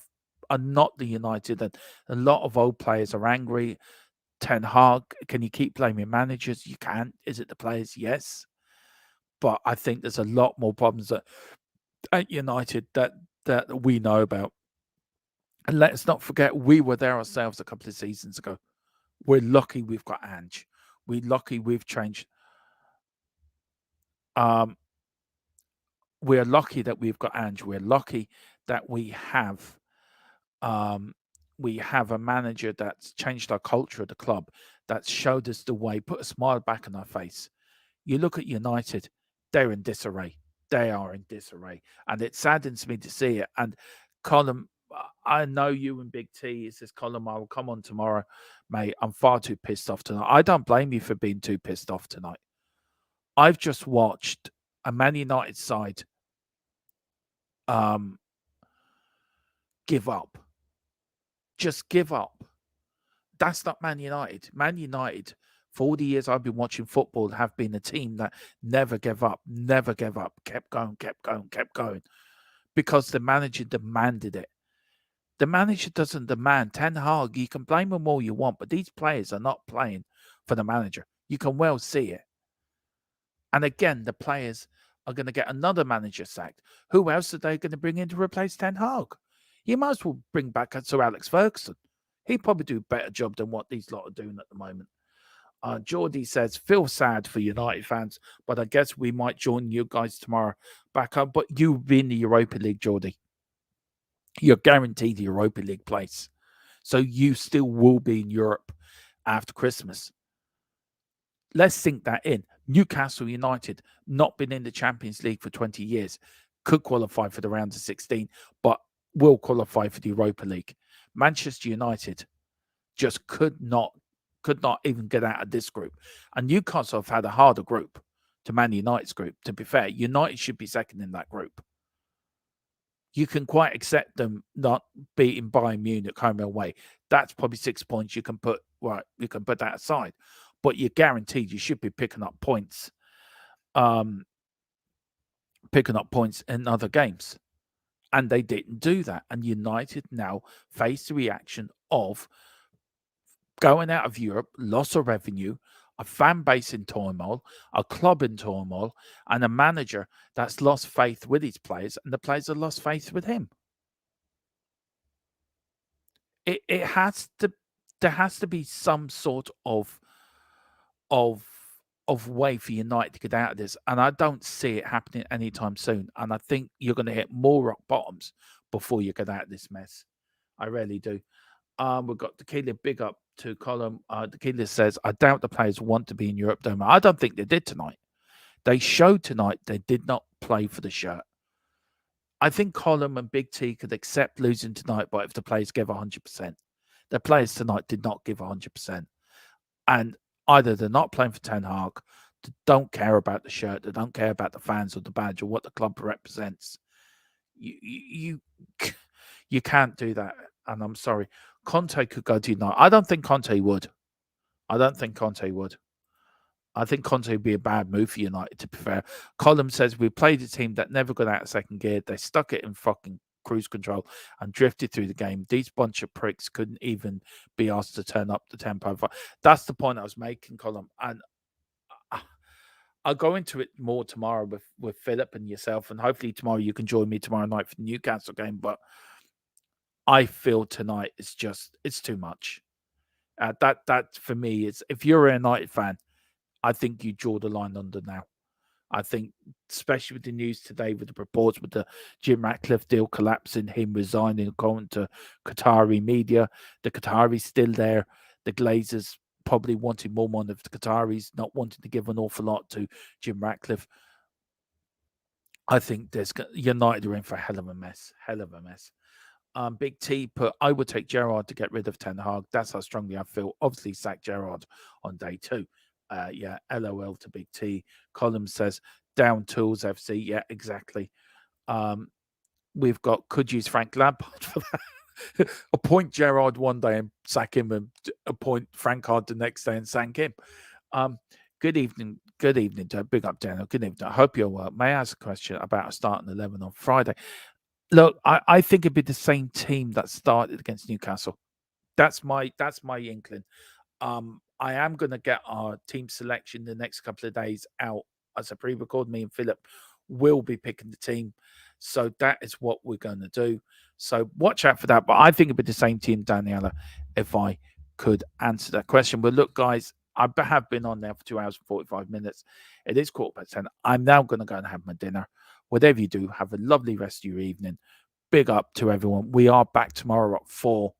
not the United. And a lot of old players are angry. Ten Hag, can you keep blaming managers? You can. Is it the players? Yes. But I think there's a lot more problems at United that we know about. And let's not forget, we were there ourselves a couple of seasons ago. We're lucky we've got Ange. We're lucky we've changed. We're lucky that we've got Ange. We're lucky that we have a manager that's changed our culture at the club, that's showed us the way, put a smile back on our face. You look at United, they're in disarray. They are in disarray. And it saddens me to see it. And Colin, I know you and Big T. He says, Colin, I will come on tomorrow, mate. I'm far too pissed off tonight. I don't blame you for being too pissed off tonight. I've just watched a Man United side give up. Just give up. That's not Man United. Man United, for all the years I've been watching football, have been a team that never gave up, kept going, because the manager demanded it. The manager doesn't demand. Ten Hag, you can blame them all you want, but these players are not playing for the manager. You can well see it. And again, the players are going to get another manager sacked. Who else are they going to bring in to replace Ten Hag? You might as well bring back Sir Alex Ferguson. He'd probably do a better job than what these lot are doing at the moment. Geordie says, feel sad for United fans, but I guess we might join you guys tomorrow back up. But you've been in the Europa League, Geordie. You're guaranteed the Europa League place. So you still will be in Europe after Christmas. Let's sink that in. Newcastle United, not been in the Champions League for 20 years, could qualify for the round of 16, but will qualify for the Europa League. Manchester United just could not even get out of this group. And Newcastle have had a harder group to Man United's group. To be fair, United should be second in that group. You can quite accept them not beating Bayern Munich home and away. That's probably 6 points you can put that aside. But you're guaranteed you should be picking up points. Picking up points in other games. And they didn't do that. And United now face the reaction of going out of Europe, loss of revenue, a fan base in turmoil, a club in turmoil, and a manager that's lost faith with his players, and the players have lost faith with him. It has to. There has to be some sort of way for United to get out of this, and I don't see it happening anytime soon. And I think you're going to hit more rock bottoms before you get out of this mess. I really do. We've got Tequila, big up to Colin. Tequila says, I doubt the players want to be in Europe. I don't think they did tonight. They showed tonight they did not play for the shirt. I think Colin and Big T could accept losing tonight, but if the players gave 100%. The players tonight did not give 100%. And either they're not playing for Ten Hag, they don't care about the shirt, they don't care about the fans or the badge or what the club represents. You can't do that. And I'm sorry. Conte could go to United. I don't think Conte would. I think Conte would be a bad move for United, to be fair. Colin says, we played a team that never got out of second gear. They stuck it in fucking cruise control and drifted through the game. These bunch of pricks couldn't even be asked to turn up the tempo. That's the point I was making, Colin. And I'll go into it more tomorrow with Philip and yourself. And hopefully tomorrow you can join me tomorrow night for the Newcastle game. But I feel tonight it's too much. That for me is, if you're a United fan, I think you draw the line under now. I think, especially with the news today, with the reports with the Jim Ratcliffe deal collapsing, him resigning, going to Qatari media, the Qataris still there, the Glazers probably wanting more money of the Qataris, not wanting to give an awful lot to Jim Ratcliffe. I think United are in for a hell of a mess. Big T put, I would take Gerrard to get rid of Ten Hag. That's how strongly I feel. Obviously, sack Gerrard on day 2. Yeah, LOL to Big T. Colin says, down tools FC. Yeah, exactly. We've got, could use Frank Lampard for that. Appoint Gerrard one day and sack him, and appoint Frank Hard the next day and sack him. Good evening, big up, Daniel. Good evening. I hope you're well. May I ask a question about a starting 11 on Friday? Look, I think it'd be the same team that started against Newcastle. That's my inkling. I am going to get our team selection the next couple of days out as a pre-record. Me and Philip will be picking the team. So that is what we're going to do. So watch out for that. But I think it'd be the same team, Daniela, if I could answer that question. But look, guys, I have been on there for 2 hours and 45 minutes. It is 10:15. I'm now going to go and have my dinner. Whatever you do, have a lovely rest of your evening. Big up to everyone. We are back tomorrow at 4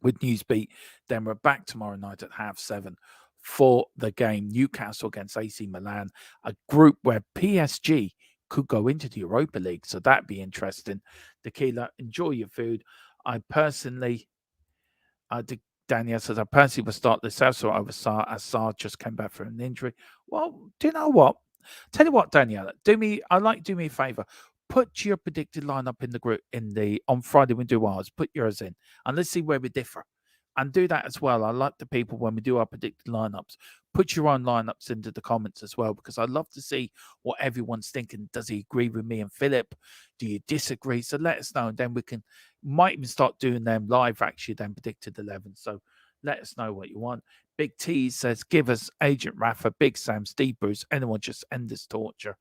with Newsbeat. Then we're back tomorrow night at 7:30 for the game Newcastle against AC Milan, a group where PSG could go into the Europa League. So that'd be interesting. Tequila, enjoy your food. I personally, Daniel says, I personally will start the Celso over Sarr, as Sarr just came back from an injury. Well, do you know what? Tell you what, Daniela, do me a favor. Put your predicted lineup in the group on Friday when we do ours. Put yours in, and let's see where we differ. And do that as well. I like the people when we do our predicted lineups. Put your own lineups into the comments as well, because I'd love to see what everyone's thinking. Does he agree with me and Philip? Do you disagree? So let us know, and then we might even start doing them live. Actually, then predicted 11. So let us know what you want. Big T says, give us Agent Rafa, Big Sam, Steve Bruce, anyone, just end this torture.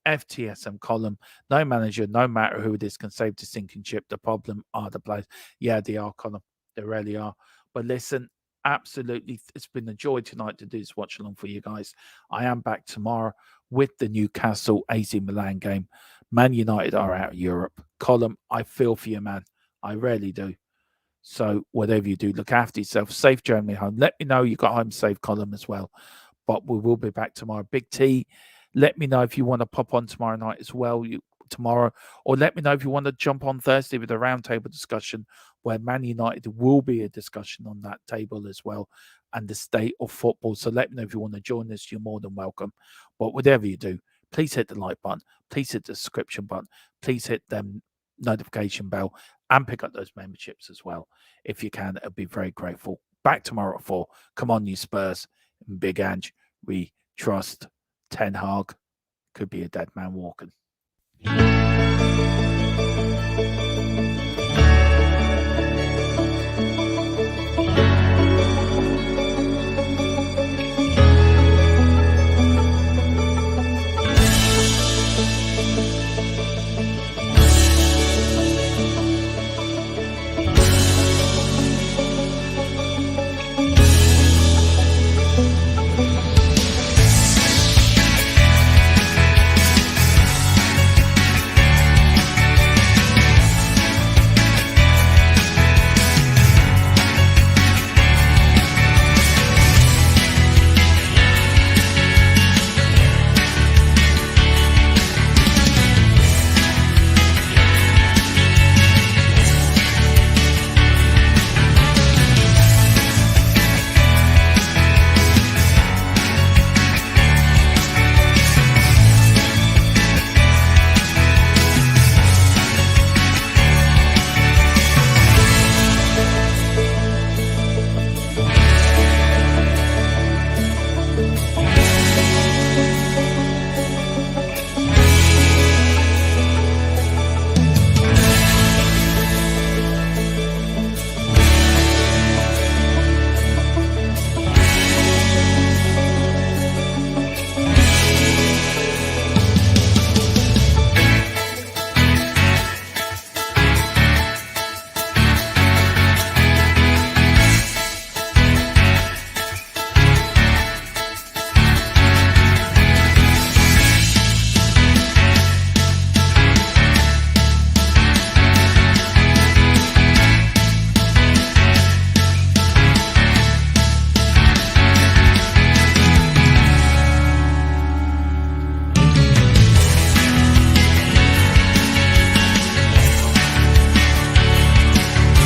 FTSM column, no manager, no matter who it is, can save the sinking ship. The problem are the players. Yeah, they are, column. They really are. But listen, absolutely, it's been a joy tonight to do this watch along for you guys. I am back tomorrow with the Newcastle AC Milan game. Man United are out of Europe. Column, I feel for you, man. I really do. So whatever you do, look after yourself. Safe journey home. Let me know you got home safe, column, as well. But we will be back tomorrow. Big T, let me know if you want to pop on tomorrow night as well. Tomorrow, or let me know if you want to jump on Thursday with a roundtable discussion where Man United will be a discussion on that table as well, and the state of football. So let me know if you want to join us. You're more than welcome. But whatever you do, please hit the like button, please hit the subscription button, please hit the notification bell, and pick up those memberships as well if you can. I'd be very grateful. Back tomorrow at 4. Come on, you Spurs. And Big Ange, we trust. Ten Hag could be a dead man walking.